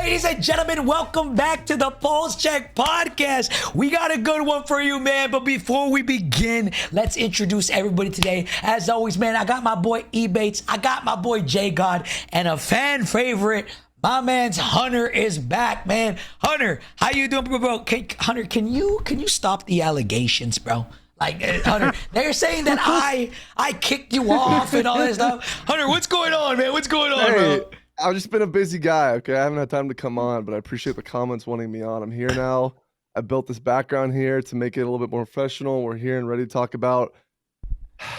Ladies and gentlemen, welcome back to the Pullze Check podcast. We got a good one for you, man. But before we begin, let's introduce everybody today. As always, man, I got my boy E-Bates, I got my boy J-God, and a fan favorite, my man's Hunter is back, man. Hunter, how you doing, bro? Hunter, can you stop the allegations, bro? Like, Hunter, they're saying that I kicked you off and all that stuff. Hunter, what's going on, man? What's going on, bro? I've just been a busy guy, okay? I haven't had time to come on, but I appreciate the comments wanting me on. I'm here now. I built this background here to make it a little bit more professional. We're here and ready to talk about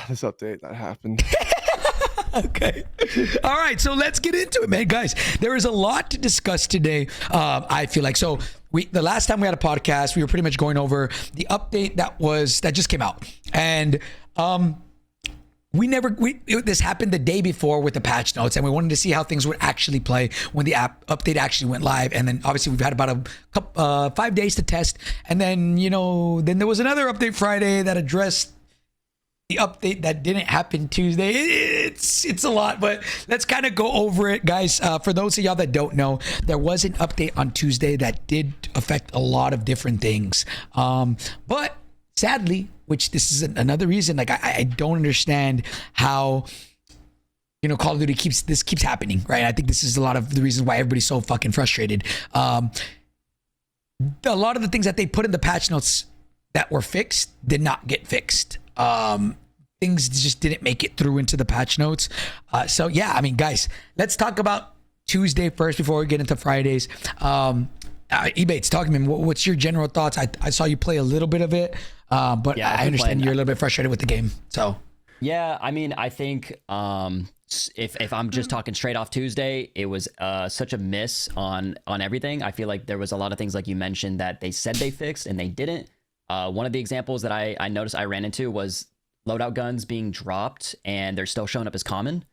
this update that happened. Okay. All right, so let's get into it, man. Guys, there is a lot to discuss today, I feel like. So the last time we had a podcast, we were pretty much going over the update that just came out. And this happened the day before with the patch notes, and we wanted to see how things would actually play when the update actually went live. And then obviously we've had about 5 days to test, and then then there was another update Friday that addressed the update that didn't happen Tuesday. It's a lot, but let's kind of go over it, guys. For those of y'all that don't know, there was an update on Tuesday that did affect a lot of different things, but sadly, which this is another reason, like I don't understand how Call of Duty keeps happening, right? I think this is a lot of the reasons why everybody's so fucking frustrated. A lot of the things that they put in the patch notes that were fixed did not get fixed. Things just didn't make it through into the patch notes. So yeah, I mean, guys, let's talk about Tuesday first before we get into Fridays. E-Bates, talk to me. What's your general thoughts? I saw you play a little bit of it, but yeah, I understand you're a little bit frustrated with the game. So yeah, I mean, I think if I'm just talking straight off Tuesday, it was such a miss on everything. I feel like there was a lot of things, like you mentioned, that they said they fixed and they didn't. One of the examples that I noticed I ran into was loadout guns being dropped and they're still showing up as common.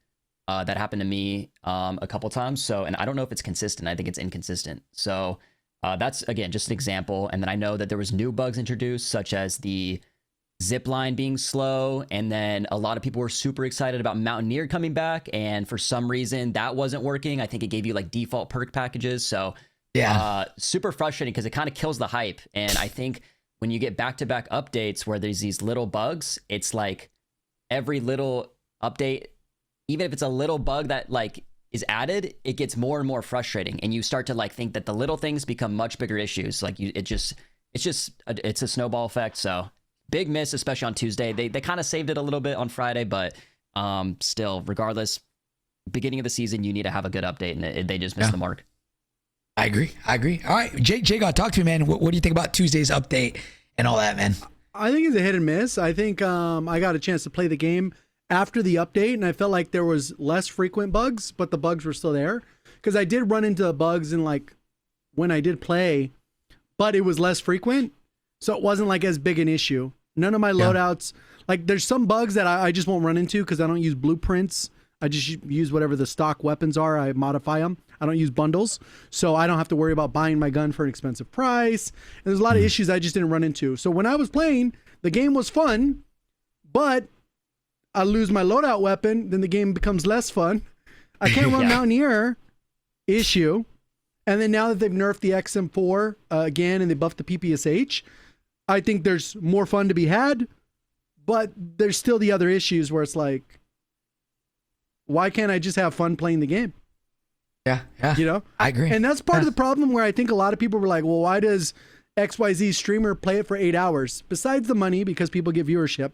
That happened to me a couple times. So, and I don't know if it's consistent. I think it's inconsistent. So that's, again, just an example. And then I know that there was new bugs introduced, such as the zip line being slow. And then a lot of people were super excited about Mountaineer coming back. And for some reason that wasn't working. I think it gave you like default perk packages. So yeah, super frustrating because it kind of kills the hype. And I think when you get back-to-back updates where there's these little bugs, it's like every little update, even if it's a little bug that like is added, it gets more and more frustrating, and you start to like think that the little things become much bigger issues. Like it's a snowball effect. So big miss, especially on Tuesday. They kind of saved it a little bit on Friday, but still, regardless, beginning of the season, you need to have a good update, and they just missed the mark. I agree. All right, Jay, talk to me, man. What do you think about Tuesday's update and all that, man? I think it's a hit and miss. I think I got a chance to play the game after the update, and I felt like there was less frequent bugs, but the bugs were still there. Because I did run into bugs in like when I did play, but it was less frequent, so it wasn't like as big an issue. None of my loadouts, like there's some bugs that I just won't run into because I don't use blueprints. I just use whatever the stock weapons are. I modify them. I don't use bundles, so I don't have to worry about buying my gun for an expensive price. And there's a lot of issues I just didn't run into. So when I was playing, the game was fun, but I lose my loadout weapon, then the game becomes less fun. I can't run Mountaineer, issue. And then now that they've nerfed the XM4 again and they buffed the PPSH, I think there's more fun to be had, but there's still the other issues where it's like, why can't I just have fun playing the game? Yeah. I agree. And that's part of the problem where I think a lot of people were like, well, why does XYZ streamer play it for 8 hours? Besides the money, because people get viewership.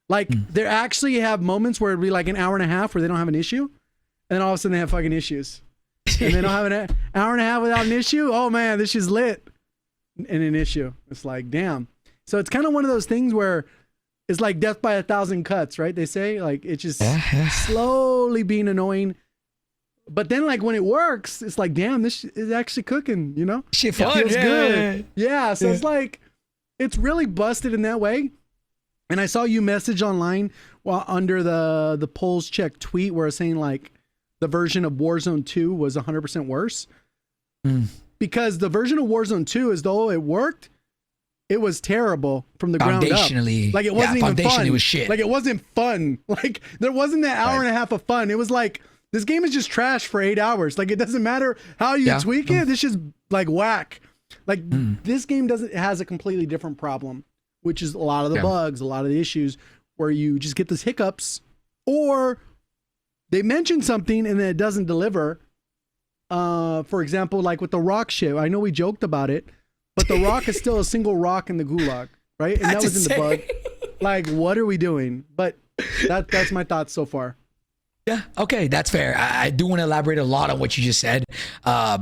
Like, they actually have moments where it'd be like an hour and a half where they don't have an issue. And then all of a sudden they have fucking issues. And they don't have an hour and a half without an issue. Oh man, this is lit. And an issue. It's like, damn. So it's kind of one of those things where it's like death by 1,000 cuts, right? They say, like, it's just slowly being annoying. But then, like, when it works, it's like, damn, this is actually cooking, Shit fun. It feels good. Yeah, so it's like, it's really busted in that way. And I saw you message online while under the Pullze Check tweet where it's saying, like, the version of Warzone 2 was 100% worse. Because the version of Warzone 2, as though it worked, it was terrible from the ground up. Foundationally, like it wasn't even fun. It was shit. Like it wasn't fun. Like there wasn't that hour and a half of fun. It was like This game is just trash for 8 hours. Like, it doesn't matter how you tweak it. This is like whack. Like this game has a completely different problem, which is a lot of the bugs, a lot of the issues where you just get these hiccups, or they mention something and then it doesn't deliver. For example, like with the rock shit, I know we joked about it, but the rock is still a single rock in the gulag, right? And that was in the bug. Like, what are we doing? But that's my thoughts so far. Yeah, okay, that's fair. I do want to elaborate a lot on what you just said. I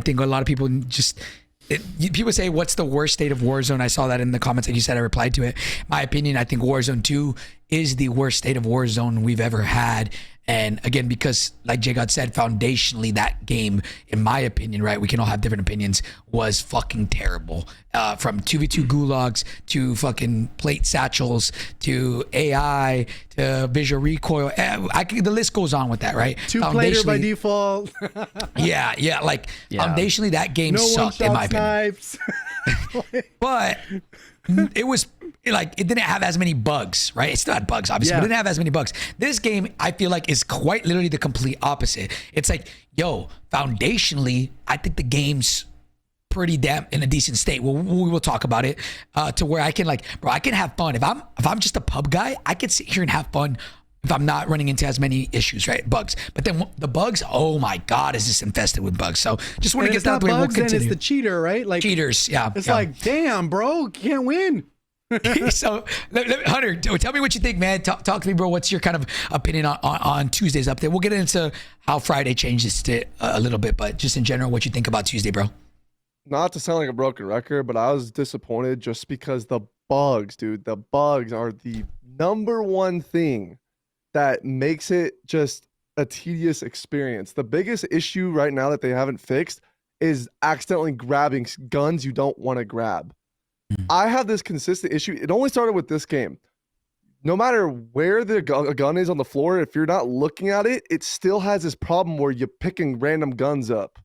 think a lot of people people say, what's the worst state of Warzone? I saw that in the comments that you said. I replied to it. My opinion, I think Warzone 2 is the worst state of Warzone we've ever had. And again, because like J God said, foundationally, that game, in my opinion, right, we can all have different opinions, was fucking terrible. From 2v2 gulags to fucking plate satchels to AI to visual recoil. The list goes on with that, right? Two-plater by default. Foundationally, that game sucked, in my opinion. But it was like, it didn't have as many bugs, right? It still had bugs, obviously, but it didn't have as many bugs. This game, I feel like, is quite literally the complete opposite. It's like, foundationally, I think the game's pretty damn in a decent state. We will talk about it to where I can I can have fun. If I'm just a pub guy, I can sit here and have fun if I'm not running into as many issues, right? Bugs. But then the bugs, oh my God, is this infested with bugs. So just want to get that out the way. We'll continue. It's the cheater, right? Like cheaters, yeah. It's like, damn, bro, can't win. So, Hunter, tell me what you think, man. Talk to me, bro. What's your kind of opinion on Tuesday's update? We'll get into how Friday changes to a little bit, but just in general, what you think about Tuesday, bro? Not to sound like a broken record, but I was disappointed just because the bugs, dude, the bugs are the number one thing that makes it just a tedious experience. The biggest issue right now that they haven't fixed is accidentally grabbing guns you don't want to grab. I have this consistent issue. It only started with this game. No matter where the gun is on the floor, if you're not looking at it, it still has this problem where you're picking random guns up.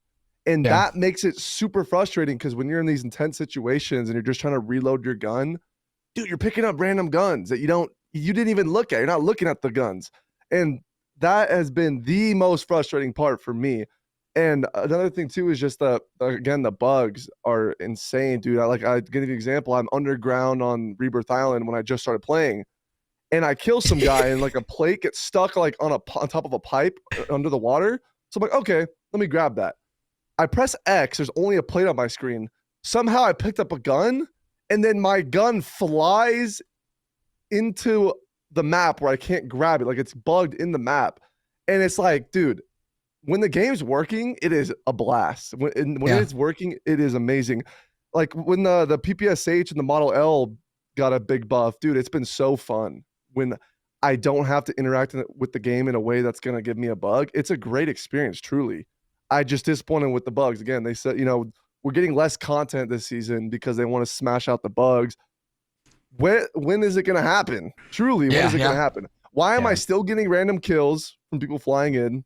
And that makes it super frustrating because when you're in these intense situations and you're just trying to reload your gun, dude, you're picking up random guns that you didn't even look at. You're not looking at the guns. And that has been the most frustrating part for me. And another thing too is just again, the bugs are insane, dude. I give you an example. I'm underground on Rebirth Island when I just started playing, and I kill some guy and like a plate gets stuck like on top of a pipe under the water. So I'm like, okay, let me grab that. I press X. There's only a plate on my screen. Somehow I picked up a gun, and then my gun flies into the map where I can't grab it. Like it's bugged in the map, and it's like, dude. When the game's working, it is a blast. When it's working, it is amazing. Like when the PPSH and the Model L got a big buff, dude, it's been so fun. When I don't have to interact with the game in a way that's going to give me a bug, it's a great experience, truly. I just disappointed with the bugs. Again, they said, we're getting less content this season because they want to smash out the bugs. When is it going to happen? Truly, when is it going to happen? Why am I still getting random kills from people flying in?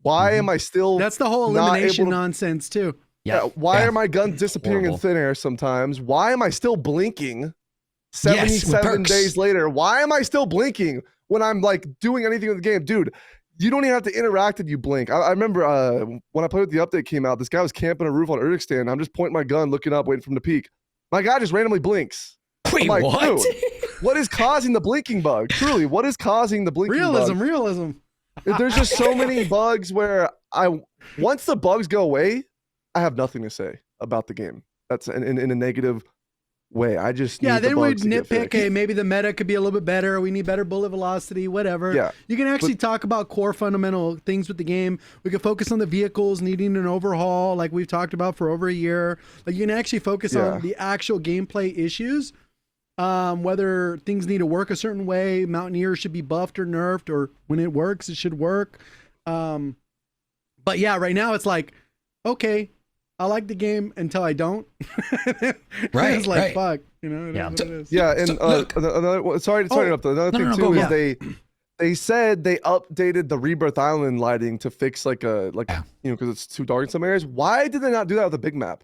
Why am I still? That's the whole elimination nonsense too. Why are my guns disappearing in thin air sometimes? Why am I still blinking 77 days later? Why am I still blinking when I'm like doing anything with the game? Dude, you don't even have to interact if you blink. I remember when I played with the update came out, this guy was camping a roof on Urdikstan. I'm just pointing my gun, looking up, waiting for him to peek. My guy just randomly blinks. Wait, I'm like, what? Dude, what is causing the blinking bug? Truly, what is causing the blinking bug? Realism. There's just so many bugs where once the bugs go away, I have nothing to say about the game. That's in a negative way. I just need then the we'd bugs to get nitpick. fixed. Hey, maybe the meta could be a little bit better. We need better bullet velocity, whatever. Yeah, you can actually talk about core fundamental things with the game. We can focus on the vehicles needing an overhaul, like we've talked about for over a year. Like you can actually focus on the actual gameplay issues. Whether things need to work a certain way, Mountaineer should be buffed or nerfed, or when it works, it should work. But yeah, right now it's like, okay, I like the game until I don't. It's like, fuck, it is what it is. Yeah, and sorry to interrupt. Another thing too is they said they updated the Rebirth Island lighting to fix because it's too dark in some areas. Why did they not do that with the big map?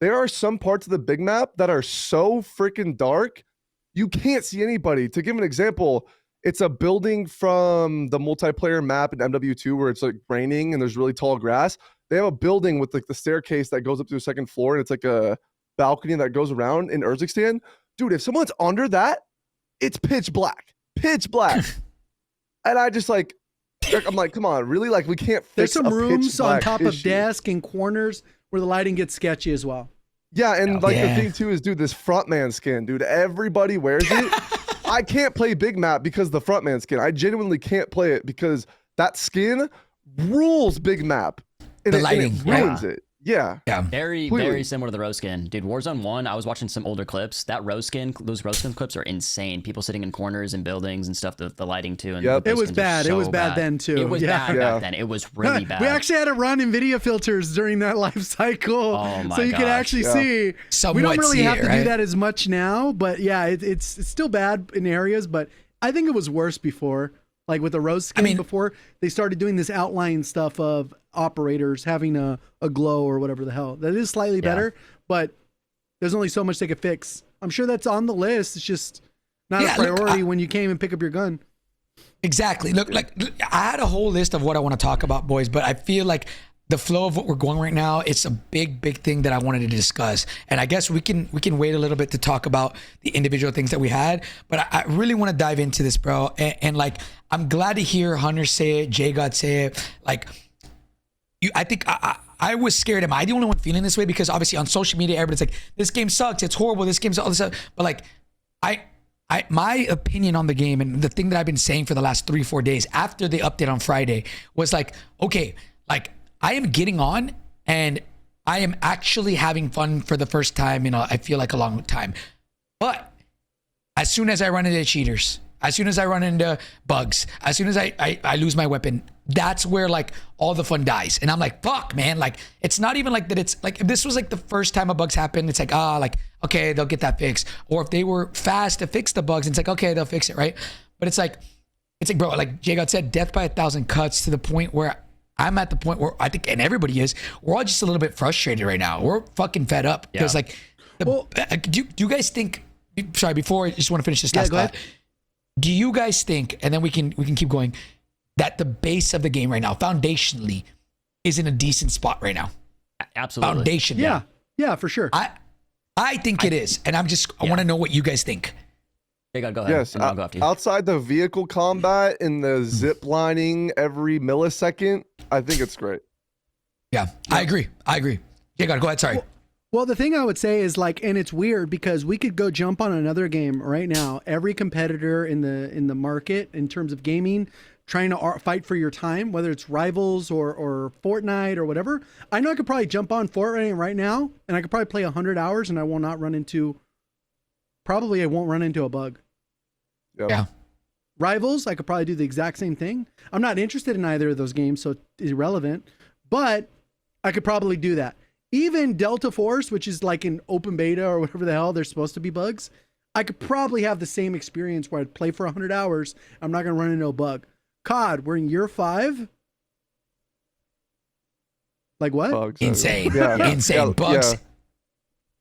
There are some parts of the big map that are so freaking dark. You can't see anybody. To give an example, It's a building from the multiplayer map in MW2 where it's like raining and there's really tall grass. They have a building with like the staircase that goes up to the second floor, and it's like a balcony that goes around in Urzikstan. Dude, if someone's under that, it's pitch black. And I just like, I'm like, come on, really? Like, we can't fix There's some a pitch rooms on black top of issue. desk and corners where the lighting gets sketchy as well. Yeah, and like Yeah. the thing too is, dude, this frontman skin, dude, everybody wears it. I can't play big map because of the frontman skin. I genuinely can't play it because that skin rules big map. And The and lighting, it ruins it. Yeah. Yeah. Very, Completely. very similar to the rose skin. Dude, Warzone 1, I was watching some older clips. That rose skin, those rose skin clips are insane. People sitting in corners and buildings and stuff, the lighting too. And Yep. those It was skins are bad. It so was bad then, too. It was Yeah. bad Yeah. back then. It was really bad. We actually had to run NVIDIA filters during that life cycle. Oh my so you could gosh. actually Yeah. see. We Somewhat don't really see have it, to right? do that as much now, but yeah, it's still bad in areas, but I think it was worse before. Like with the rose skin, mean- before they started doing this outline stuff of operators having a glow or whatever the hell. That is slightly better, but there's only so much they could fix. I'm sure that's on the list. It's just not Yeah, a look, priority when you came and pick up your gun. Exactly. Look, I had a whole list of what I want to talk about, boys, but I feel like the flow of what we're going right now, it's a big thing that I wanted to discuss. And I guess we can wait a little bit to talk about the individual things that we had, but I really want to dive into this, bro. And like, I'm glad to hear Hunter say it, J God say it. Like, I think I was scared. Am I the only one feeling this way? Because obviously on social media, everybody's like, this game sucks, it's horrible, this game's all this stuff. But like, my opinion on the game and the thing that I've been saying for the last 3-4 days after the update on Friday was like, okay, like I am getting on and I am actually having fun for the first time in I feel like a long time. But as soon as I run into cheaters, as soon as I run into bugs, as soon as I lose my weapon, that's where like all the fun dies. And I'm like, fuck, man. Like, it's not even like that. It's like, if this was like the first time a bug's happened, it's like, like, okay, they'll get that fixed. Or if they were fast to fix the bugs, it's like, okay, they'll fix it, right? But it's like, bro, like Jay God said, death by 1,000 cuts to the point where I'm at the point where I think, and everybody is, we're all just a little bit frustrated right now. We're fucking fed up because like, do you guys think? Sorry, before I just want to finish this last go thought. ahead. Do you guys think, and then we can keep going, that the base of the game right now, foundationally, is in a decent spot right now? Absolutely. Foundation. Yeah, for sure. I think it is, and I want to know what you guys think. Hey, go ahead. Yes, and I'll go after you. outside the vehicle combat and the zip lining every millisecond, I think it's great. Yeah, I agree. Yeah, go ahead. Sorry. Well, the thing I would say is like, and it's weird because we could go jump on another game right now. Every competitor in the market in terms of gaming, trying to fight for your time, whether it's Rivals or Fortnite or whatever. I know I could probably jump on Fortnite right now, and I could probably play 100 hours, and I will not run into. Probably, I won't run into a bug. Yep. Yeah. Rivals, I could probably do the exact same thing. I'm not interested in either of those games, so it's irrelevant. But I could probably do that. Even Delta Force, which is like an open beta or whatever the hell, there's supposed to be bugs. I could probably have the same experience where I'd play for 100 hours. I'm not going to run into a bug. COD, we're in year 5. Like what? Bugs. Insane. Yeah. Insane. Yeah, Bugs.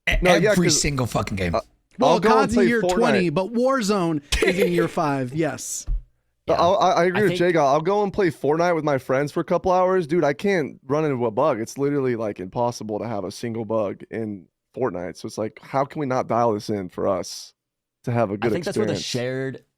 yeah. No, yeah, Every 'cause- single fucking game. Well, I'll go and COD's in play year 20, Fortnite. but Warzone is in year 5. Yes. Yeah. I agree I with think- Jay. I'll go and play Fortnite with my friends for a couple hours. Dude, I can't run into a bug. It's literally like impossible to have a single bug in Fortnite. So it's like, how can we not dial this in for us to have a good I think experience?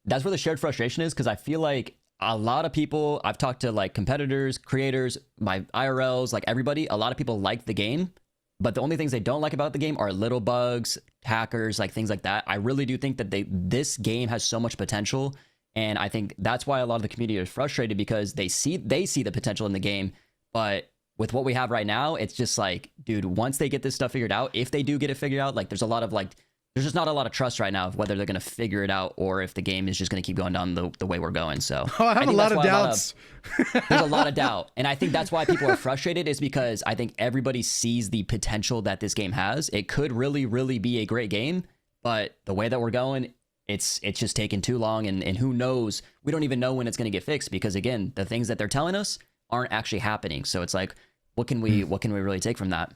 that's where the shared frustration is, because I feel like a lot of people, I've talked to like competitors, creators, my IRLs, like everybody, a lot of people like the game, but the only things they don't like about the game are little bugs, hackers, like things like that. I really do think that this game has so much potential. And I think that's why a lot of the community is frustrated, because they see the potential in the game. But with what we have right now, it's just like, dude, once they get this stuff figured out, if they do get it figured out, like there's just not a lot of trust right now of whether they're going to figure it out or if the game is just going to keep going down the way we're going. So Oh, I have a think lot that's of why doubts. there's a lot of doubt. And I think that's why people are frustrated, is because I think everybody sees the potential that this game has. It could really, really be a great game, but the way that we're going, it's just taking too long, and who knows? We don't even know when it's going to get fixed, because again, the things that they're telling us aren't actually happening. So it's like, what can we really take from that?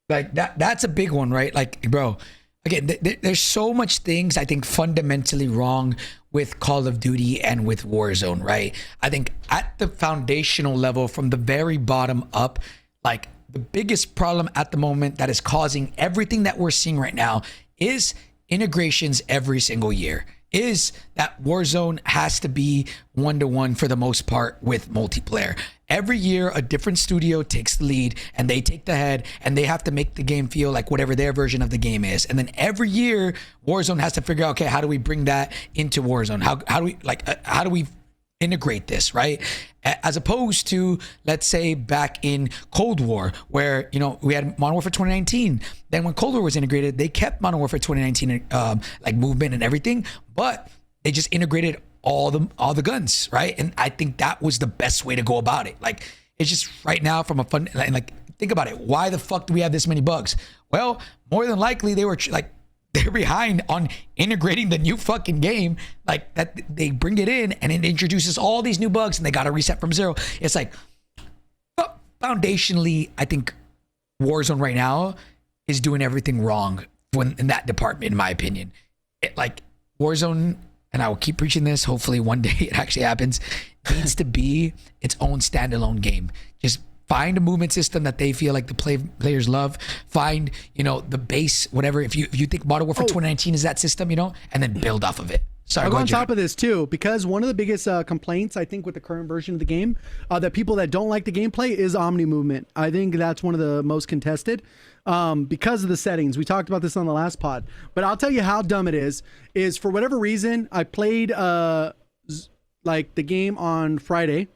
Like that's a big one, right? Like, bro, again, there's so much things I think fundamentally wrong with Call of Duty and with Warzone, right? I think at the foundational level, from the very bottom up, like the biggest problem at the moment that is causing everything that we're seeing right now is integrations every single year. Is that Warzone has to be 1-to-1 for the most part with multiplayer. Every year, a different studio takes the lead and they take the head and they have to make the game feel like whatever their version of the game is. And then every year, Warzone has to figure out, okay, how do we bring that into Warzone? How do we integrate this, right? As opposed to, let's say, back in Cold War, where, you know, we had Modern Warfare 2019. Then when Cold War was integrated, they kept Modern Warfare 2019 like movement and everything, but they just integrated all the guns, right? And I think that was the best way to go about it. Like, it's just right now from a fun, like, think about it. Why the fuck do we have this many bugs? Well, more than likely they were like, they're behind on integrating the new fucking game, like that they bring it in and it introduces all these new bugs and they got to reset from zero. It's like, foundationally, I think Warzone right now is doing everything wrong in that department, in my opinion. Like Warzone, and I will keep preaching this, hopefully one day it actually happens, needs to be its own standalone game. Just find a movement system that they feel like the players love. Find, you know, the base, whatever. If you think Modern Warfare 2019 is that system, you know, and then build off of it. Sorry, I'll go on top of this too, because one of the biggest complaints I think with the current version of the game, that people that don't like the gameplay is Omni movement. I think that's one of the most contested because of the settings. We talked about this on the last pod, but I'll tell you how dumb it is for whatever reason, I played like the game on Friday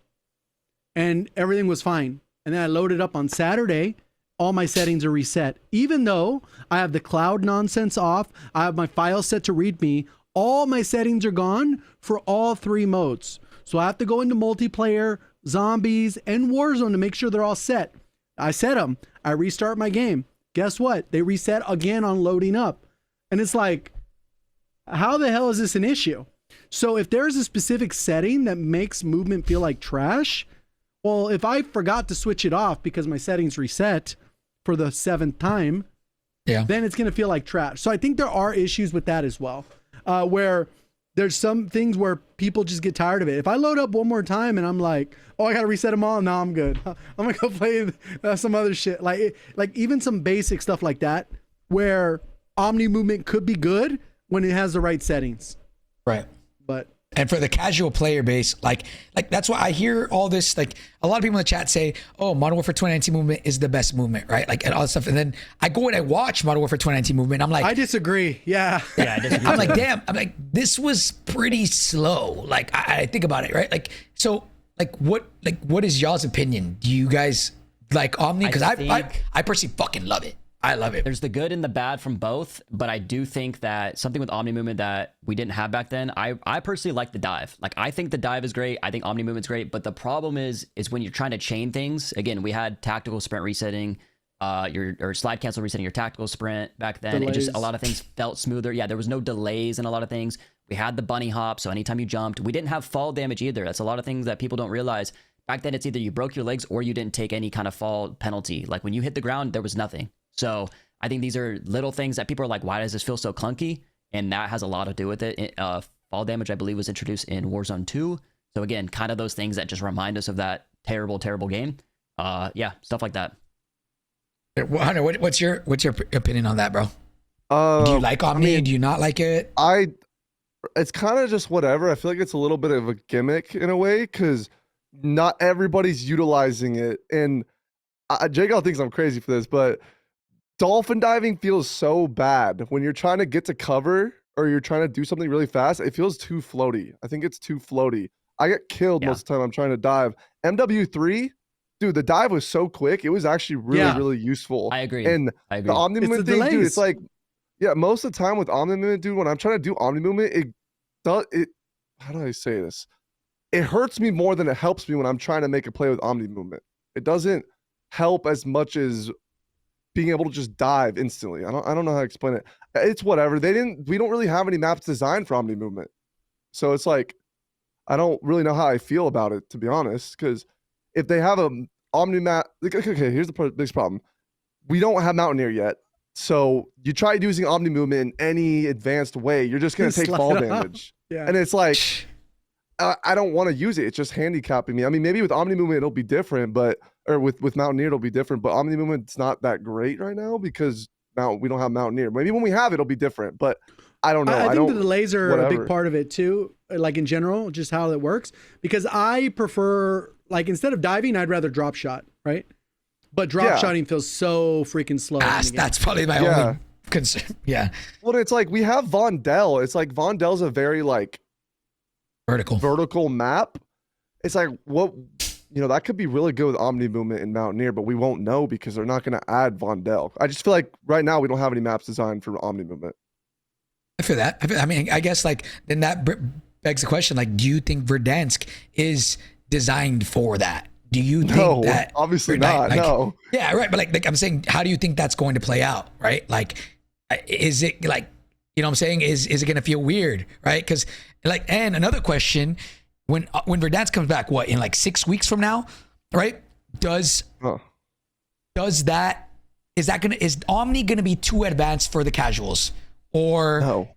and everything was fine. And then I loaded up on Saturday, all my settings are reset. Even though I have the cloud nonsense off, I have my file set to README, all my settings are gone for all three modes. So I have to go into multiplayer, zombies, and Warzone to make sure they're all set. I set them. I restart my game. Guess what? They reset again on loading up. And it's like, how the hell is this an issue? So if there's a specific setting that makes movement feel like trash, well, if I forgot to switch it off because my settings reset for the 7th time, then it's going to feel like trash. So I think there are issues with that as well, where there's some things where people just get tired of it. If I load up one more time and I'm like, oh, I got to reset them all. No, I'm good. I'm going to go play some other shit. Like even some basic stuff like that, where Omni movement could be good when it has the right settings. Right. But and for the casual player base, like that's why I hear all this. Like a lot of people in the chat say, "Oh, Modern Warfare 2019 movement is the best movement," right? Like and all that stuff. And then I go and I watch Modern Warfare 2019 movement. I'm like, I disagree. Yeah, I disagree. I'm like, damn. I'm like, this was pretty slow. Like I think about it, right? Like so, what is y'all's opinion? Do you guys like Omni? Because I personally fucking love it. I love it. There's the good and the bad from both, but I do think that something with Omni movement that we didn't have back then, I personally like the dive. Like, I think the dive is great. I think Omni movement's great, but the problem is when you're trying to chain things. Again, we had tactical sprint resetting, or slide cancel resetting your tactical sprint back then. Delays. It just, a lot of things felt smoother. Yeah, there was no delays in a lot of things. We had the bunny hop, so anytime you jumped, we didn't have fall damage either. That's a lot of things that people don't realize. Back then, it's either you broke your legs or you didn't take any kind of fall penalty. Like, when you hit the ground, there was nothing. So I think these are little things that people are like, why does this feel so clunky? And that has a lot to do with it. Fall damage, I believe, was introduced in Warzone 2. So again, kind of those things that just remind us of that terrible, terrible game. Yeah, stuff like that. Hunter, what's your opinion on that, bro? Do you like Omni? Do you not like it? It's kind of just whatever. I feel like it's a little bit of a gimmick in a way because not everybody's utilizing it. And Jake thinks I'm crazy for this, but dolphin diving feels so bad when you're trying to get to cover or you're trying to do something really fast. It feels too floaty. I think it's too floaty. I get killed most of the time I'm trying to dive. MW3, dude, the dive was so quick. It was actually really useful. I agree. And the Omni movement thing, dude, it's like, yeah, most of the time with Omni movement, dude, when I'm trying to do Omni movement, how do I say this? It hurts me more than it helps me when I'm trying to make a play with Omni movement. It doesn't help as much as being able to just dive instantly. I don't know how to explain it. It's whatever. We don't really have any maps designed for Omni movement. So it's like, I don't really know how I feel about it, to be honest, because if they have a Omni map, okay, here's the biggest problem. We don't have Mountaineer yet. So you try using Omni movement in any advanced way, you're just gonna You take slide fall it off. damage. Yeah. And it's like, I don't want to use it. It's just handicapping me. I mean, maybe with Omni movement it'll be different, but or with Mountaineer it'll be different. But Omni movement's not that great right now because now we don't have Mountaineer. Maybe when we have it'll be different, but I don't know. I think don't, the delays are a whatever. big part of it too, like in general, just how it works. Because I prefer, like, instead of diving, I'd rather drop shot, right? But drop Yeah. shotting feels so freaking slow. in the game. That's probably my Yeah. only concern. Yeah, Well, it's like we have Vondel. It's like Vondel's a very like vertical map. It's like what that could be really good with Omni movement and Mountaineer, but we won't know because they're not going to add Vondel. I just feel like right now we don't have any maps designed for Omni movement. I feel that. I mean, I guess like then that begs the question: like, do you think Verdansk is designed for that? Do you think No, that? obviously Like, not. No. Yeah, right. But like I'm saying, how do you think that's going to play out? Right? Like, is it like what I'm saying? Is it going to feel weird? Right? Because like, and another question: when Verdansk comes back, what in like 6 weeks from now? Right? Does that is Omni gonna be too advanced for the casuals? Or No.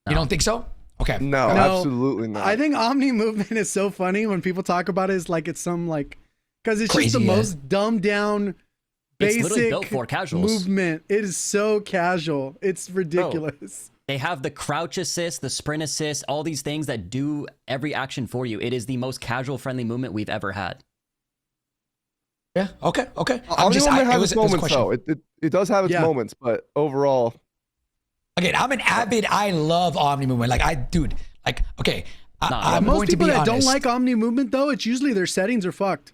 you don't think so? Okay. No, absolutely not. I think Omni movement is so funny when people talk about it. It's like it's some like because it's Crazy, just the yeah. most dumbed down, It's literally basic built for casuals. movement. It is so casual. It's ridiculous. They have the crouch assist, the sprint assist, all these things that do every action for you. It is the most casual friendly movement we've ever had. Yeah. Okay. Okay. Omni movement has its it was a moments question. though. It does have its Yeah. moments, but overall, Again, I'm an avid. I love Omni movement. Like okay. I'm Most going to people be that honest. don't like Omni movement though, it's usually their settings are fucked.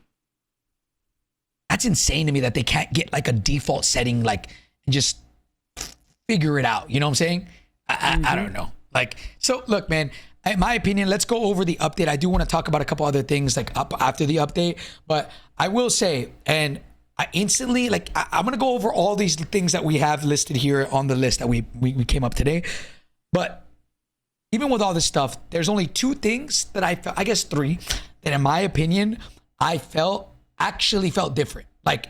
That's insane to me that they can't get like a default setting, like and just figure it out. You know what I'm saying? I don't know. Like, so look, man. In my opinion, let's go over the update. I do want to talk about a couple other things like up after the update, but I will say, and I instantly like I'm gonna go over all these things that we have listed here on the list that we came up today. But even with all this stuff, there's only two things that I guess three, that in my opinion, I actually felt different. Like,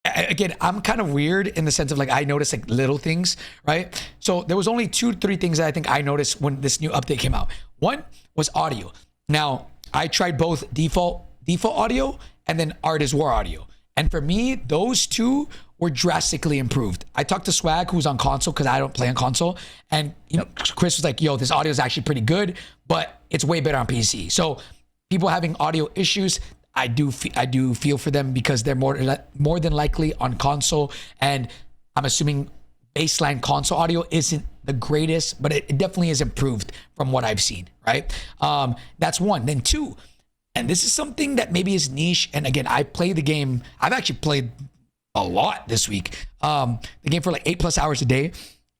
again, I'm kind of weird in the sense of like I noticed like little things, right? So there was only 2-3 things that I think I noticed when this new update came out. One was audio. Now I tried both default audio and then Art is War audio. And for me, those two were drastically improved. I talked to Swag, who's on console, because I don't play on console. And Chris was like, yo, this audio is actually pretty good, but it's way better on PC. So people having audio issues, I do feel for them because they're more than likely on console. And I'm assuming baseline console audio isn't the greatest, but it definitely is improved from what I've seen, right? That's one. Then two, and this is something that maybe is niche. And again, I play the game. I've actually played a lot this week. The game for like 8+ hours a day.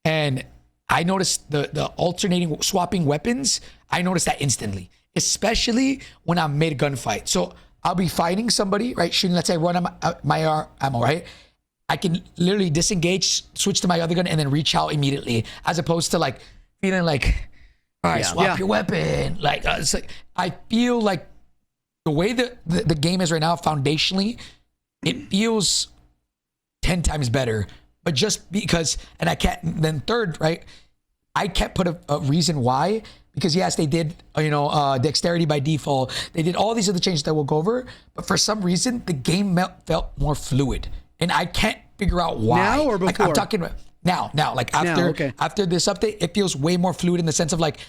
And I noticed the alternating swapping weapons. I noticed that instantly, especially when I'm mid gunfight. So I'll be fighting somebody, right? Shooting, let's say, run my ammo, right? I can literally disengage, switch to my other gun, and then reach out immediately, as opposed to like feeling like, all right, swap your weapon. Like, it's like I feel like the way that the game is right now, foundationally, it feels 10 times better. But just because, and I can't, then third, right? I can't put a reason why, because yes, they did, dexterity by default. They did all these other changes that we'll go over. But for some reason, the game felt more fluid. And I can't figure out why. Now or before? Like, I'm talking about now. Like after this update, it feels way more fluid in the sense of like,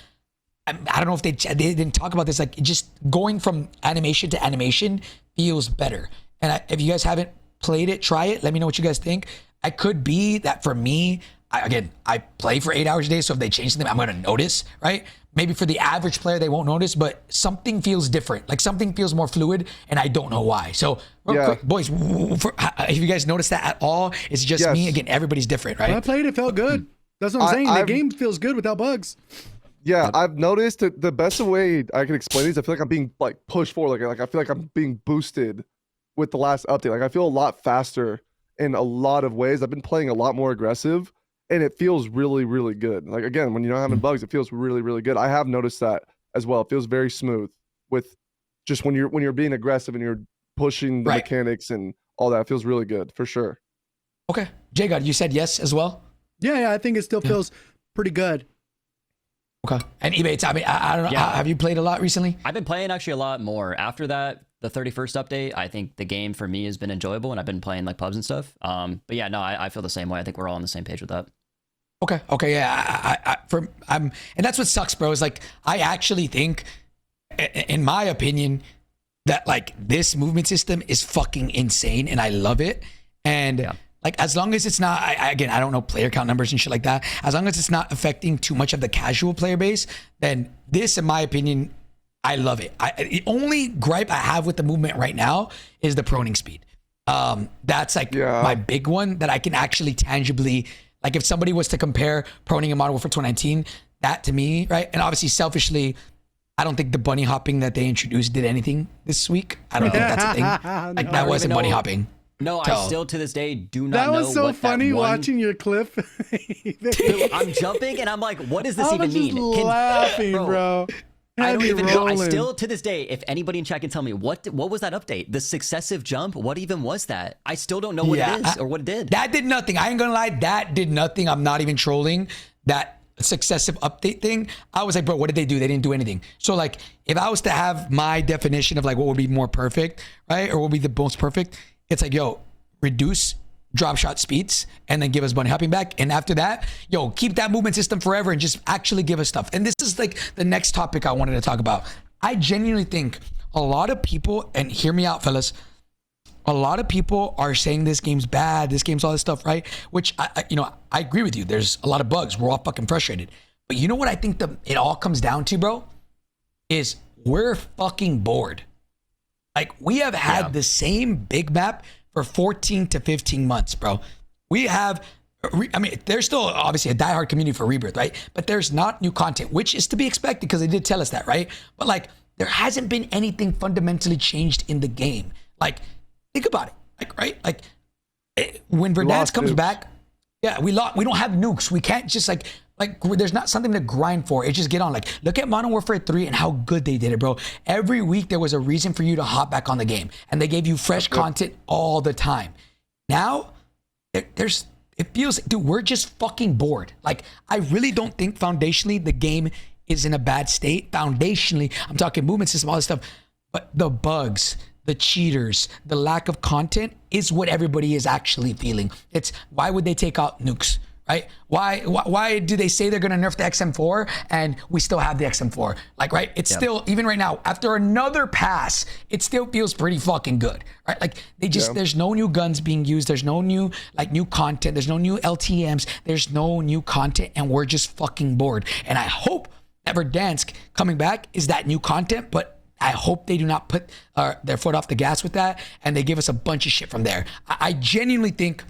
I don't know if they didn't talk about this. Like, just going from animation to animation feels better. And if you guys haven't played it, try it. Let me know what you guys think. I could be that for me. I play for 8 hours a day, so if they change something, I'm gonna notice, right? Maybe for the average player, they won't notice, but something feels different. Like something feels more fluid, and I don't know why. So, real quick, boys, if you guys noticed that at all, it's just me. Again, everybody's different, right? When I played, it felt good. That's what I'm saying. The game feels good without bugs. Yeah, I've noticed that the best way I can explain it is I feel like I'm being like pushed forward. Like I feel like I'm being boosted with the last update. Like I feel a lot faster in a lot of ways. I've been playing a lot more aggressive, and it feels really, really good. Like again, when you're not having bugs, it feels really, really good. I have noticed that as well. It feels very smooth with just when you're being aggressive and you're pushing the mechanics and all that. It feels really good for sure. Okay. J-God, you said yes as well? Yeah, I think it still feels pretty good. Okay. And eBay, I mean, I don't know. Yeah. Have you played a lot recently? I've been playing actually a lot more. After that, the 31st update, I think the game for me has been enjoyable, and I've been playing like pubs and stuff. But yeah, no, I feel the same way. I think we're all on the same page with that. Okay, yeah. And that's what sucks, bro. Is like I actually think, in my opinion, that like this movement system is fucking insane, and I love it. And like as long as it's not, again, I don't know player count numbers and shit like that. As long as it's not affecting too much of the casual player base, then this, in my opinion, I love it. The only gripe I have with the movement right now is the proning speed. That's like my big one that I can actually tangibly. Like if somebody was to compare proning and Modern Warfare 2019, that to me, right? And obviously selfishly, I don't think the bunny hopping that they introduced did anything this week. I don't think that's a thing. Like that wasn't bunny hopping. No, I still to this day do not That know was so what funny that one... watching your clip. I'm jumping and I'm like, what does this I even was just mean? laughing, bro. I don't even know. I rolling. still, to this day, if anybody in chat can tell me what was that update? The successive jump? What even was that? I still don't know what it is or what it did. That did nothing. I ain't gonna lie. That did nothing. I'm not even trolling. That successive update thing. I was like, bro, what did they do? They didn't do anything. So like, if I was to have my definition of like what would be more perfect, right, or what would be the most perfect, it's like, yo, reduce drop shot speeds and then give us bunny hopping back, and after that, yo, keep that movement system forever and just actually give us stuff. And this is like the next topic I wanted to talk about. I genuinely think a lot of people, and hear me out, fellas, a lot of people are saying this game's bad, this game's all this stuff, right? Which I agree with you. There's a lot of bugs. We're all fucking frustrated. But you know what I think it all comes down to, bro? Is we're fucking bored. Like we have had the same big map for 14 to 15 months, bro. We have, I mean, there's still obviously a diehard community for Rebirth, right? But there's not new content, which is to be expected because they did tell us that, right? But like, there hasn't been anything fundamentally changed in the game. Like, think about it, like, right? Like, when Verdansk comes back, we don't have nukes. We can't just like there's not something to grind for. It just get on. Like, look at Modern Warfare 3 and how good they did it, bro. Every week there was a reason for you to hop back on the game, and they gave you fresh content all the time. Now, it feels like, dude, we're just fucking bored. Like, I really don't think foundationally the game is in a bad state. Foundationally, I'm talking movement system, all this stuff, but the bugs, the cheaters, the lack of content is what everybody is actually feeling. It's why would they take out nukes? Right? Why do they say they're gonna nerf the XM4 and we still have the XM4? Like, right? It's still, even right now, after another pass, it still feels pretty fucking good, right? Like there's no new guns being used. There's no new content. There's no new LTMs. There's no new content, and we're just fucking bored. And I hope that Verdansk coming back is that new content, but I hope they do not put their foot off the gas with that, and they give us a bunch of shit from there. I genuinely think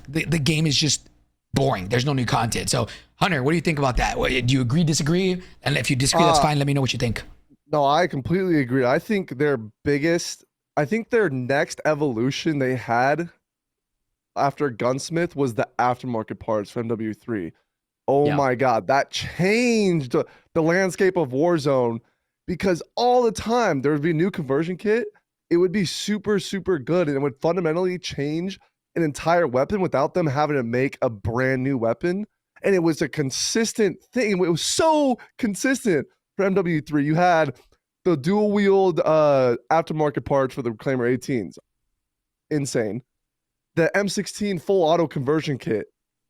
the game is just boring. There's no new content. So, Hunter, what do you think about that? Do you agree, disagree? And if you disagree, that's fine. Let me know what you think. No, I completely agree. I think their next evolution they had after Gunsmith was the aftermarket parts for MW3. Oh my God, that changed the landscape of Warzone, because all the time there would be a new conversion kit. It would be super, super good, and it would fundamentally change an entire weapon without them having to make a brand new weapon. And it was a consistent thing. It was so consistent for MW3. You had the dual wield aftermarket parts for the Reclaimer 18s. Insane. The M16 full auto conversion kit.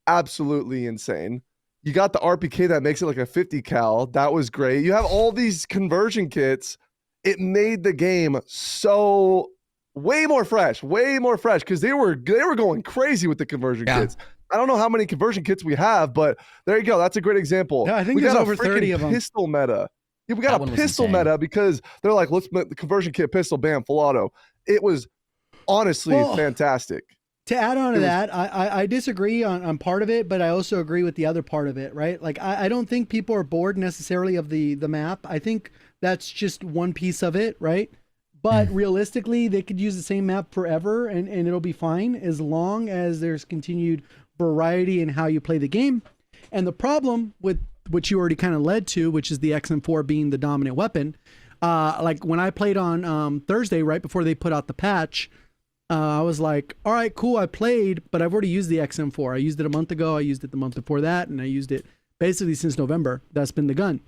Absolutely insane. You got the RPK that makes it like a 50 cal. That was great. You have all these conversion kits. It made the game so way more fresh, because they were going crazy with the conversion kits. I don't know how many conversion kits we have, but there you go. That's a great example. Yeah, I think we there's got over 30 of them. Pistol meta. Yeah, we got a pistol meta because they're like, let's make the conversion kit pistol, bam, full auto. It was honestly fantastic. To add on to that, I disagree on part of it, but I also agree with the other part of it, right? Like, I don't think people are bored necessarily of the map. I think that's just one piece of it, right? But realistically, they could use the same map forever and it'll be fine as long as there's continued variety in how you play the game. And the problem with which you already kind of led to, which is the XM4 being the dominant weapon, like when I played on Thursday, right before they put out the patch, I was like, all right, cool. I played, but I've already used the XM4. I used it a month ago. I used it the month before that, and I used it basically since November. That's been the gun.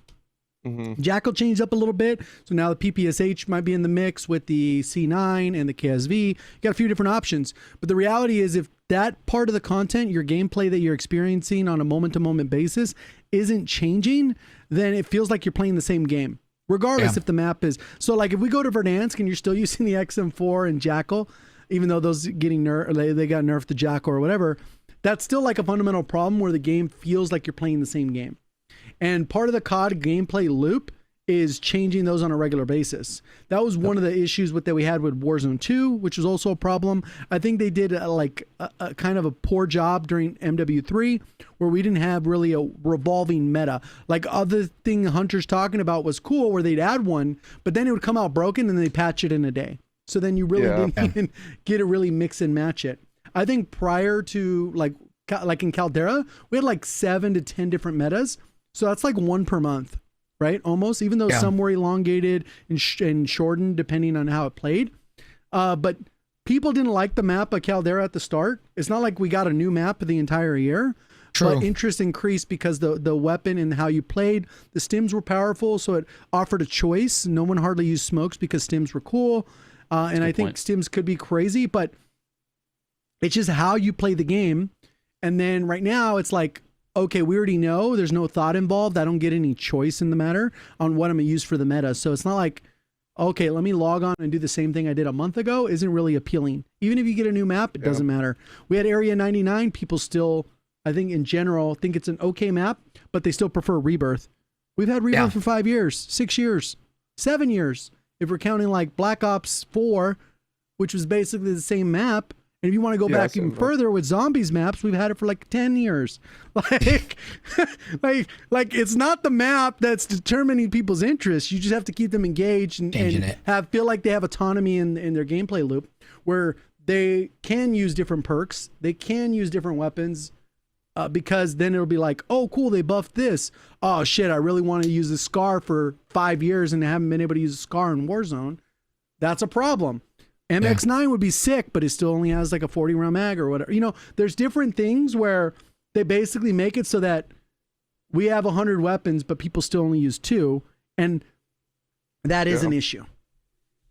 Jackal changed up a little bit, so now the PPSH might be in the mix with the C9 and the KSV. You got a few different options, but the reality is, if that part of the content, your gameplay that you're experiencing on a moment-to-moment basis, isn't changing, then it feels like you're playing the same game, regardless if the map is. So, like, if we go to Verdansk and you're still using the XM4 and Jackal, even though those getting nerfed, they got nerfed the Jackal or whatever, that's still like a fundamental problem where the game feels like you're playing the same game. And part of the COD gameplay loop is changing those on a regular basis. That was one of the issues that we had with Warzone 2, which was also a problem. I think they did a kind of a poor job during MW3, where we didn't have really a revolving meta. Like, other thing Hunter's talking about was cool, where they'd add one, but then it would come out broken and they patch it in a day. So then you really didn't even get to really mix and match it. I think prior to like in Caldera, we had like 7 to 10 different metas. So that's like one per month, right? Almost, even though some were elongated and shortened depending on how it played. But people didn't like the map of Caldera at the start. It's not like we got a new map the entire year. True. But interest increased because the weapon and how you played, the stims were powerful, so it offered a choice. No one hardly used smokes because stims were cool. And I think stims could be crazy, but it's just how you play the game. And then right now it's like, okay, we already know there's no thought involved. I don't get any choice in the matter on what I'm going to use for the meta. So it's not like, okay, let me log on and do the same thing I did a month ago. Isn't really appealing. Even if you get a new map, it doesn't matter. We had Area 99. People still, I think in general, think it's an okay map, but they still prefer Rebirth. We've had Rebirth for 5 years, 6 years, 7 years. If we're counting like Black Ops 4, which was basically the same map. And if you want to go back even further with zombies maps, we've had it for like 10 years. Like, like it's not the map that's determining people's interests. You just have to keep them engaged and feel like they have autonomy in their gameplay loop, where they can use different perks, they can use different weapons, because then it'll be like, oh, cool, they buffed this. Oh shit, I really want to use the Scar for 5 years and haven't been able to use a Scar in Warzone. That's a problem. MX9 would be sick, but it still only has like a 40 round mag or whatever. You know, there's different things where they basically make it so that we have 100 weapons, but people still only use 2. And that is an issue.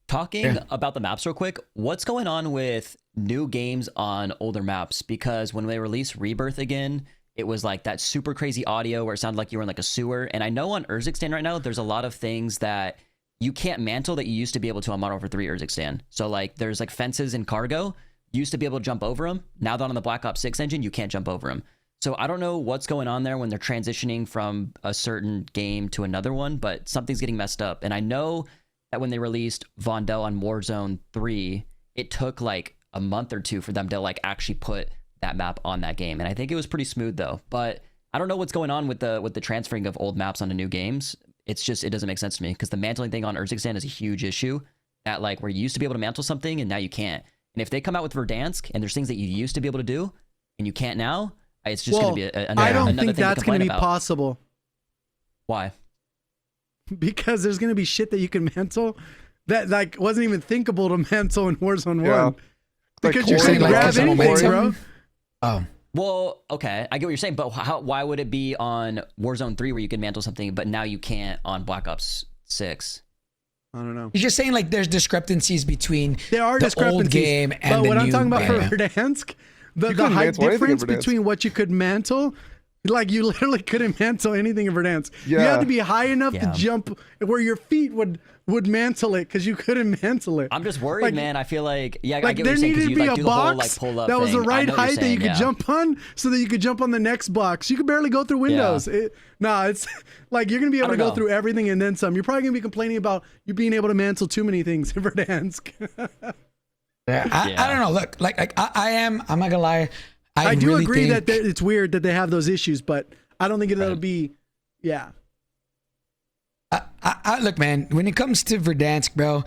Talking about the maps real quick, what's going on with new games on older maps? Because when they released Rebirth again, it was like that super crazy audio where it sounded like you were in like a sewer. And I know on Urzikstan right now, there's a lot of things that you can't mantle that you used to be able to on Modern Warfare 3 Urzikstan. So like there's like fences in cargo, you used to be able to jump over them. Now that on the Black Ops 6 engine, you can't jump over them. So I don't know what's going on there when they're transitioning from a certain game to another one, but something's getting messed up. And I know that when they released Vondel on Warzone 3, it took like a month or two for them to like actually put that map on that game. And I think it was pretty smooth though. But I don't know what's going on with the transferring of old maps onto new games. It's just, it doesn't make sense to me because the mantling thing on Urzikstan is a huge issue, that like where you used to be able to mantle something and now you can't. And if they come out with Verdansk and there's things that you used to be able to do and you can't now, it's just going to be I don't think that's going to be possible. Why? Because there's going to be shit that you can mantle that like wasn't even thinkable to mantle in Warzone 1. Because you couldn't grab anything, bro. Oh. Well, okay, I get what you're saying, but why would it be on Warzone 3 where you can mantle something, but now you can't on Black Ops 6? I don't know. You're just saying like there's discrepancies between there are the old game and but the what new I'm talking about game. for Verdansk, the height difference between what you could mantle, like you literally couldn't mantle anything in Verdansk. You had to be high enough to jump where your feet would mantle it because you couldn't mantle it. I'm just worried, like, man. I feel like, I get what there you're saying, needed to be like, a box that was the right height that you could jump on so that you could jump on the next box. You could barely go through windows. It's like you're going to be able to go through everything and then some. You're probably going to be complaining about you being able to mantle too many things in Verdansk. I don't know. Look, like I'm not going to lie. I do really agree that it's weird that they have those issues, but I don't think it'll be, look, man, when it comes to Verdansk, bro,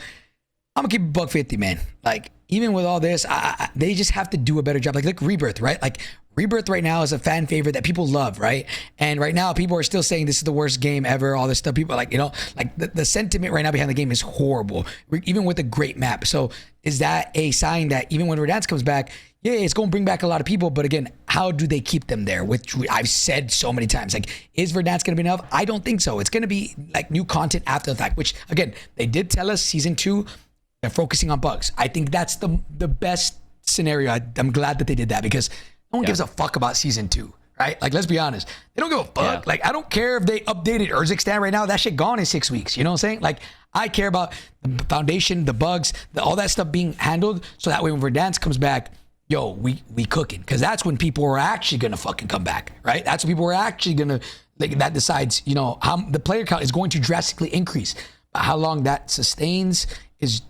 I'm gonna keep $150, man. Like, even with all this, they just have to do a better job. Like Rebirth, right? Like, Rebirth right now is a fan favorite that people love, right? And right now people are still saying this is the worst game ever, all this stuff. People are like, like the sentiment right now behind the game is horrible, even with a great map. So is that a sign that even when Verdansk comes back, yeah, it's going to bring back a lot of people, but again, how do they keep them there? Which I've said so many times, like, is Verdansk going to be enough? I don't think so. It's going to be like new content after the fact, which again, they did tell us season 2, they're focusing on bugs. I think that's the best scenario. I'm glad that they did that because no one gives a fuck about season 2, right? Like, let's be honest. They don't give a fuck. Yeah. Like, I don't care if they updated Urzikstan right now. That shit gone in 6 weeks. You know what I'm saying? Like, I care about the foundation, the bugs, all that stuff being handled. So that way when Verdansk comes back, yo, we cooking. Because that's when people are actually going to fucking come back, right? That's when people are actually going to, like, that decides, how the player count is going to drastically increase. But how long that sustains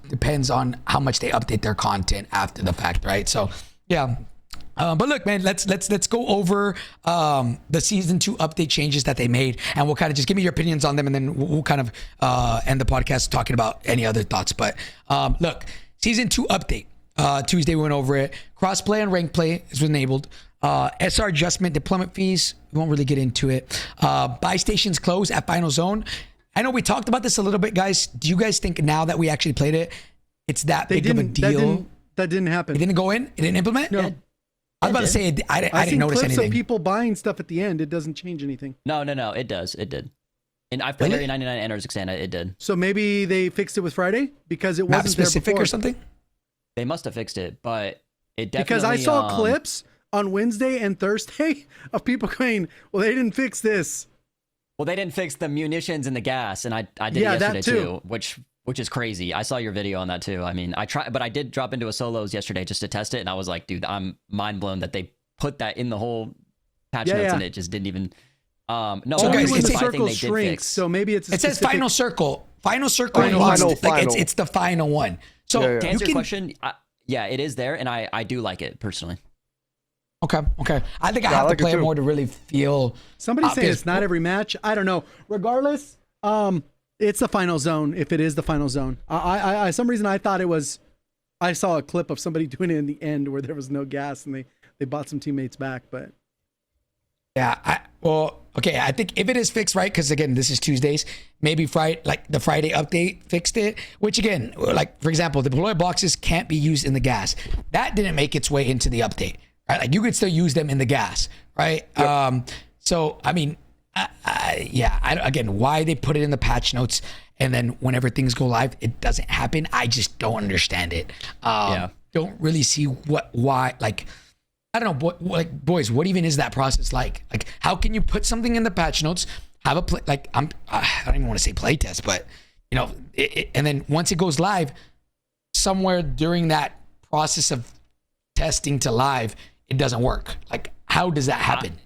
depends on how much they update their content after the fact, right? So, yeah. But look, man, let's go over the season 2 update changes that they made, and we'll kind of just give me your opinions on them, and then we'll kind of end the podcast talking about any other thoughts. But look, season 2 update. Tuesday we went over it. Crossplay and rank play is enabled. SR adjustment, deployment fees. We won't really get into it. Buy stations close at final zone. I know we talked about this a little bit, guys. Do you guys think now that we actually played it, it's that big of a deal? That didn't happen. It didn't go in? It didn't implement? No. I was about to say, I didn't notice clips anything. of people buying stuff at the end. It doesn't change anything. No, it does. It did. And I've played Really? Area 99 and Urzikstan. It did. So maybe they fixed it with Friday because it Map wasn't there specific before. or something? They must have fixed it, but it definitely... Because I saw clips on Wednesday and Thursday of people going, well, they didn't fix this. Well, they didn't fix the munitions and the gas, and I did Yeah, yesterday that too. which is crazy. I saw your video on that too. I mean, I did drop into a solos yesterday just to test it, and I was like, dude, I'm mind blown that they put that in the whole patch notes, and it just didn't even. No, So Only guys, when it's the a- circle I think they did shrinks. fix. So maybe it's a It says specific- final circle. Final circle. Final. It's the final one. So Yeah, yeah. To you answer your can. question, yeah, it is there, and I do like it personally. Okay. I think I Yeah, I have like to it play it too. more to really feel. Somebody's saying because- it's not every match. I don't know. Regardless, it's the final zone. If it is the final zone, I some reason I thought it was. I saw a clip of somebody doing it in the end where there was no gas and they bought some teammates back, but Yeah. Okay. I think if it is fixed, right? Because again, this is Tuesdays. Maybe Friday, like the Friday update fixed it. Which again, like for example, the deploy boxes can't be used in the gas. That didn't make its way into the update, right? Like you could still use them in the gas, right? Yep. So I mean, again, why they put it in the patch notes and then whenever things go live, it doesn't happen. I just don't understand it. Don't really see why. Like, I don't know. Boys, what even is that process like? Like, how can you put something in the patch notes? Have a play. Like, I don't even want to say play test, but and then once it goes live, somewhere during that process of testing to live, it doesn't work. Like, how does that happen?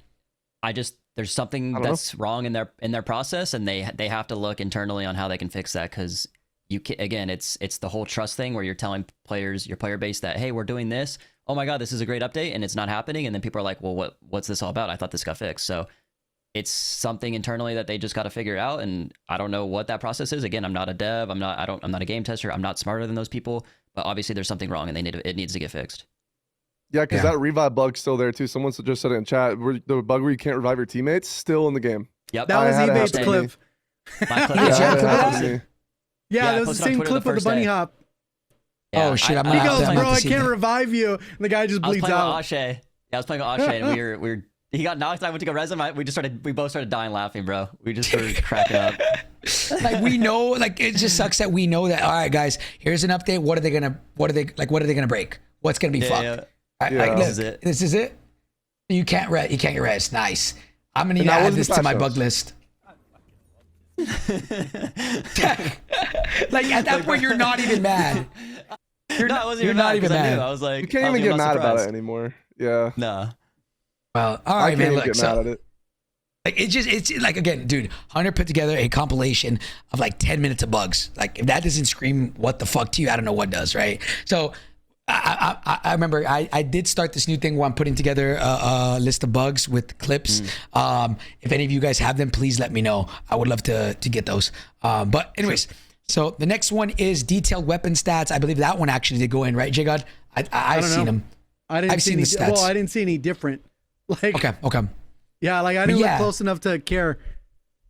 There's something that's wrong in their process, and they have to look internally on how they can fix that, because it's the whole trust thing where you're telling players, your player base, that hey, we're doing this. Oh my god, this is a great update, and it's not happening, and then people are like, well, what's this all about? I thought this got fixed. So it's something internally that they just got to figure out, and I don't know what that process is. Again, I'm not a dev, I'm not a game tester, I'm not smarter than those people, but obviously there's something wrong, and it needs to get fixed. Yeah, because that revive bug's still there too. Someone just said it in chat. The bug where you can't revive your teammates still in the game. Yep. that was had it eBay's happen to clip. me. My clip Yeah, is- yeah, it happened to me. Yeah, I that was the posted on same Twitter clip the of the first bunny day. hop. Oh, shit, I'm I gonna He have goes, to- I'm bro, gonna I see can't that. revive you. And the guy just I was bleeds playing out. with Ashe. Yeah, I was playing with Ashe, and he got knocked. I went to go res him. We both started dying laughing, bro. We just started cracking up. Like, we know, like, it just sucks that we know that. All right, guys, here's an update. What are they gonna break? What's gonna be fucked? Yeah. Right, Yeah. like, This is it. This is it. You can't get rest. Nice. I'm gonna need And to that add wasn't this the to my patch bug notes. list. Like, at that point, you're not even mad. No, I wasn't you're even not mad even 'cause I mad. knew. I was like, You can't I was even get not mad about it surprised. anymore. Yeah. No. Well, all I right, can't man. even Look, get mad so at it. like, it's like, again, dude, Hunter put together a compilation of like 10 minutes of bugs. Like, if that doesn't scream what the fuck to you, I don't know what does, right? So I remember I did start this new thing where I'm putting together a list of bugs with clips. If any of you guys have them, please let me know. I would love to get those. But anyways, so the next one is detailed weapon stats. I believe that one actually did go in, right, J God? I've don't seen know. them. I didn't I've see seen any. the stats. Well, I didn't see any different. Like, Okay. yeah, like I didn't Yeah. look close enough to care.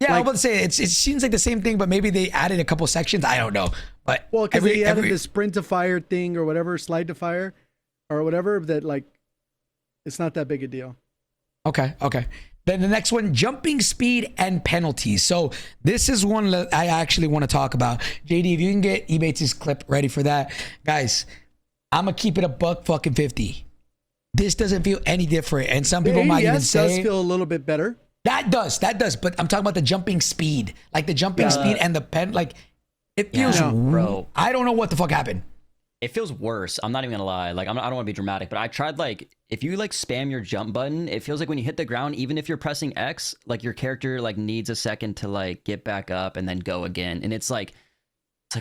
Yeah, I Like- was about to say it seems like the same thing, but maybe they added a couple sections. I don't know. But Well, because they added the sprint to fire thing or whatever, slide to fire or whatever, that like it's not that big a deal. Okay. Then the next one, jumping speed and penalties. So this is one that I actually want to talk about. JD, if you can get Ebates' clip ready for that. Guys, I'm going to keep it $1.50. This doesn't feel any different. And some people might even ADS say does feel a little bit better. that does. But I'm talking about the jumping speed. Like the jumping speed and the pen, like it feels, bro. I don't know what the fuck happened. It feels worse. I'm not even gonna lie. Like I don't want to be dramatic, but I tried like if you like spam your jump button, it feels like when you hit the ground, even if you're pressing X, like your character like needs a second to like get back up and then go again. And it's like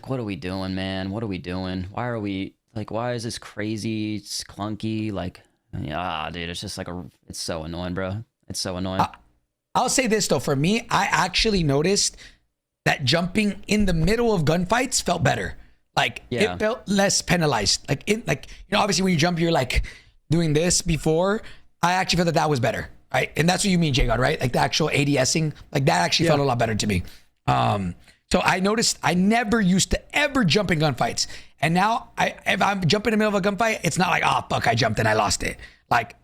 what are we doing, man? What are we doing? Why is this crazy? It's clunky. Like dude, it's just like it's so annoying, bro. It's so annoying. I'll say this though, for me, I actually noticed that jumping in the middle of gunfights felt better. Like Yeah. it felt less penalized. Obviously when you jump, you're like doing this before. I actually felt that was better, right? And that's what you mean, J God, right? Like the actual ADSing, like that actually felt a lot better to me. So I noticed I never used to ever jump in gunfights, and now if I'm jumping in the middle of a gunfight, it's not like fuck, I jumped and I lost it. Like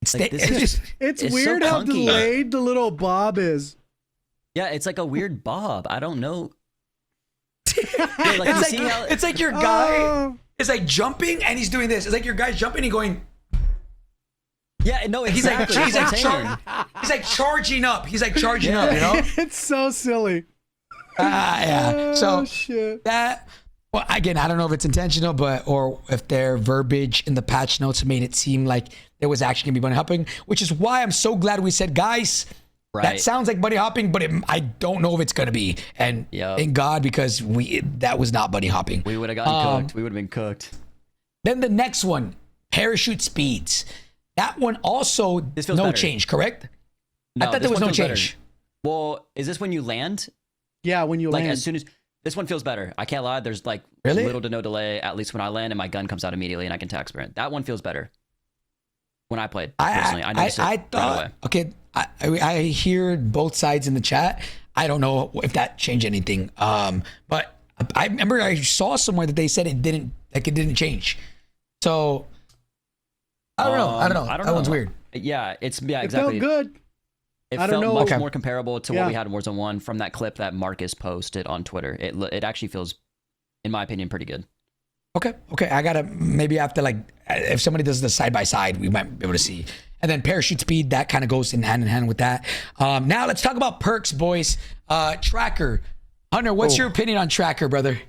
it's Like, this is It's so weird how clunky. delayed the little bob is. Yeah, it's like a weird bob. I don't know. Yeah, like, you see how- it's like your guy Oh. is like jumping and he's doing this. It's like your guy's jumping and going. Yeah, no, He's like exactly. he's That's like what I'm saying. he's like charging up. He's like charging up. You know. It's so silly. Yeah. Oh, So shit. that. Well, again, I don't know if it's intentional, or if their verbiage in the patch notes made it seem like there was actually gonna be bunny hopping, which is why I'm so glad we said, guys, that Right. sounds like bunny hopping, but I don't know if it's gonna be. And Yep. thank God, because that was not bunny hopping. We would have gotten cooked. We would have been cooked. Then the next one, parachute speeds. That one also This feels no better. change, correct? No, I thought this there was one no feels better. change. Well, is this when you land? Yeah, when you Like land. as soon as this one feels better. I can't lie. There's like Really? little to no delay. At least when I land and my gun comes out immediately and I can tag sprint. That one feels better. When I played personally, I noticed it I right thought, away. okay, I hear both sides in the chat. I don't know if that changed anything. But I remember I saw somewhere that they said it didn't change. So I don't know. I don't know. That one's weird. Yeah, it exactly. felt good. It I don't felt know. much Okay. more comparable to Yeah. what we had in Warzone 1 from that clip that Marcus posted on Twitter. It actually feels, in my opinion, pretty good. Okay. I gotta maybe after like if somebody does the side by side, we might be able to see. And then parachute speed, that kind of goes in hand with that. Now let's talk about perks, boys. Tracker. Hunter, what's your opinion on Tracker, brother?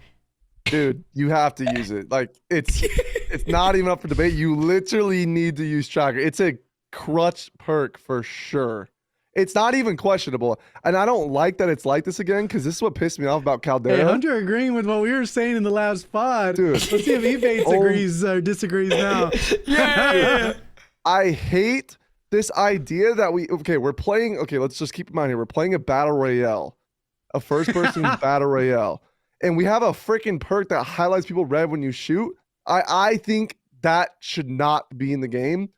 Dude, you have to use it. Like it's not even up for debate. You literally need to use Tracker. It's a crutch perk for sure. It's not even questionable. And I don't like that it's like this again, because this is what pissed me off about Caldera. Hey, Hunter agreeing with what we were saying in the last pod. Dude. Let's see if Ebates agrees or disagrees now. Yeah. I hate this idea that we're playing, let's just keep in mind here, we're playing a battle royale, a first person battle royale, and we have a freaking perk that highlights people red when you shoot. I think that should not be in the game,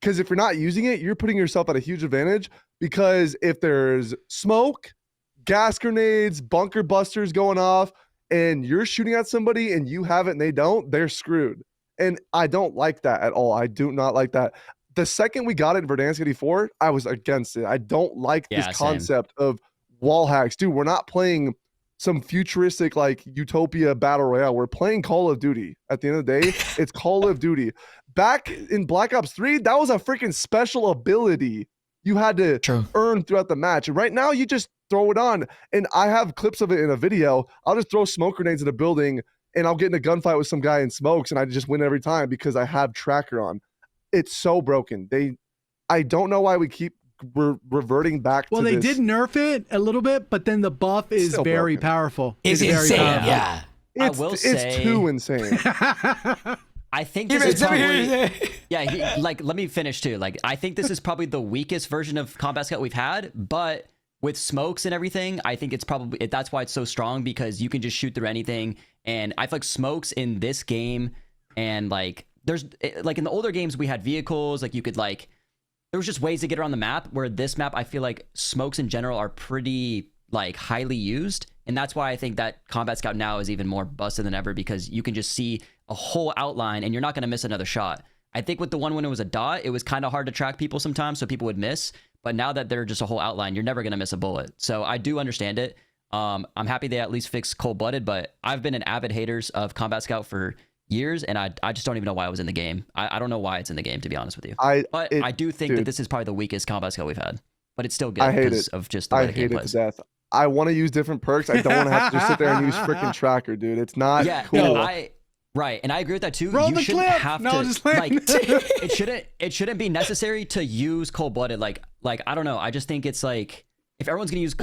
because if you're not using it, you're putting yourself at a huge advantage, because if there's smoke, gas grenades, bunker busters going off, and you're shooting at somebody and you have it and they don't, they're screwed. And I don't like that at all. I do not like that. The second we got it in Verdansk 84, I was against it. I don't like Yeah, this same. concept of wall hacks. Dude, we're not playing some futuristic like utopia battle royale. We're playing Call of Duty. At the end of the day, it's Call of Duty. Back in Black Ops 3, that was a freaking special ability you had to True. earn throughout the match. And right now, you just throw it on. And I have clips of it in a video. I'll just throw smoke grenades in a building and I'll get in a gunfight with some guy in smokes and I just win every time because I have Tracker on. It's so broken. I don't know why we keep reverting back Well, to they this. did nerf it a little bit, but then the buff is Still very broken. powerful. It's very insane. powerful. Yeah. I will say- It's too insane. I think this Even is let me hear probably... you say- Yeah, let me finish too. Like, I think this is probably the weakest version of Combat Scout we've had, but with smokes and everything, I think it's probably that's why it's so strong, because you can just shoot through anything. And I feel like smokes in this game, and like there's like in the older games we had vehicles, like you could like there was just ways to get around the map, where this map, I feel like smokes in general are pretty like highly used. And that's why I think that Combat Scout now is even more busted than ever, because you can just see a whole outline and you're not going to miss another shot. I think with the one when it was a dot, it was kind of hard to track people sometimes, so people would miss. But now that they're just a whole outline, you're never going to miss a bullet. So I do understand it. I'm happy they at least fixed cold-blooded, but I've been an avid haters of Combat Scout for years, and I just don't even know why it was in the game. I don't know why it's in the game, to be honest with you. I do think that this is probably the weakest Combat Scout we've had. But it's still good because of just the way the game hate it plays. to death. I want to use different perks. I don't want to have to just sit there and use freaking tracker, dude. It's not cool. Right, and I agree with that too. Roll you the shouldn't clip. have No, to just like it shouldn't be necessary to use cold-blooded. Like I don't know. I just think it's like, if everyone's gonna use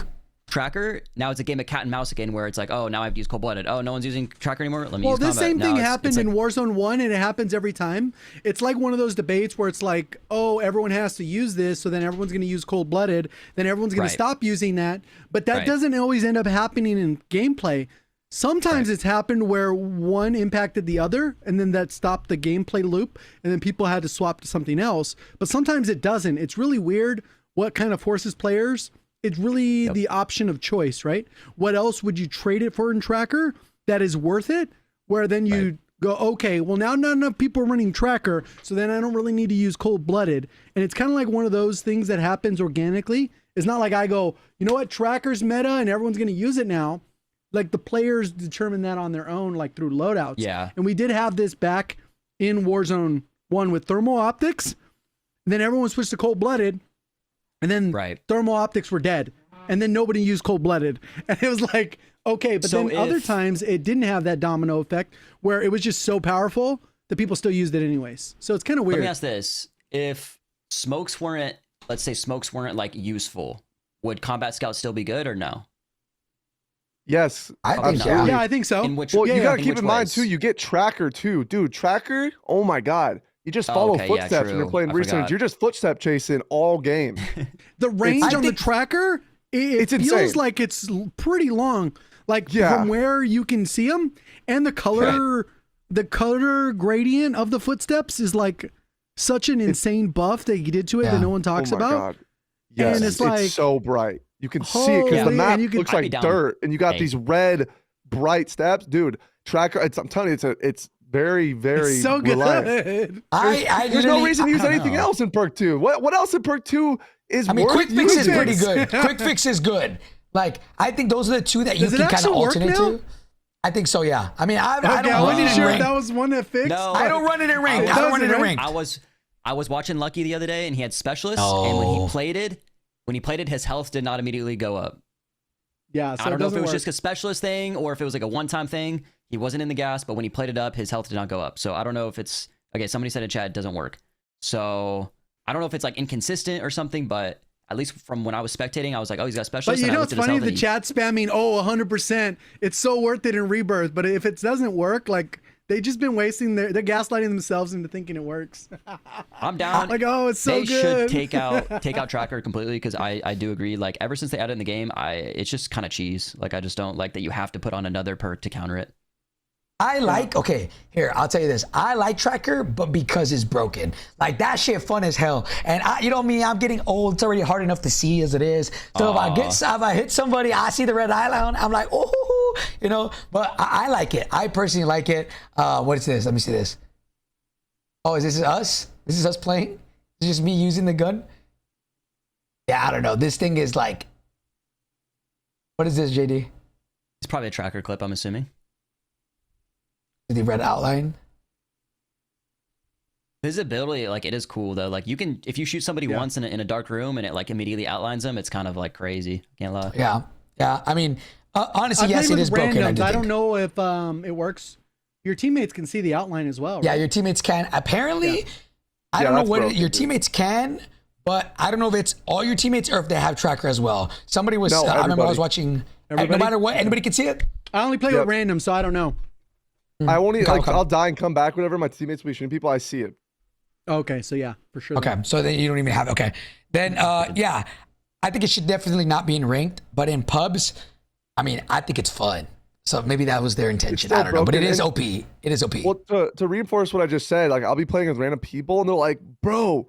tracker, now it's a game of cat and mouse again, where it's like, oh, now I have to use cold-blooded. Oh, no one's using tracker anymore. Let me use the combat. same thing Now happened it's in Warzone 1, and it happens every time. It's like one of those debates where it's like, oh, everyone has to use this, so then everyone's going to use cold-blooded, then everyone's going to stop using that. But that doesn't always end up happening in gameplay. Sometimes it's happened where one impacted the other, and then that stopped the gameplay loop, and then people had to swap to something else. But sometimes it doesn't. It's really weird what kind of forces players. It's really the option of choice, right? What else would you trade it for in tracker that is worth it? Where then you go, okay, well, now not enough people are running tracker, so then I don't really need to use cold-blooded. And it's kind of like one of those things that happens organically. It's not like I go, you know what, tracker's meta and everyone's going to use it now. Like the players determine that on their own, like through loadouts. Yeah. And we did have this back in Warzone 1 with thermal optics. And then everyone switched to cold-blooded. And then thermal optics were dead. And then nobody used cold-blooded. And it was like, okay, but so then other times it didn't have that domino effect where it was just so powerful that people still used it anyways. So it's kind of weird. Let me ask this. If smokes weren't, let's say smokes weren't like useful, would Combat Scout still be good or no? Yes, I think so. Yeah, I think so. You got to keep in mind too, you get tracker too. Dude, tracker, oh my God. You just follow footsteps when you're playing recent. You're just footstep chasing all game. The range on the tracker, it feels insane. like it's pretty long. Like from where you can see them, and the color gradient of the footsteps is like such an insane buff that you did to it that no one talks about. God. Yes, and it's like so bright. You can see it because the map looks like dirt, and you got these red, bright steps, dude. Tracker, I'm telling you, it's very, very it's so reliant. good. There's no reason to use anything else in Perk 2. What else in Perk 2 is worth Quick Fix is using? pretty good. Quick Fix is good. Like, I think those are the two that you can kind of alternate to. I think so, yeah. I mean, I don't run it in ranked. That was one that fixed? No. I don't run it in ranked. I don't run it in ranked. I was watching Lucky the other day, and he had specialists, and when he played it, his health did not immediately go up. Yeah, so I don't know if it was just a specialist thing or if it was like a one-time thing. He wasn't in the gas, but when he played it up, his health did not go up. So I don't know if it's okay. Somebody said in chat it doesn't work. So I don't know if it's like inconsistent or something, but at least from when I was spectating, I was like, oh, he's got specialists. But you know, it's funny, the chat spamming, 100%. It's so worth it in Rebirth. But if it doesn't work, like they've just been wasting they're gaslighting themselves into thinking it works. I'm down. Like, oh, it's so they good. They should take out tracker completely, because I do agree. Like ever since they added it in the game, it's just kind of cheese. Like I just don't like that you have to put on another perk to counter it. Here, I'll tell you this. I like tracker, but because it's broken. Like that shit fun as hell. And you know me, I'm getting old. It's already hard enough to see as it is. So if I hit somebody, I see the red eye, I'm like, oh, you know, but I like it. I personally like it. What is this? Let me see this. Oh, is this us? This is us playing? Is this just me using the gun? Yeah, I don't know. This thing is like, what is this, JD? It's probably a tracker clip, I'm assuming. The red outline. Visibility, like it is cool though. Like you can, if you shoot somebody once in a dark room and it like immediately outlines them, it's kind of like crazy. Can't lie. Yeah. I mean, honestly, yes, it is broken. I don't know if it works. Your teammates can see the outline as well. Right? Yeah, your teammates can. Apparently, I don't know what your teammates can, but I don't know if it's all your teammates or if they have tracker as well. Somebody was. I remember I was watching. No matter what, anybody can see it. I only play with random, so I don't know. I'll die and come back. Whenever my teammates will be shooting people, I see it. Okay, so yeah, for sure. Okay, so then you don't even have it. Okay, then yeah, I think it should definitely not be in ranked, but in pubs, I mean, I think it's fun. So maybe that was their intention. I don't know, but it is OP. It is OP. Well, to reinforce what I just said, like I'll be playing with random people, and they're like, "Bro,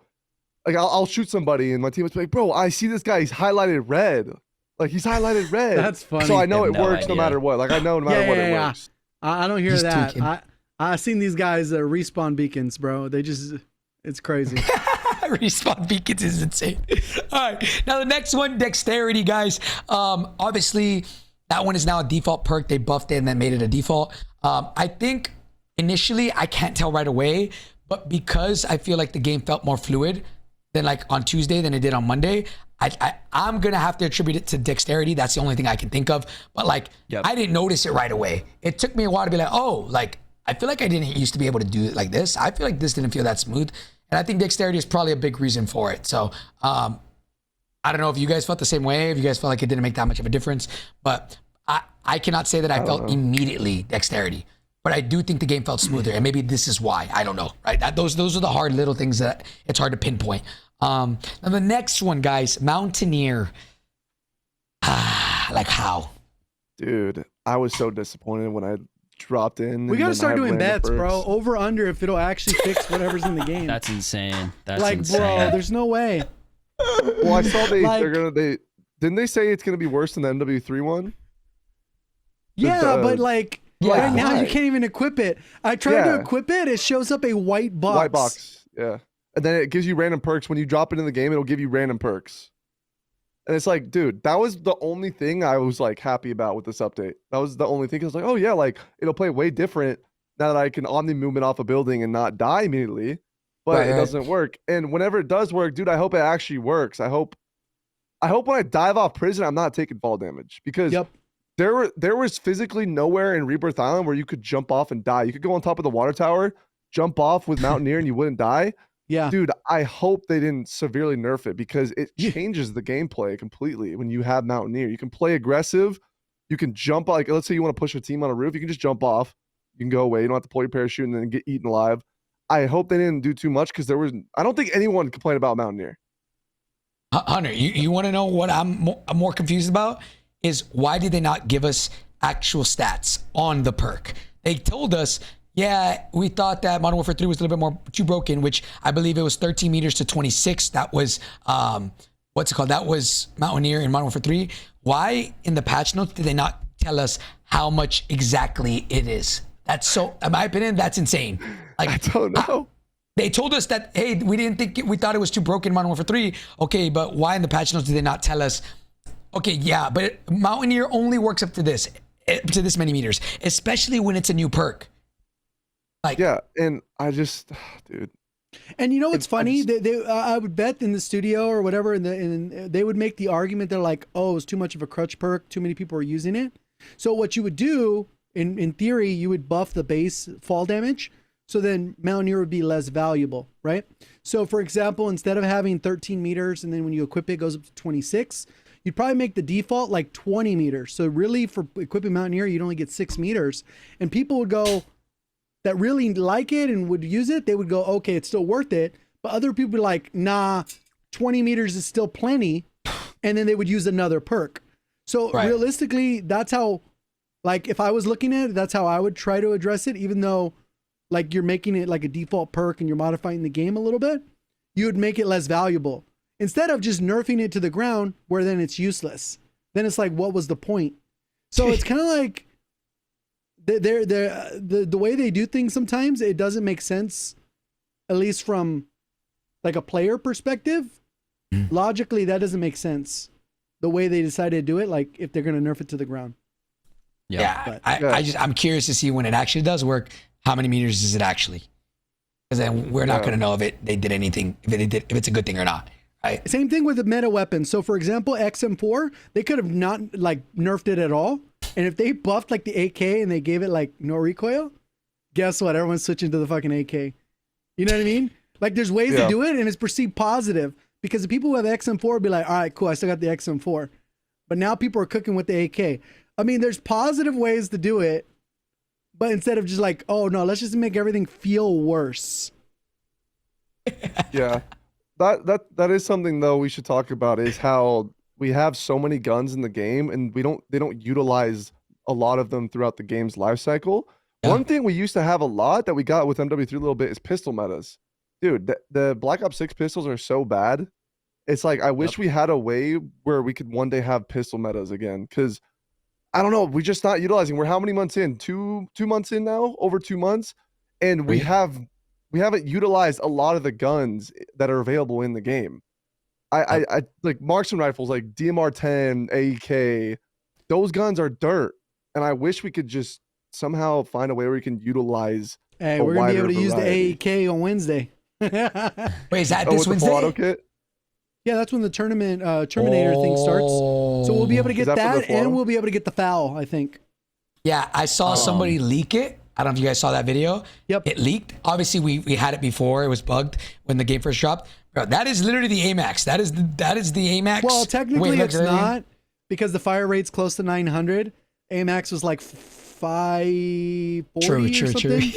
Like I'll shoot somebody and my teammates be like, bro, I see this guy. He's highlighted red. Like he's highlighted red. That's funny. So I know I it have no works no idea. matter what. Like I know no matter what it works. I don't hear He's that. tweaking. I've seen these guys respawn beacons, bro. It's crazy. Respawn beacons is insane. All right, now the next one, dexterity, guys. Obviously, that one is now a default perk. They buffed it and then made it a default. I think initially I can't tell right away, but because I feel like the game felt more fluid than like on Tuesday than it did on Monday, I'm gonna have to attribute it to dexterity. That's the only thing I can think of. But like, Yep. I didn't notice it right away. It took me a while to be like, oh, like I feel like I didn't used to be able to do it like this. I feel like this didn't feel that smooth. And I think dexterity is probably a big reason for it. So I don't know if you guys felt the same way, if you guys felt like it didn't make that much of a difference, but I cannot say that I felt immediately dexterity, but I do think the game felt smoother, and maybe this is why. I don't know, right? Those are the hard little things that it's hard to pinpoint. Now the next one, guys, Mountaineer. Like how? Dude, I was so disappointed when I dropped in. We and gotta then I start had doing random bets, bro. perks. Over under if it'll actually fix whatever's in the game. That's insane. That's like, insane. bro, there's no way. Well, I saw Like- they didn't they say it's gonna be worse than the MW3 one? Yeah, but like Yeah, right now why? you can't even equip it. I tried to Yeah. equip it. It shows up a white box. White box, yeah. And then it gives you random perks. When you drop it in the game, it'll give you random perks. And it's like, dude, that was the only thing I was like happy about with this update. That was the only thing. I was like, oh yeah, like it'll play way different now that I can Omni movement off a building and not die immediately. But Right, it right. doesn't work. And whenever it does work, dude, I hope it actually works. I hope when I dive off prison, I'm not taking fall damage because Yep. there was physically nowhere in Rebirth Island where you could jump off and die. You could go on top of the water tower, jump off with Mountaineer, and you wouldn't die. Yeah. Dude, I hope they didn't severely nerf it because it Yeah. changes the gameplay completely when you have Mountaineer. You can play aggressive. You can jump, like, let's say you want to push a team on a roof. You can just jump off. You can go away. You don't have to pull your parachute and then get eaten alive. I hope they didn't do too much because I don't think anyone complained about Mountaineer. Hunter, you want to know what I'm more confused about is why did they not give us actual stats on the perk? They told us, yeah, we thought that Modern Warfare 3 was a little bit more too broken, which I believe it was 13 meters to 26. That was, what's it called? That was Mountaineer in Modern Warfare 3. Why in the patch notes did they not tell us how much exactly it is? That's so, in my opinion, that's insane. Like, I don't know. they told us that, hey, we thought it was too broken in Modern Warfare 3. Okay, but why in the patch notes did they not tell us, okay, yeah, but Mountaineer only works up to this many meters, especially when it's a new perk. Like, Yeah, and I just, dude. And you know what's I funny? just- I would bet in the studio or whatever, and they would make the argument. They're like, "Oh, it's too much of a crutch perk. Too many people are using it." So what you would do, in theory, you would buff the base fall damage. So then Mountaineer would be less valuable, right? So for example, instead of having 13 meters, and then when you equip it, it goes up to 26. You'd probably make the default like 20 meters. So really, for equipping Mountaineer, you'd only get 6 meters, and people would go, that really like it and would use it, they would go, okay, it's still worth it. But other people are like, nah, 20 meters is still plenty. And then they would use another perk. So Right. realistically, that's how, like, if I was looking at it, that's how I would try to address it. Even though, like, you're making it like a default perk and you're modifying the game a little bit, you would make it less valuable. Instead of just nerfing it to the ground, where then it's useless. Then it's like, what was the point? So it's kind of like, the way they do things sometimes, it doesn't make sense, at least from like a player perspective. Logically, that doesn't make sense. The way they decided to do it, like if they're going to nerf it to the ground. yeah, but- I'm curious to see when it actually does work, how many meters is it actually? Because then we're not Yeah. going to know if they did anything, if it's a good thing or not, right? Same thing with the meta weapons. So for example, XM4, they could have not like nerfed it at all. And if they buffed like the AK and they gave it like no recoil, guess what? Everyone's switching to the fucking AK. You know what I mean? Like there's ways to Yeah. do it and it's perceived positive because the people who have XM4 will be like, all right, cool, I still got the XM4. But now people are cooking with the AK. I mean, there's positive ways to do it, but instead of just like, oh no, let's just make everything feel worse. Yeah, that is something though we should talk about is how we have so many guns in the game and they don't utilize a lot of them throughout the game's life cycle. Yeah. One thing we used to have a lot that we got with MW3 a little bit is pistol metas. dude, the Black Ops 6 pistols are so bad. It's like I wish we had a way where we could one day have pistol metas again. Because I don't know, we're just not utilizing. We're how many months in? Two months in now? Over 2 months, and we haven't utilized a lot of the guns that are available in the game. I like marksman rifles like DMR-10, AEK. Those guns are dirt, and I wish we could just somehow find a way where we can utilize. Hey, we're gonna be able to use the AEK on Wednesday. Wait, is that this with the full Wednesday? auto kit? Yeah, that's when the tournament Terminator thing starts. So we'll be able to get that and we'll be able to get the foul, I think. Yeah, I saw somebody leak it. I don't know if you guys saw that video. Yep. It leaked. Obviously, we had it before. It was bugged when the game first dropped. Bro, that is literally the AMAX. That is the AMAX. Well, technically it's not because the fire rate's close to 900. AMAX was like 540 or something.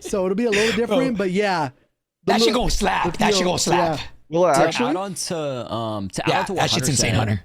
So it'll be a little different, but yeah. That should go slap. That should go slap. Yeah. Well, actually, add on to Yeah, that shit's insane, Hunter.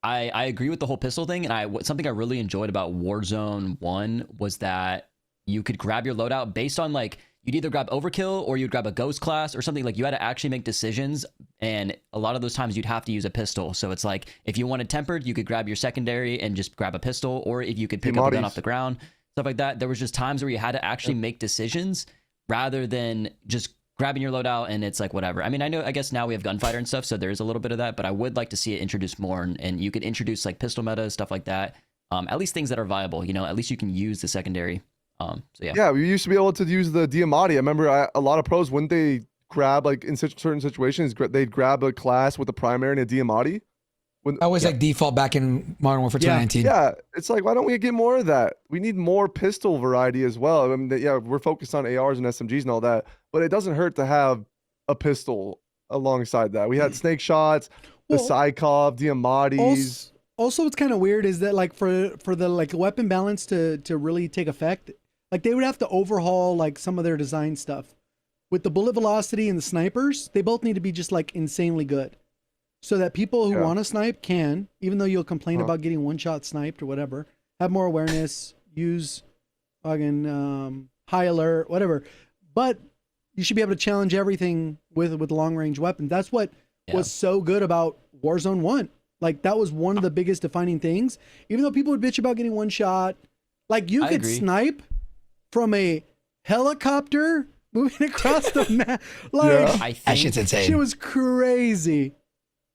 I agree with the whole pistol thing, and something I really enjoyed about Warzone 1 was that you could grab your loadout based on like you'd either grab overkill or you'd grab a ghost class or something. Like you had to actually make decisions, and a lot of those times you'd have to use a pistol. So it's like if you wanted tempered, you could grab your secondary and just grab a pistol, or if you could pick up a gun off the ground, stuff like that. There was just times where you had to actually make decisions rather than just grabbing your loadout and it's like whatever. I mean, I guess now we have gunfighter and stuff, so there is a little bit of that, but I would like to see it introduced more, and you could introduce like pistol meta, stuff like that. At least things that are viable, you know, at least you can use the secondary. So yeah. Yeah, we used to be able to use the Diamati. I remember a lot of pros, when they grab, like in certain situations, they'd grab a class with a primary and a Diamati. That was like default back in Modern Warfare 2019. Yeah, it's like, why don't we get more of that? We need more pistol variety as well. I mean, yeah, we're focused on ARs and SMGs and all that, but it doesn't hurt to have a pistol alongside that. We had snake shots, the Psykov, Diamatis. Also, what's kind of weird is that like for the like weapon balance to really take effect, like they would have to overhaul like some of their design stuff. With the bullet velocity and the snipers, they both need to be just like insanely good. So that people who want to snipe can, even though you'll complain about getting one-shot sniped or whatever, have more awareness, use fucking high alert, whatever. But you should be able to challenge everything with long-range weapons. That's what was so good about Warzone 1. Like, that was one of the biggest defining things. Even though people would bitch about getting one shot, like, you could snipe from a helicopter moving across the map. Like, that shit's insane. Shit was crazy.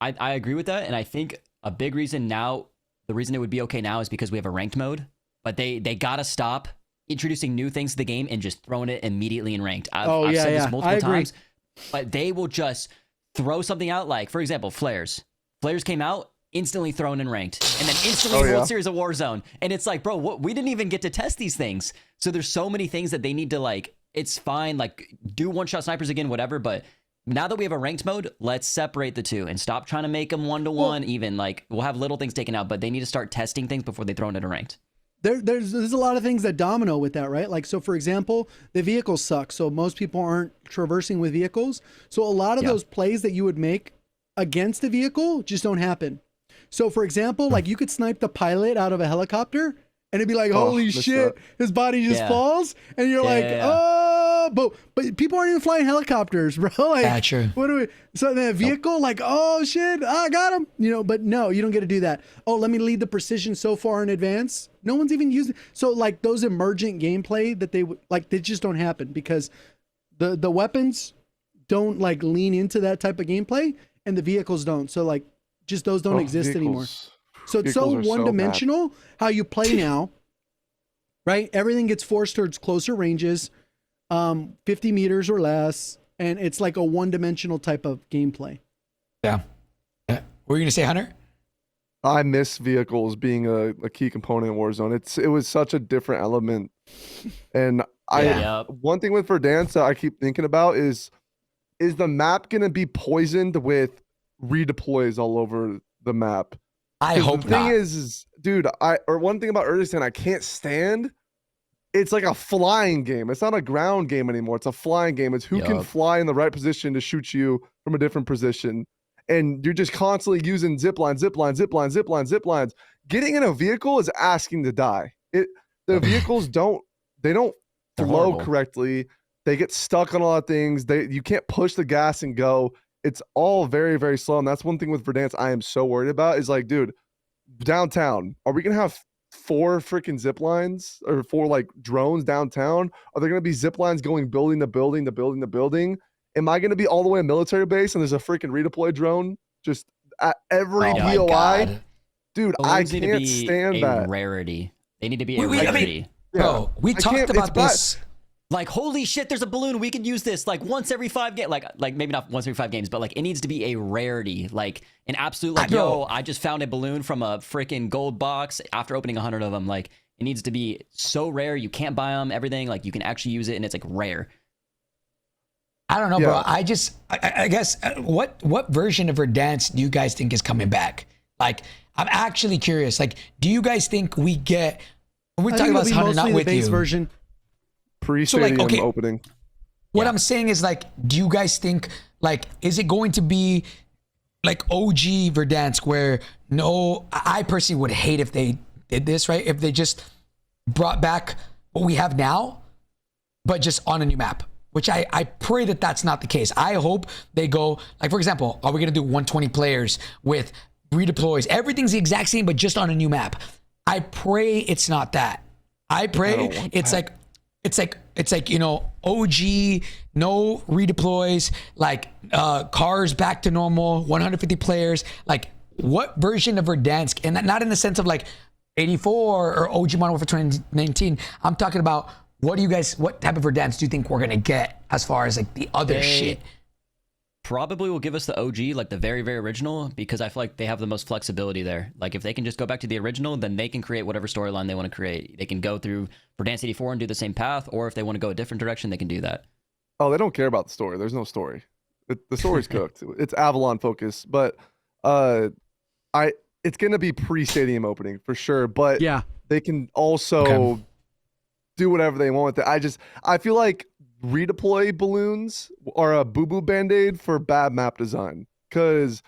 I agree with that, and I think a big reason now, the reason it would be okay now is because we have a ranked mode, but they gotta stop introducing new things to the game and just throwing it immediately in ranked. I've said this multiple times, but they will just throw something out, like, for example, flares. Flares came out, instantly thrown in ranked, and then instantly World Series of Warzone. And it's like, bro, we didn't even get to test these things. So there's so many things that they need to, like, it's fine, like, do one-shot snipers again, whatever, but now that we have a ranked mode, let's separate the two and stop trying to make them one-to-one even. Like, we'll have little things taken out, but they need to start testing things before they throw it into ranked. There's a lot of things that domino with that, right? Like, so for example, the vehicles suck. So most people aren't traversing with vehicles. So a lot of those plays that you would make against a vehicle just don't happen. So for example, like you could snipe the pilot out of a helicopter and it'd be like, holy shit, his body just falls. And you're oh, but people aren't even flying helicopters, bro. Like, true. What do we, so the vehicle, like, oh shit, I got him, you know, but no, you don't get to do that. Oh, let me lead the precision so far in advance. No one's even using, so like those emergent gameplay that they like, they just don't happen because the weapons don't like lean into that type of gameplay and the vehicles don't. So like, just those don't exist anymore. So it's so one-dimensional how you play now, right? Everything gets forced towards closer ranges, 50 meters or less, and it's like a one-dimensional type of gameplay. Yeah. What were you going to say, Hunter? I miss vehicles being a key component in Warzone. It was such a different element. And one thing with Verdansk that I keep thinking about is the map going to be poisoned with redeploys all over the map? I hope the thing is, dude, one thing about Urdistan I can't stand, it's like a flying game. It's not a ground game anymore. It's a flying game. It's who can fly in the right position to shoot you from a different position. And you're just constantly using zip lines. Getting in a vehicle is asking to die. The vehicles don't flow correctly. They get stuck on a lot of things. You can't push the gas and go. It's all very, very slow. And that's one thing with Verdansk I am so worried about is like, dude, downtown, are we going to have 4 freaking zip lines or 4 like drones downtown? Are there going to be zip lines going building to building to building to building? Am I going to be all the way in military base and there's a freaking redeploy drone just at every POI? Dude, I can't stand that. Rarity. They need to be a rarity. I mean, bro, we talked about this. Like, holy shit, there's a balloon. We could use this like once every 5 games. Like maybe not once every 5 games, but like it needs to be a rarity. Like an absolute, like, yo, I just found a balloon from a freaking gold box after opening 100 of them. Like, it needs to be so rare. You can't buy them, everything. Like, you can actually use it and it's like rare. I don't know, bro. I guess, what version of Verdansk do you guys think is coming back? Like, I'm actually curious. Like, do you guys think we get, we're talking about this 100 not with you. Version. Pre-stadium opening. What I'm saying is, like, do you guys think, like, is it going to be like OG Verdansk where I personally would hate if they did this, right? If they just brought back what we have now, but just on a new map, which I pray that that's not the case. I hope they go, like, for example, are we going to do 120 players with redeploys? Everything's the exact same, but just on a new map. I pray it's not that. I pray it's like, you know, OG, no redeploys, like cars back to normal, 150 players. Like, what version of Verdansk, and not in the sense of like 84 or OG Modern Warfare 2019. I'm talking about what type of Verdansk do you think we're gonna get as far as like the other shit? Probably will give us the OG, like the very, very original, because I feel like they have the most flexibility there. Like, if they can just go back to the original, then they can create whatever storyline they want to create. They can go through Verdansk 84 and do the same path, or if they want to go a different direction, they can do that. Oh, they don't care about the story. There's no story. The story's cooked. It's Avalon focused, but it's gonna be pre-stadium opening for sure. But yeah, they can also do whatever they want with it. I feel like redeploy balloons are a boo-boo band-aid for bad map design. Because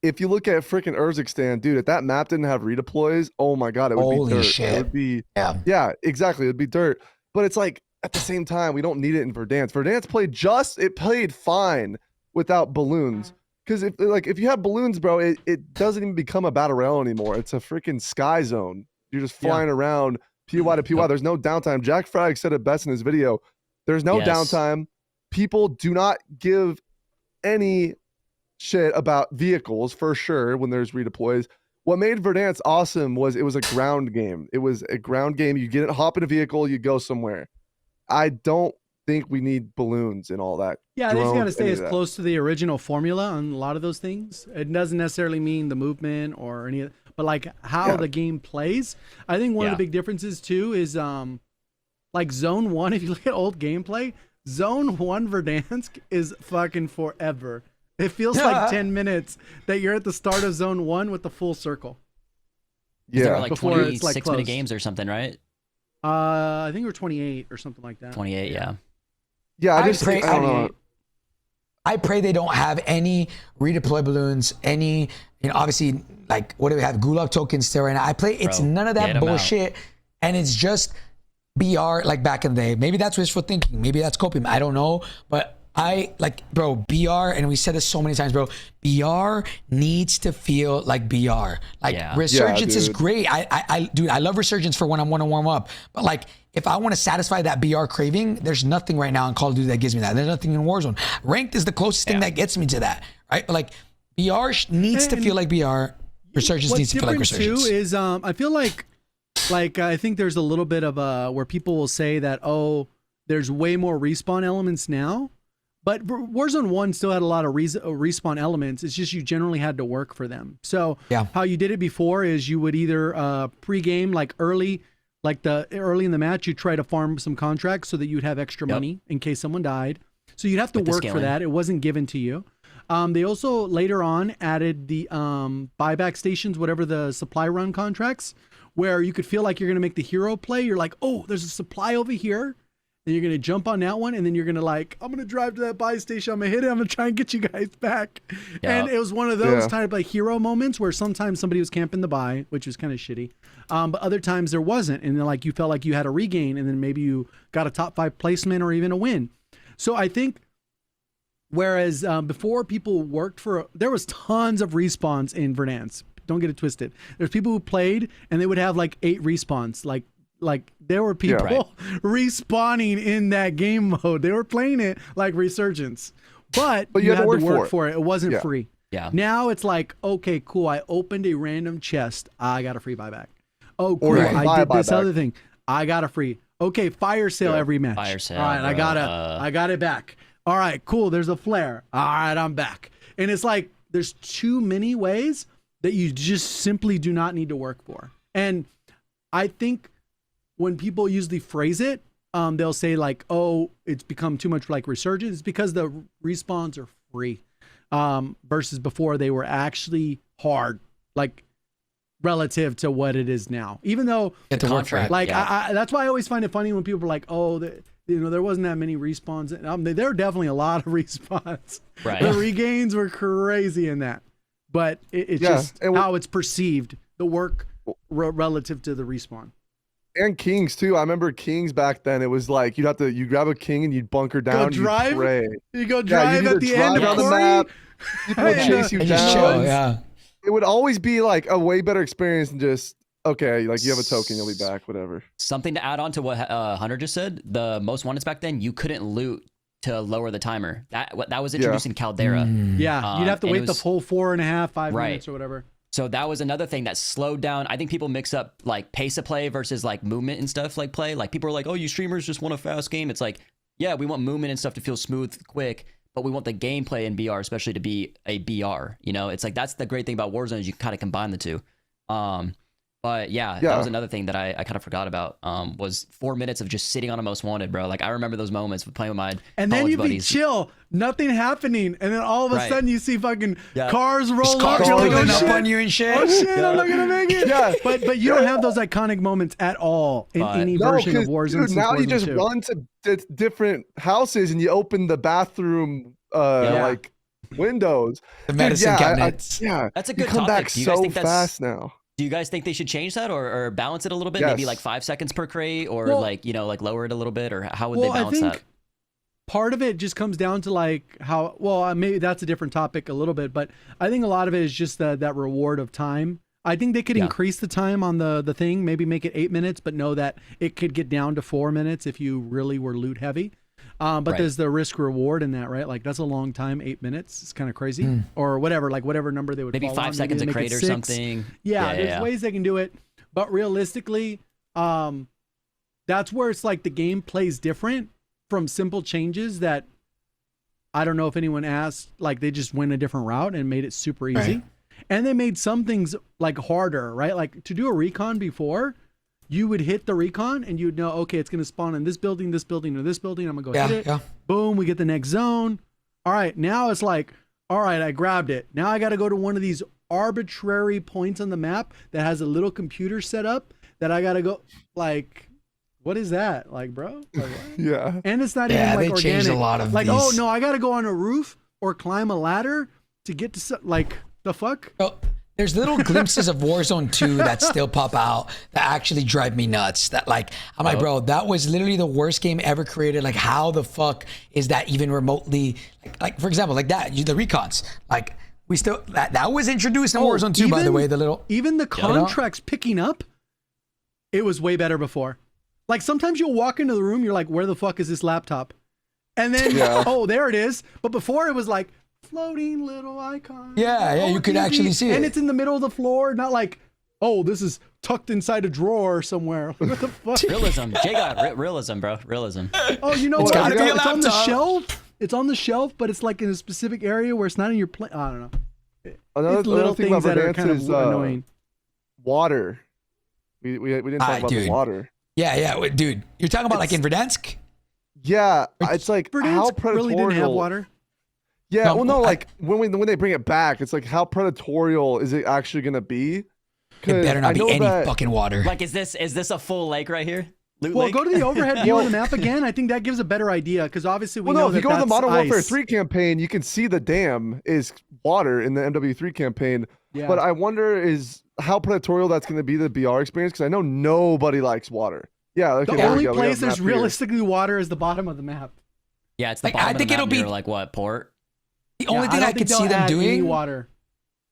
if you look at freaking Urzikstan, dude, if that map didn't have redeploys, oh my god, it would be dirt. Shit. It would be yeah, exactly. It would be dirt. But it's like at the same time, we don't need it in Verdansk. Verdansk played fine without balloons. Because if you have balloons, bro, it doesn't even become a battle royale anymore. It's a freaking sky zone. You're just flying around POI to POI. There's no downtime. Jack Frag said it best in his video. There's no downtime. People do not give any shit about vehicles for sure when there's redeploys. What made Verdansk awesome was it was a ground game. It was a ground game. You get it, hop in a vehicle, you go somewhere. I don't think we need balloons and all that. Yeah, they just got to stay as close to the original formula on a lot of those things. It doesn't necessarily mean the movement or any of, but like how the game plays. I think one of the big differences too is like Zone 1, if you look at old gameplay, Zone 1 Verdansk is fucking forever. It feels like 10 minutes that you're at the start of Zone 1 with the full circle. Yeah. There were like 26-minute games or something, right? I think we were 28 or something like that. 28, yeah. Yeah, I pray they don't have any redeploy balloons, any, you know, obviously, like, what do we have? Gulag tokens still right now. I pray it's none of that bullshit, and it's just BR like back in the day. Maybe that's wishful thinking. Maybe that's coping. I don't know. But bro, BR, and we said this so many times, bro, BR needs to feel like BR. Like, Resurgence is great. Dude, I love Resurgence for when I want to warm up. But like, if I want to satisfy that BR craving, there's nothing right now in Call of Duty that gives me that. There's nothing in Warzone. Ranked is the closest thing that gets me to that, right? But like, BR needs to feel like BR. Resurgence needs to feel like Resurgence. Too is I feel like I think there's a little bit of where people will say that, oh, there's way more respawn elements now. But Warzone 1 still had a lot of respawn elements. It's just you generally had to work for them. So how you did it before is you would either pre-game, like early in the match, you try to farm some contracts so that you'd have extra money in case someone died. So you'd have to work for that. It wasn't given to you. They also later on added the buyback stations, whatever the supply run contracts, where you could feel like you're going to make the hero play. You're like, oh, there's a supply over here. And you're going to jump on that one. And then you're going to I'm going to drive to that buy station. I'm going to hit it. I'm going to try and get you guys back. And it was one of those type of like hero moments where sometimes somebody was camping the buy, which was kind of shitty. But other times there wasn't. And then like you felt like you had a regain, and then maybe you got a top 5 placement or even a win. So I think whereas before people worked there was tons of respawns in Verdansk. Don't get it twisted. There's people who played and they would have like 8 respawns. Like there were people respawning in that game mode. They were playing it like Resurgence. But you had to work for it. It wasn't free. Yeah. Now it's like, okay, cool. I opened a random chest. I got a free buyback. Oh, cool. Or I did this other thing. I got a free. Okay, fire sale every match. Fire sale. All right, I got it back. All right, cool. There's a flare. All right, I'm back. And it's like there's too many ways that you just simply do not need to work for. And I think when people usually phrase it, they'll say like, "Oh, it's become too much like Resurgence." It's because the respawns are free, versus before they were actually hard, like relative to what it is now. Even though Get the contract, like that's why I always find it funny when people are like, "Oh, there wasn't that many respawns." There were definitely a lot of respawns. Right. The regains were crazy in that, but it's just how it's perceived. The work relative to the respawn. And Kings too. I remember Kings back then. It was like you grab a king and you'd bunker down. Go drive. You go drive at the end of the map. People would chase you down. Chill, yeah. It would always be like a way better experience than just okay, like you have a token, you'll be back, whatever. Something to add on to what Hunter just said. The most wanteds back then, you couldn't loot to lower the timer. That was introduced in Caldera. Yeah, you'd have to wait the full 4.5, 5 minutes or whatever. So that was another thing that slowed down. I think people mix up like pace of play versus like movement and stuff like play. Like people are like, oh, you streamers just want a fast game. It's like, yeah, we want movement and stuff to feel smooth, quick, but we want the gameplay in BR especially to be a BR. You know, it's like that's the great thing about Warzone is you can kind of combine the two. But yeah, that was another thing that I kind of forgot about. Was 4 minutes of just sitting on a most wanted, bro. Like I remember those moments with playing with my and then college you'd buddies. be chill, nothing happening, and then all of a sudden you see fucking cars roll Cars up, you're like, pulling oh, up shit. on you and shit. Oh shit, I'm not gonna make it. But you don't have those iconic moments at all in any version of Warzone. Dude, now you just run to different houses and you open the bathroom like windows. The medicine cabinets. That's a good come topic. back Do you guys so think that's fast now. Do you guys think they should change that or balance it a little bit? Yes. Maybe like 5 seconds per crate or like lower it a little bit, or how would they balance I think that? Part of it just comes down to like how, maybe that's a different topic a little bit, but I think a lot of it is just that reward of time. I think they could increase the time on the thing, maybe make it 8 minutes, but know that it could get down to 4 minutes if you really were loot heavy. But there's the risk reward in that, right? Like that's a long time, 8 minutes. It's kind of crazy, or whatever, like whatever number they would. Maybe fall 5 on. seconds Maybe a crate or 6. something. Yeah, there's ways they can do it, but realistically, that's where it's like the game plays different from simple changes that I don't know if anyone asked. Like they just went a different route and made it super easy, Right. and they made some things like harder, right? Like to do a recon before. You would hit the recon and you'd know, okay, it's going to spawn in this building, or this building. I'm going to go hit it. Yeah. Boom, we get the next zone. All right, now it's like, all right, I grabbed it. Now I got to go to one of these arbitrary points on the map that has a little computer set up that I got to go, like, what is that? Like, bro? Like, what? Yeah. And it's not even like they organic. changed a lot of like, these. oh, no, I got to go on a roof or climb a ladder to get to, like, the fuck? Oh, there's little glimpses of Warzone 2 that still pop out that actually drive me nuts. That like, I'm like, bro, that was literally the worst game ever created. Like, how the fuck is that even remotely? Like for example, like that, the recons. Like, we still that was introduced in Warzone 2, by the way. The little even the contracts picking up, it was way better before. Like sometimes you'll walk into the room, you're like, where the fuck is this laptop? And then oh, there it is. But before it was like floating little icon. Yeah, you could actually see it. And it's in the middle of the floor, not like, oh, this is tucked inside a drawer somewhere. What the fuck? Realism. Jay got realism, bro. Realism. Oh, you know It's what? gotta be a It's on the laptop. shelf. It's on the shelf, but it's like in a specific area where it's not in your plane. I don't know. Another It's little thing things about that are Verdansk kind of is annoying. water. We didn't talk about the water. Yeah, wait, dude. You're talking about like in Verdansk? Yeah, it's like how Verdansk predatorial. really didn't have water. Yeah, No, well, no, like when they bring it back, it's like how predatorial is it actually gonna be? It better not be any fucking water. Like, is this a full lake right here? Loot Well, lake? go to the overhead view of the map again. I think that gives a better idea because obviously we know if that you go to the that's Modern Warfare ice. 3 campaign, you can see the dam is water in the MW3 campaign. Yeah. But I wonder is how predatorial that's going to be the BR experience because I know nobody likes water. Yeah, okay, The there we only go. We place got a there's map here. realistically water is the bottom of the map. Yeah, it's the Like, bottom I of think the map it'll be near, like what port? the only thing don't I think could they'll see them add any doing water.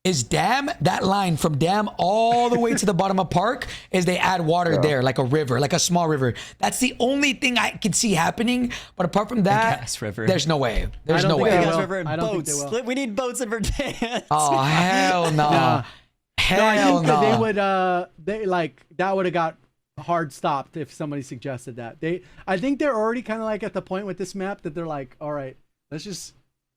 is dam, that line from dam all the way to the bottom of park is they add water there, like a river, like a small river. That's the only thing I could see happening. But apart from that, gas river. there's no way. There's I don't no think way. they Gas will. river and I don't think they boats. will. We need boats in Verdansk. Oh hell no. Nah. Hell No, I think that they no. would that would have got hard stopped if somebody suggested that. I think they're already kind of like at the point with this map that they're like, all right, let's just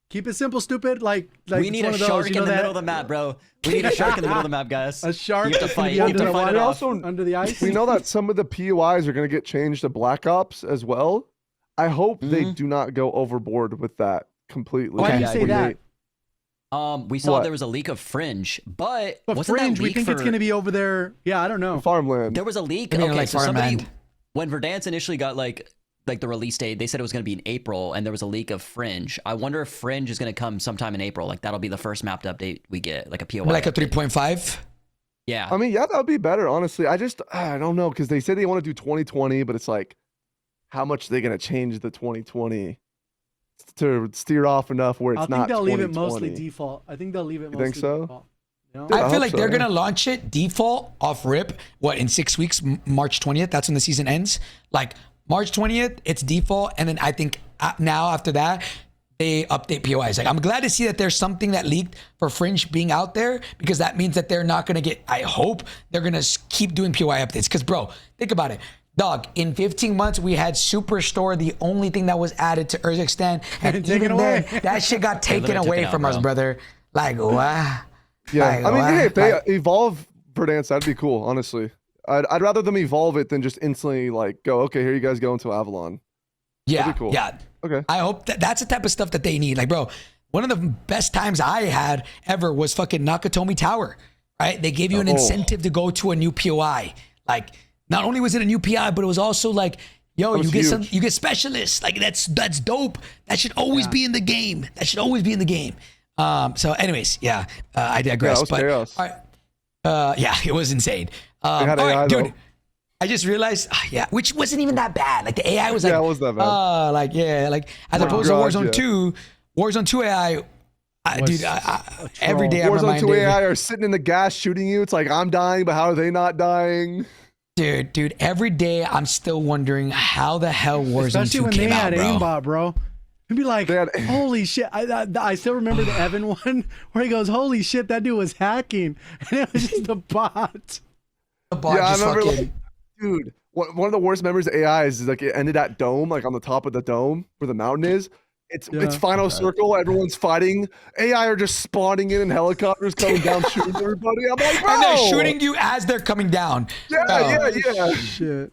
keep it simple, stupid. Like we it's need one a of those, shark you know in the that- middle of the map, bro. We need a shark in the middle of the map, guys. A shark You have to that's gonna fight. be You have under to the fight water, it off. Also, under the ice. We know that some of the POIs are going to get changed to Black Ops as well. I hope they do not go overboard with that completely. Why do you Okay. say When that? We saw What? there was a leak of Fringe, but But wasn't Fringe, that we leak think it's for- going to be over there. Yeah, I don't know. Farmland. There was a leak. I mean, Okay, like so somebody farmland. when Verdansk initially got like the release date, they said it was going to be in April, and there was a leak of Fringe. I wonder if Fringe is going to come sometime in April. Like that'll be the first map update we get, like a POI. Like a update. 3.5. Yeah. I mean, yeah, that would be better, honestly. I don't know, because they say they want to do 2020, but it's like, how much are they going to change the 2020 to steer off enough where it's I not think they'll leave it 2020? mostly default. I think they'll leave it You mostly think so? default. You know? Yeah, I I feel hope like so, they're yeah. gonna launch it default off rip. What, in 6 weeks, March 20th? That's when the season ends. Like March 20th, it's default, and then I think now after that they update POIs. Like I'm glad to see that there's something that leaked for Fringe being out there, because that means that they're not gonna get. I hope they're gonna keep doing POI updates. Because bro, think about it. Dog, in 15 months, we had Superstore, the only thing that was added to Urzikstan. And Taken even away. then, that shit got taken literally took away it out, from us, bro. brother. Like, wow. Yeah, Like, I mean, wow. hey, if they Like- evolve Verdansk, that'd be cool, honestly. I'd rather them evolve it than just instantly like go, okay, here you guys go into Avalon. Yeah, That'd be cool. yeah. Okay. I hope that's the type of stuff that they need. Like, bro, one of the best times I had ever was fucking Nakatomi Tower, right? They gave you an Oh. incentive to go to a new POI. Like, not only was it a new PI, but it was also like, yo, was you get huge. you get specialists. Like, that's dope. That should always be in the game. That should always be in the game. So, anyways, yeah, I digress. Yeah, it was but chaos. all right, yeah, it was insane. had all right, AI dude. though. I just realized, yeah, which wasn't even that bad. Like the AI was like, Yeah, it wasn't that bad. like yeah, like as My opposed to God, Warzone yeah. 2, Warzone 2 AI, dude, every day I'm Warzone 2 reminded, AI are sitting in the gas shooting you. It's like, I'm dying, but how are they not dying? dude, every day I'm still wondering how the hell Warzone Especially 2 when they came out, had bro. aimbot, bro. You'd be like, They had- holy shit. I still remember the Evan one where he goes, holy shit, that dude was hacking. And it was just a bot. The bot Yeah, I just remember, fucking, like, dude, one of the worst memories of AI is like it ended at dome, like on the top of the dome where the mountain is. It's final circle. Everyone's fighting. AI are just spawning in helicopters coming down shooting everybody. I'm like, bro. and they're shooting you as they're coming down. Yeah. Shit.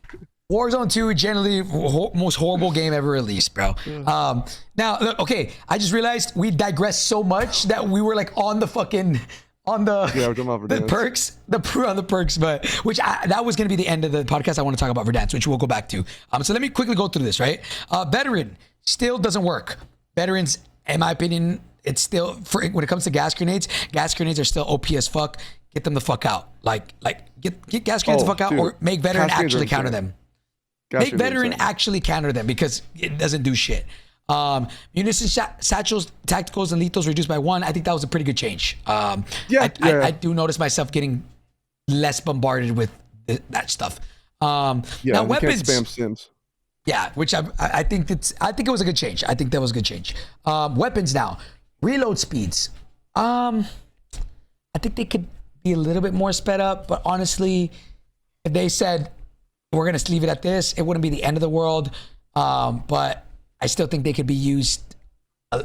Warzone 2, generally most horrible game ever released, bro. Now, look, okay, I just realized we digressed so much that we were like on the fucking on the Yeah, we're talking about the Verdansk. perks, on the perks, but that was gonna be the end of the podcast. I want to talk about Verdansk, which we'll go back to. So let me quickly go through this, right? Veteran still doesn't work. Veterans, in my opinion, it's still when it comes to gas grenades are still OP as fuck. Get them the fuck out. Like get gas grenades the fuck out, dude. or make veteran Gas grenades are actually counter insane. them. Gas Make grenades are veteran insane. actually counter them, because it doesn't do shit. Munition satchels, tacticals, and lethals reduced by 1. I think that was a pretty good change. I do notice myself getting less bombarded with that stuff. Yeah, now you weapons, can't spam sims. yeah, which I think it was a good change. I think that was a good change. Weapons now, reload speeds. I think they could be a little bit more sped up, but honestly, if they said we're gonna leave it at this, it wouldn't be the end of the world. But I still think they could be used.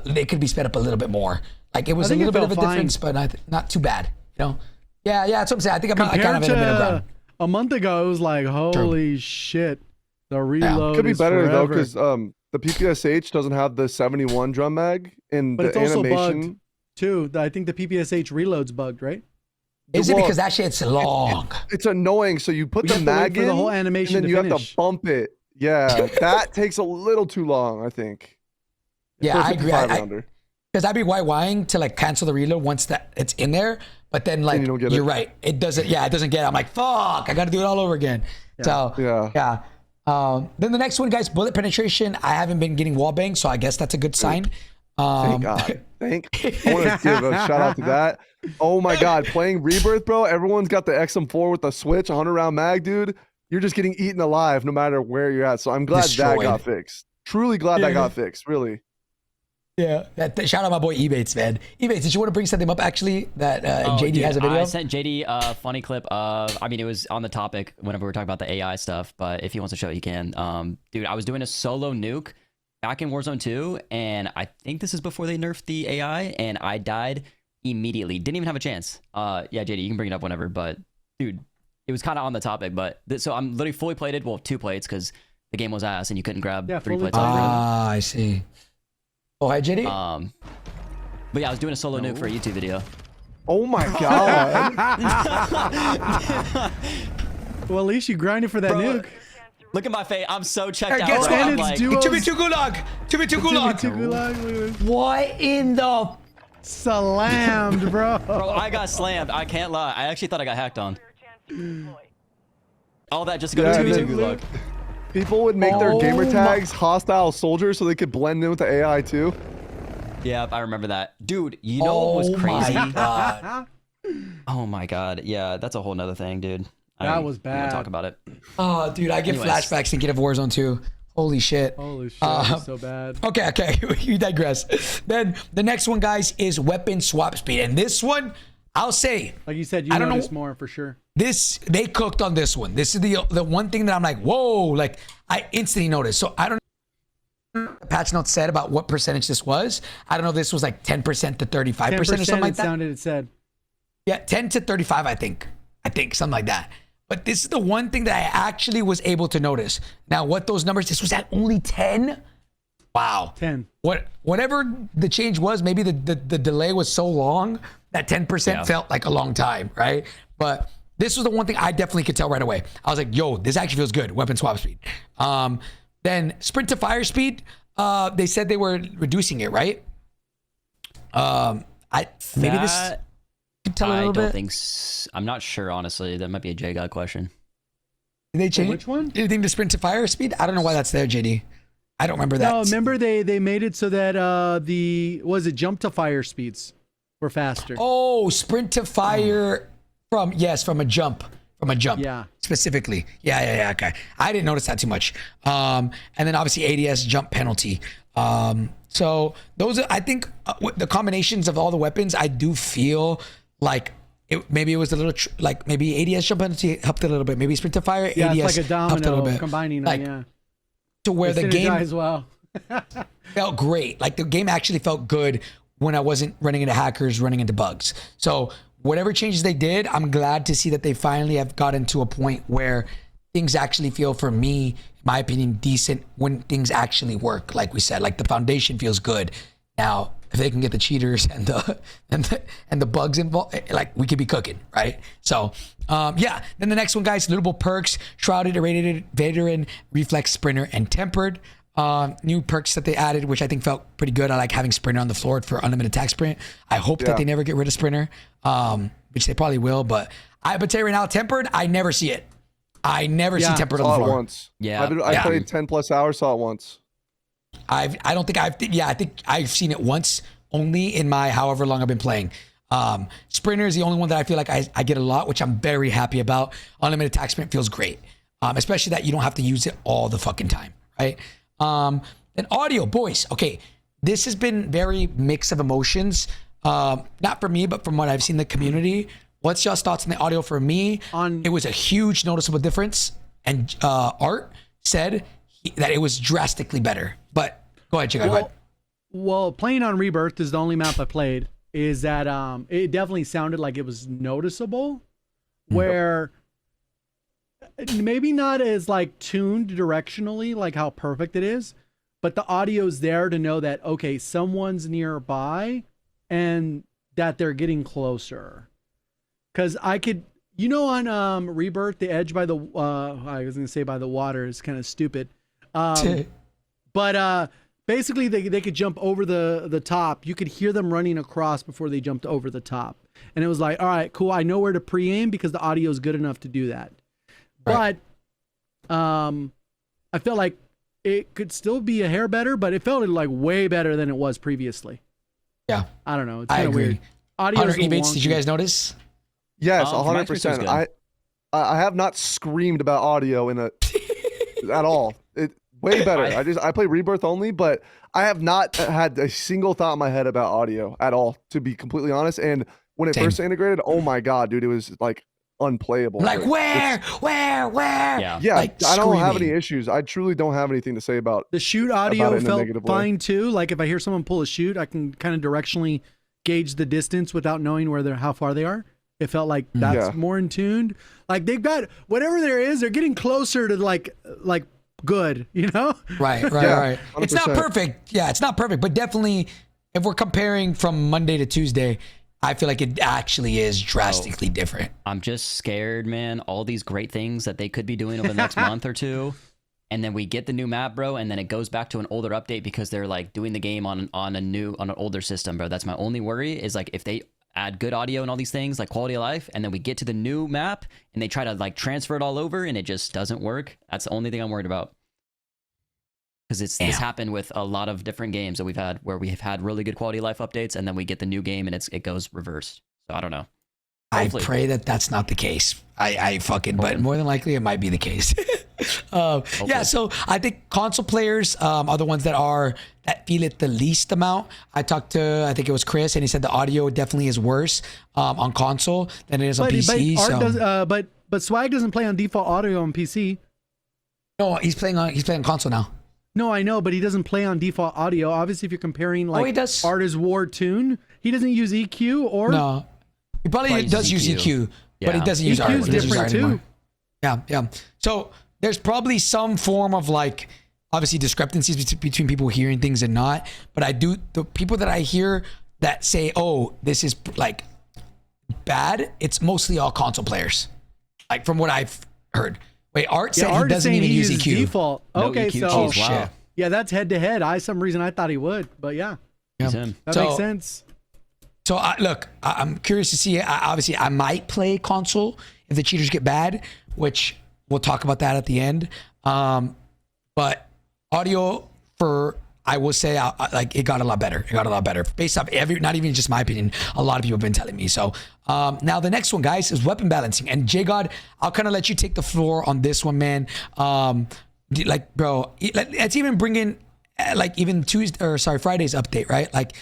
They could be sped up a little bit more. Like it was a think little it bit of a felt difference, but not too bad. You know? Yeah, that's what I'm saying. I think I kind Compared of in the middle to ground. a month ago, it was like, holy shit. The reload Could be is better though, forever. because the PPSH doesn't have the 71 drum mag, and But the it's also animation. bugged too. I think the PPSH reload's bugged, right? Is it well, because that shit's long? It's annoying. So you put We the have to wait mag for in, the whole animation and then to you have finish. to bump it. Yeah, that takes a little too long, I think. Yeah, For a I agree. 55 rounder. Because I'd be YYing to like cancel the reload once that it's in there, but then like you don't get you're it. right, it doesn't. Yeah, it doesn't get it. I'm like, fuck, I got to do it all over again. So Yeah. yeah. Then the next one, guys, bullet penetration. I haven't been getting wall bang, so I guess that's a good sign. Thank God. I want to give a shout out to that. Oh my God, playing Rebirth, bro. Everyone's got the XM4 with the switch, 100 round mag, dude. You're just getting eaten alive no matter where you're at. So I'm glad that got fixed. Truly glad that got fixed. Really. Yeah. Shout out my boy Ebates, man. Ebates, did you want to bring something up actually that JD has a video? I sent JD a funny clip of, I mean, it was on the topic whenever we were talking about the AI stuff, but if he wants to show it, he can. Dude, I was doing a solo nuke back in Warzone 2, and I think this is before they nerfed the AI, and I died immediately. Didn't even have a chance. Yeah, JD, you can bring it up whenever, but dude, it was kind of on the topic, but so I'm literally fully plated, well, 2 plates, because the game was ass, and you couldn't grab 3 plates. I see. Oh, hi, JD. But yeah, I was doing a solo nuke for a YouTube video. Oh my God. Well, at least you grinded for that nuke. Look at my face. I'm so checked out, guess bro. what? I'm like, 2v2 gulag. 2v2 gulag. What in the... Slammed, bro. Bro, I got slammed. I can't lie. I actually thought I got hacked on. All that just to go to 2v2 gulag. People would make their gamer tags hostile soldiers so they could blend in with the AI too. Yeah, I remember that. Dude, you know what was crazy? My God. Oh my God. Yeah, that's a whole nother thing, dude. That was I don't wanna bad. talk about it. Oh, dude, I get flashbacks thinking of Warzone 2. Holy shit. Holy shit, that was so bad. Okay, you digress. Then the next one, guys, is weapon swap speed. And this one, I'll say, Like you said, you noticed more for sure. they cooked on this one. This is the one thing that I'm like, whoa, like I instantly noticed. So I don't know what the patch notes said about what percentage this was. I don't know if this was like 10% to 35% or something like that. It said. Yeah, 10 to 35, I think, something like that. But this is the one thing that I actually was able to notice. Now, what those numbers, this was at only 10? Wow. 10. Whatever the change was, maybe the delay was so long that 10% felt like a long time, right? But this was the one thing I definitely could tell right away. I was like, yo, this actually feels good, weapon swap speed. Then sprint to fire speed, they said they were reducing it, right? Maybe this... I don't think I'm not sure, honestly. That might be a J-God question. Did they change which one? anything to sprint to fire speed? I don't know why that's there, JD. I don't remember that. No, remember they made it so that jump to fire speeds were faster. Oh, sprint to fire from a jump. Yeah. Specifically. Yeah. Okay. I didn't notice that too much. And then obviously ADS jump penalty. So those are, I think, the combinations of all the weapons, I do feel like maybe it was a little like maybe ADS jump penalty helped a little bit. Maybe sprint to fire, ADS it's like a domino helped a little bit. Combining like, them, to where the game as well. felt great. Like the game actually felt good when I wasn't running into hackers, running into bugs. So whatever changes they did, I'm glad to see that they finally have gotten to a point where things actually feel, for me, in my opinion, decent when things actually work. Like we said, like the foundation feels good. Now, if they can get the cheaters and the bugs involved, like we could be cooking, right? So, yeah. Then the next one, guys, notable perks: shrouded, irradiated, veteran, reflex, sprinter, and tempered. New perks that they added, which I think felt pretty good. I like having sprinter on the floor for unlimited attack sprint. I hope that they never get rid of sprinter, which they probably will. But I would say right now, tempered, I never see it. I never see tempered on the floor. Once. Yeah, I played 10+ hours, saw it once. I think I've seen it once only in my however long I've been playing. Sprinter is the only one that I feel like I get a lot, which I'm very happy about. Unlimited attack sprint feels great, especially that you don't have to use it all the fucking time, right? And audio, boys. Okay, this has been very mix of emotions. Not for me, but from what I've seen in the community. What's y'all's thoughts on the audio? For me, it was a huge noticeable difference, and Art said that it was drastically better. But go ahead, Chico. Go ahead. Well, playing on Rebirth is the only map I played. Is that it definitely sounded like it was noticeable, where maybe not as like tuned directionally, like how perfect it is, but the audio's there to know that okay, someone's nearby, and that they're getting closer. Because I could, on Rebirth, the edge by the I was gonna say by the water is kind of stupid. But basically they could jump over the top. You could hear them running across before they jumped over the top. And it was like, all right, cool. I know where to pre-aim because the audio is good enough to do that. Right. But I felt like it could still be a hair better, but it felt like way better than it was previously. Yeah, I don't know. It's I kind of agree. weird. Audio Hunter Ebates, did you guys notice? Yes, from my perspective, 100%. it was I have not screamed about audio at all. It way better. I play Rebirth only, but I have not had a single thought in my head about audio at all, to be completely honest. And when it Same. first integrated, oh my god, dude, it was like unplayable. Like where? Yeah. Yeah, like, I don't have screaming. any issues. I truly don't have anything to say about. The shoot About audio it in a felt negative way. fine too. Like if I hear someone pull a shoot, I can kind of directionally gauge the distance without knowing how far they are. It felt like that's Yeah. more in tuned. Like they've got whatever there is, they're getting closer to like good, you know? Right. Yeah, It's not 100%. perfect. Yeah, it's not perfect, but definitely if we're comparing from Monday to Tuesday, I feel like it actually is drastically different. I'm just scared, man. All these great things that they could be doing over the next month or two. And then we get the new map, bro, and then it goes back to an older update because they're like doing the game on an older system, bro. That's my only worry is like if they add good audio and all these things like quality of life, and then we get to the new map and they try to like transfer it all over and it just doesn't work. That's the only thing I'm worried about. Because this happened with a lot of different games that we've had where we have had really good quality of life updates and then we get the new game and it goes reversed. So I don't know. Hopefully. I pray that that's not the case. I fucking, but more than likely it might be the case. Yeah, so I think console players are the ones that feel it the least amount. I talked to, I think it was Chris, and he said the audio definitely is worse on console than it is on PC. But Swag doesn't play on default audio on PC. No, he's playing console now. No, I know, but he doesn't play on default audio. Obviously, if you're comparing like he does. Art is War Tune, he doesn't use EQ or No, he probably does use EQ, but he Yeah. doesn't use EQ art. is He doesn't use different art too. anymore. Yeah. So there's probably some form of like, obviously discrepancies between people hearing things and not. But the people that I hear that say, "Oh, this is like bad," it's mostly all console players. Like from what I've heard. Wait, Art said Art he is doesn't saying even he use uses EQ. default. No Okay, EQ. so Oh, shit. wow. yeah, that's head to head. Some reason I thought he would, but yeah, He's him. that So- makes sense. So I'm curious to see. Obviously, I might play console if the cheaters get bad, which we'll talk about that at the end. But audio I will say, like it got a lot better. It got a lot better based off not even just my opinion. A lot of people have been telling me. So now the next one, guys, is weapon balancing. And J God, I'll kind of let you take the floor on this one, man. Like, bro, let's even bring in like even Friday's update, right? Like.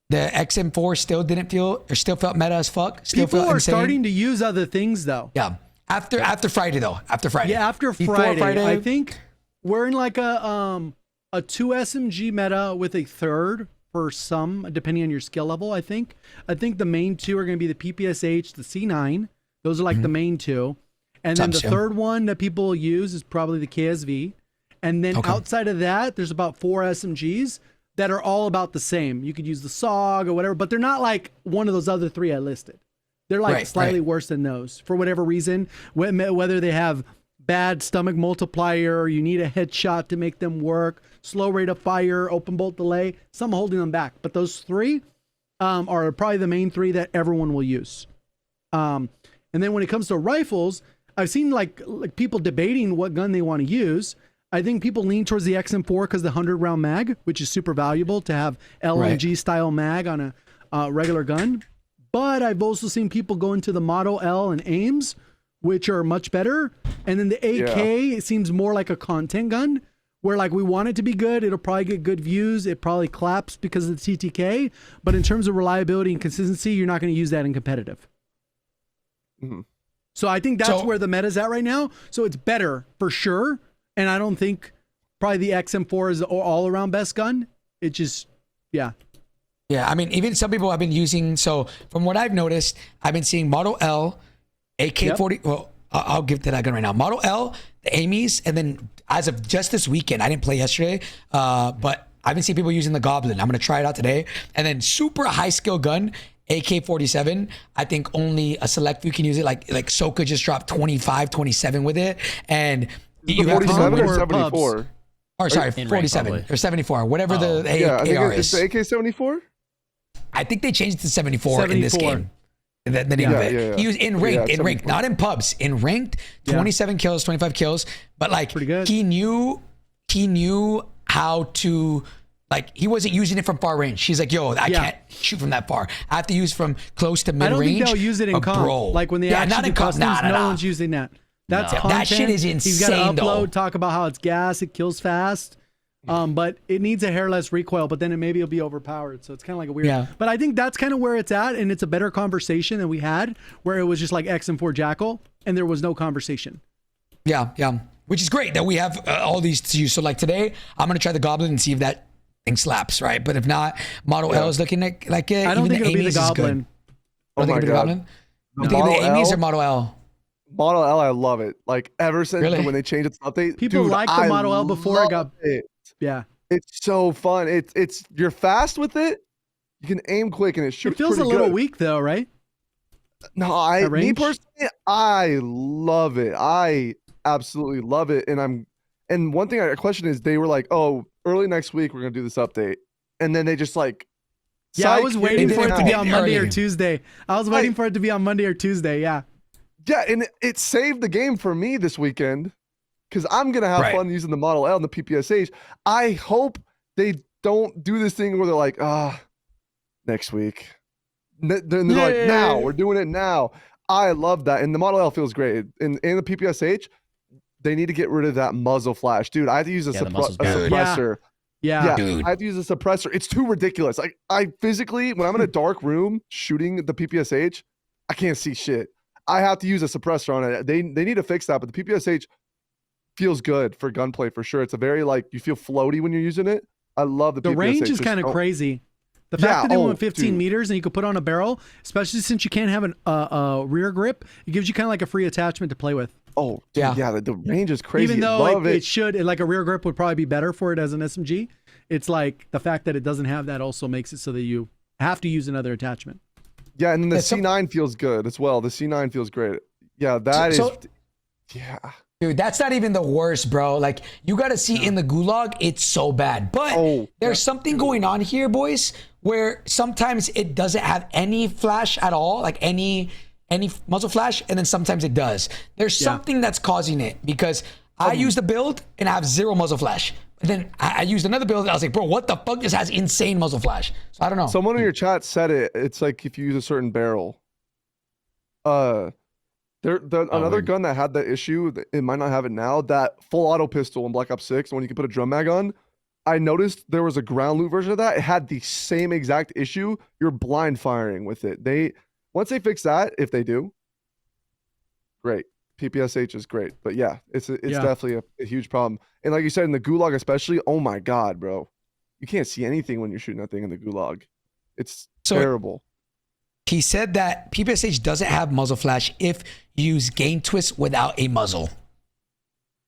The XM4 still felt meta as fuck. Still People felt are insane. starting to use other things though. Yeah. After Friday though. After Friday. Yeah, after Before Friday, I think we're in like a 2 SMG meta with a third for some, depending on your skill level. I think the main two are going to be the PPSH, the C9. Those are like the main two, and then the third one that people use is probably the KSV. And then outside of that, there's about 4 SMGs that are all about the same. You could use the SOG or whatever, but they're not like one of those other 3 I listed. They're like slightly worse than those for whatever reason, whether they have bad stomach multiplier, you need a headshot to make them work, slow rate of fire, open bolt delay, some holding them back. But those 3 are probably the main 3 that everyone will use. And then when it comes to rifles, I've seen like people debating what gun they want to use. I think people lean towards the XM4 because the 100-round mag, which is super valuable to have LMG style mag on a regular gun. But I've also seen people go into the Model L and Ames, which are much better. And then the AK, it seems more like a content gun, where like we want it to be good. It'll probably get good views. It probably claps because of the TTK. But in terms of reliability and consistency, you're not going to use that in competitive. Mm-hmm. So I think that's where the meta's at right now. So it's better for sure. And I don't think probably the XM4 is the all-around best gun. It just, yeah. Yeah, I mean, even some people have been using. So from what I've noticed, I've been seeing Model L, AK-40. Well, I'll give to that gun right now. Model L, the Ames, and then as of just this weekend, I didn't play yesterday, but I've been seeing people using the Goblin. I'm gonna try it out today. And then super high skill gun, AK-47. I think only a select few can use it. Like Soka just dropped 25, 27 with it, and you have 47 to or 74? or sorry, In rank, 47 probably. or 74, whatever the Yeah, I think AR it's is. the AK-74. I think they changed it to 74 in this 74. game. The name of it. Yeah. He was in ranked, Yeah, in ranked, 74. not in pubs, in ranked, 27 kills, 25 kills. But like, Pretty good. he knew he knew how to, like, he wasn't using it from far range. He's like, yo, I can't shoot from that far. I have to use from close to mid range. I don't think they'll use it in comp. Bro. Like when they actually do customs, no one's using that. That's content. That shit is insane. He's got to upload, though. talk about how it's gas, it kills fast. But it needs a hair less recoil, but then it'll be overpowered. So it's kind of like a weird. Yeah. But I think that's kind of where it's at, and it's a better conversation than we had, where it was just like XM4 Jackal, and there was no conversation. Yeah, yeah. Which is great that we have all these to use. So like today, I'm gonna try the Goblin and see if that thing slaps, right? But if not, Model L is looking like it. I don't think it'll be the Amy's is good. Goblin. Don't think it'll be the Goblin? The Do you think the Model Amy's L? or Model L? Model L, I love it. Like ever since Really? when they changed its update, People dude, liked the I Model L before it got. love it. Yeah. It's so fun. It's you're fast with it. You can aim quick and it shoots. It feels a pretty little good. weak though, right? No, At me range? personally, I love it. I absolutely love it. And one thing I question is they were like, oh, early next week we're gonna do this update, and then they just like. Yeah, I psych was it waiting for it to be out. on Monday or Early. Tuesday. I was waiting for it to be on Monday or Tuesday. Yeah. Yeah, and it saved the game for me this weekend because I'm gonna have Right. fun using the Model L and the PPSH. I hope they don't do this thing where they're like, next week. They're like, now we're doing it now. I love that, and the Model L feels great. In the PPSH, they need to get rid of that muzzle flash, dude. I have to use a Yeah, the muzzle's bad. suppressor. Yeah. Dude. I have to use a suppressor. It's too ridiculous. Like I physically, when I'm in a dark room shooting the PPSH, I can't see shit. I have to use a suppressor on it. They need to fix that, but the PPSH feels good for gunplay for sure. It's a very like you feel floaty when you're using it. I love the The PPSH. range is Just kind of don't- crazy. The fact that they went 15 dude. meters and you could put on a barrel, especially since you can't have a rear grip, it gives you kind of like a free attachment to play with. Oh, dude, Yeah. yeah. The range is crazy. Even though love it should, like a rear grip would probably be better for it as an SMG. It's like the fact that it doesn't have that also makes it so that you have to use another attachment. Yeah, and then the Yeah, so- C9 feels good as well. The C9 feels great. Yeah, that is. So- Yeah. Dude, that's not even the worst, bro. Like, you got to see in the gulag, it's so bad. But there's something going on here, boys, where sometimes it doesn't have any flash at all, like any muzzle flash, and then sometimes it does. There's something that's causing it because I used a build and I have 0 muzzle flash. And then I used another build and I was like, bro, what the fuck? This has insane muzzle flash. So I don't know. Someone in your chat said it. It's like if you use a certain barrel. Another weird. gun that had that issue, it might not have it now, that full auto pistol in Black Ops 6, when you can put a drum mag on, I noticed there was a ground loot version of that. It had the same exact issue. You're blind firing with it. Once they fix that, if they do, great. PPSH is great. But yeah, it's definitely a huge problem. And like you said, in the gulag especially, oh my God, bro. You can't see anything when you're shooting that thing in the gulag. It's terrible. He said that PPSH doesn't have muzzle flash if you use gain twist without a muzzle.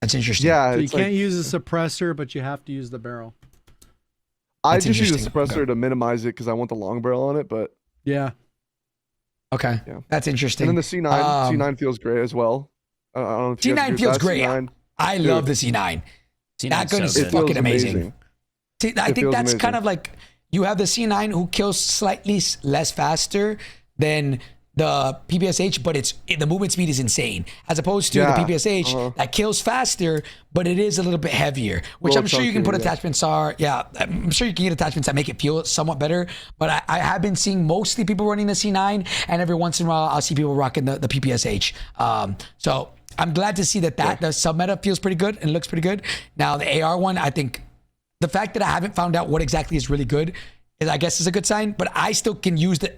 That's interesting. Yeah, So you it's can't like, use a suppressor, but you have to use the barrel. I That's just use a interesting. suppressor Okay. to minimize it because I want the long barrel on it. But Yeah. Okay. Yeah. That's interesting. and then the C9, C9 feels great as well. I don't know if you guys C9 agree with feels that. great. C9, I Dude. love the C9. C9 That gun so is good. it feels fucking amazing. See, I think feels that's amazing. kind of like you have the C9 who kills slightly less faster than the PPSH, but the movement speed is insane. As opposed to Yeah, the PPSH that kills faster, but it is a little bit heavier, which Little I'm sure you can chunkier, put yeah. attachments I'm sure you can get attachments that make it feel somewhat better. But I have been seeing mostly people running the C9, and every once in a while I'll see people rocking the PPSH. So I'm glad to see that the sub meta feels pretty good and looks pretty good. Now the AR one, I think the fact that I haven't found out what exactly is really good is, I guess, is a good sign. But I still can use the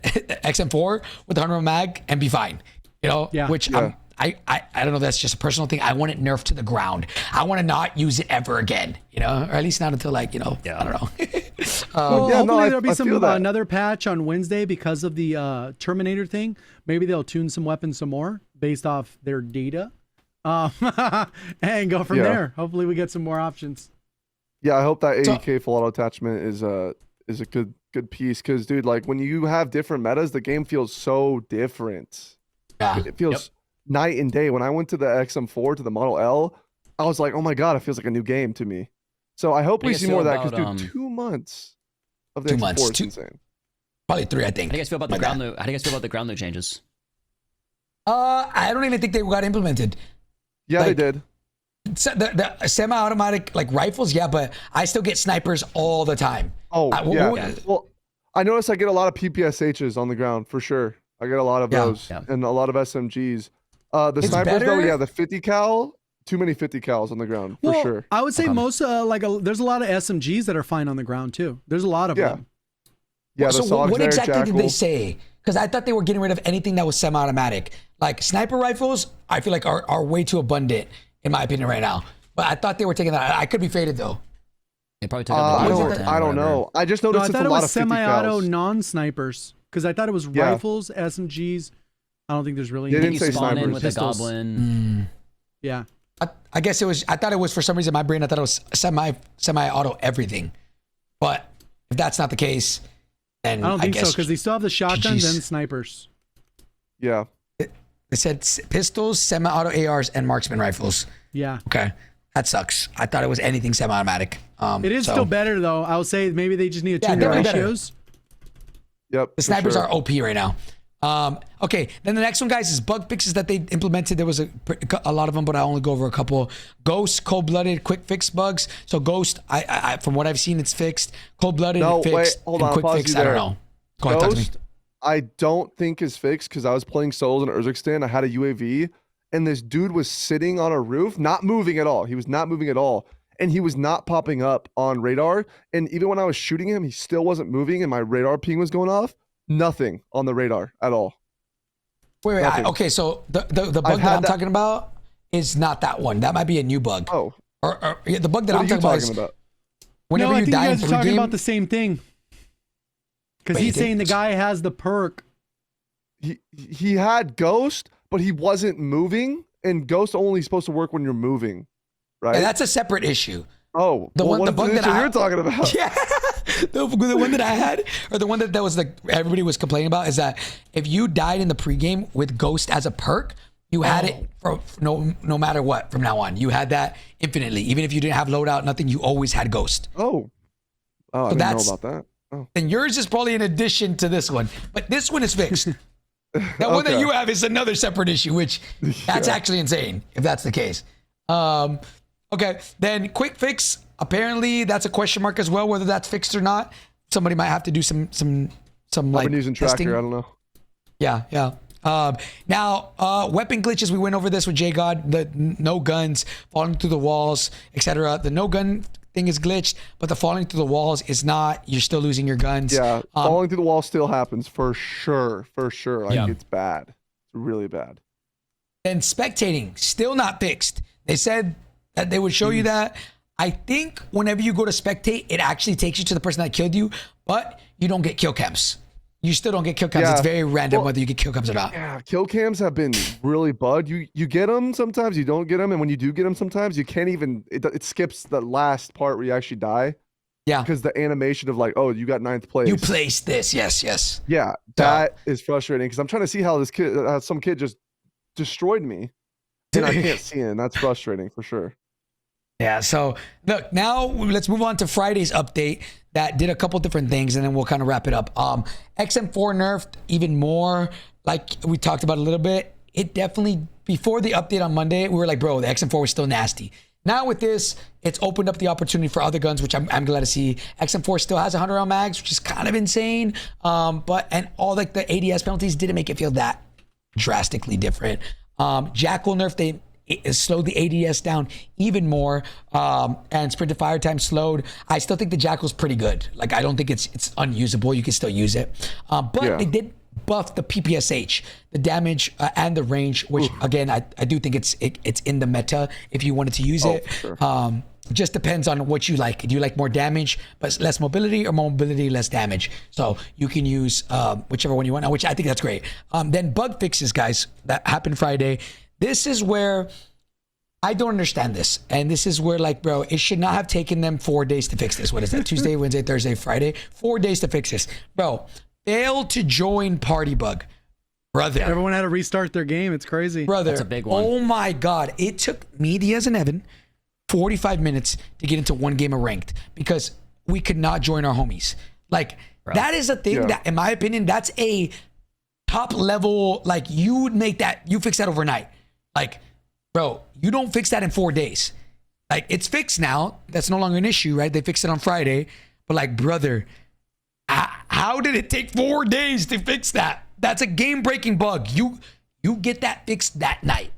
XM4 with the 100 mag and be fine. You know, which I don't know. If that's just a personal thing. I want it nerfed to the ground. I want to not use it ever again. You know, or at least not until I don't know. Well, Yeah, no, hopefully there'll be I some feel that. another patch on Wednesday because of the Terminator thing. Maybe they'll tune some weapons some more based off their data, and go from Yeah. there. Hopefully we get some more options. Yeah, I hope that 80k full auto attachment is a good piece because, dude, like when you have different metas, the game feels so different. Yeah. It feels night and day. When I went to the XM4 to the Model L, I was like, oh my God, it feels like a new game to me. So I hope How do we you see guys more of feel that because, about, dude, 2 months of the 2 XM4 months, is two- insane. Probably 3, I think. How do you guys feel about the Like ground that. loot? How do you guys feel about the ground loot changes? I don't even think they got implemented. Yeah, Like- they did. The semi-automatic like rifles, yeah, but I still get snipers all the time. Oh, yeah. yeah. Well, I notice I get a lot of PPSHs on the ground for sure. I get a lot of Yeah. those Yeah. and a lot of SMGs. The It's snipers though, better- yeah, the 50 cal, too many 50 cals on the ground for Well, sure. I would say most there's a lot of SMGs that are fine on the ground too. There's a lot of Yeah. them. Yeah, the So Sogs what there, exactly did they Jackal. say? Because I thought they were getting rid of anything that was semi-automatic. Like sniper rifles, I feel like are way too abundant in my opinion right now. But I thought they were taking that. I could be faded though. They probably took out I the was laser it don't, tag I or don't whatever. know. I just No, noticed I it's thought a it lot was of 50 semi-auto cals. non-snipers because I thought it was Yeah. rifles, SMGs. I don't think there's really. They I didn't think say you spawn in snipers. with a Pistols. goblin. Yeah. I guess it was. I thought it was for some reason in my brain. I thought it was semi-auto everything. But if that's not the case, then I don't think so guess because they still have the shotguns GGs. and snipers. Yeah. they said pistols, semi-auto ARs, and marksman rifles. Yeah. Okay, that sucks. I thought it was anything semi-automatic. It is so still better though. I would say maybe they just need to Yeah, tune their definitely better. ratios. Yep. The for snipers sure. are OP right now. Okay, then the next one, guys, is bug fixes that they implemented. There was a lot of them, but I only go over a couple. Ghost, cold-blooded, quick fix bugs. So Ghost, I from what I've seen, it's fixed. Cold-blooded, No, fixed. wait, hold and on, quick pause fix, you I don't there. know. Go ahead, talk to me. Ghost, I don't think is fixed because I was playing solos in Urzikstan. I had a UAV, and this dude was sitting on a roof, not moving at all. He was not moving at all, and he was not popping up on radar. And even when I was shooting him, he still wasn't moving, and my radar ping was going off. Nothing on the radar at all. Wait. Nothing. Okay, so the bug I've that had I'm that- talking about is not that one. That might be a new bug. Oh, Or yeah, the bug that what I'm are you talking about talking is about? whenever no, I you think die you in guys are talking game. about the same thing. Because Wait, he's did- saying the guy has the perk. He had Ghost, but he wasn't moving, and Ghost only supposed to work when you're moving, right? And that's a separate issue. Oh, The one- what the is bug that issue I- you're talking about? Yeah. The one that I had, or the one that was like everybody was complaining about, is that if you died in the pregame with Ghost as a perk, you had it for no matter what from now on. You had that infinitely. Even if you didn't have loadout, nothing, you always had Ghost. Oh, I didn't know that's- about that. Oh, And yours is probably in addition to this one, but this one is fixed. That one that Okay. you have is another separate issue, which that's actually insane if that's the case. Okay, then quick fix. Apparently, that's a question mark as well, whether that's fixed or not. Somebody might have to do some I've like been using testing. Tracker. I don't know. Yeah. Now, weapon glitches. We went over this with J God. The no guns, falling through the walls, etc. The no gun thing is glitched, but the falling through the walls is not. You're still losing your guns. Yeah, falling through the wall still happens for sure. For sure. Like Yeah. it's bad. It's really bad. And spectating, still not fixed. They said that they would show you that. I think whenever you go to spectate, it actually takes you to the person that killed you, but you don't get kill cams. You still don't get kill cams. Yeah. It's very random Well, whether you get kill cams or not. Yeah, kill cams have been really bud. You get them sometimes, you don't get them, and when you do get them, sometimes you can't even. It skips the last part where you actually die Yeah. because the animation of like, oh, you got 9th place. You placed this. Yes. Yeah, that is frustrating because I'm trying to see how this kid, some kid just destroyed me, and I can't see it. And that's frustrating for sure. Yeah, so look, now let's move on to Friday's update that did a couple different things, and then we'll kind of wrap it up. XM4 nerfed even more, like we talked about a little bit. It definitely, before the update on Monday, we were like, bro, the XM4 was still nasty. Now with this, it's opened up the opportunity for other guns, which I'm glad to see. XM4 still has 100 round mags, which is kind of insane. And all like the ADS penalties didn't make it feel that drastically different. Jackal nerfed, it slowed the ADS down even more, and sprinted fire time slowed. I still think the Jackal's pretty good. Like, I don't think it's unusable. You can still use it. But Yeah. they did buff the PPSH, the damage and the range, which again, I do think it's in the meta if you wanted to use it. For sure. Just depends on what you like. Do you like more damage but less mobility, or more mobility, less damage? So you can use whichever one you want, which I think that's great. Then bug fixes, guys, that happened Friday. This is where I don't understand this. And this is where, like, bro, it should not have taken them 4 days to fix this. What is that? Tuesday, Wednesday, Thursday, Friday? 4 days to fix this. Bro, failed to join party bug. Brother. Everyone had to restart their game. It's crazy. Brother. That's a big one. Oh my God. It took me, Diaz, and Evan 45 minutes to get into one game of ranked because we could not join our homies. Like, that is a thing Yeah. that, in my opinion, that's a top level, like, you would make that, you fix that overnight. Like, bro, you don't fix that in 4 days. Like, it's fixed now. That's no longer an issue, right? They fixed it on Friday. But like, brother, how did it take 4 days to fix that? That's a game-breaking bug. You get that fixed that night.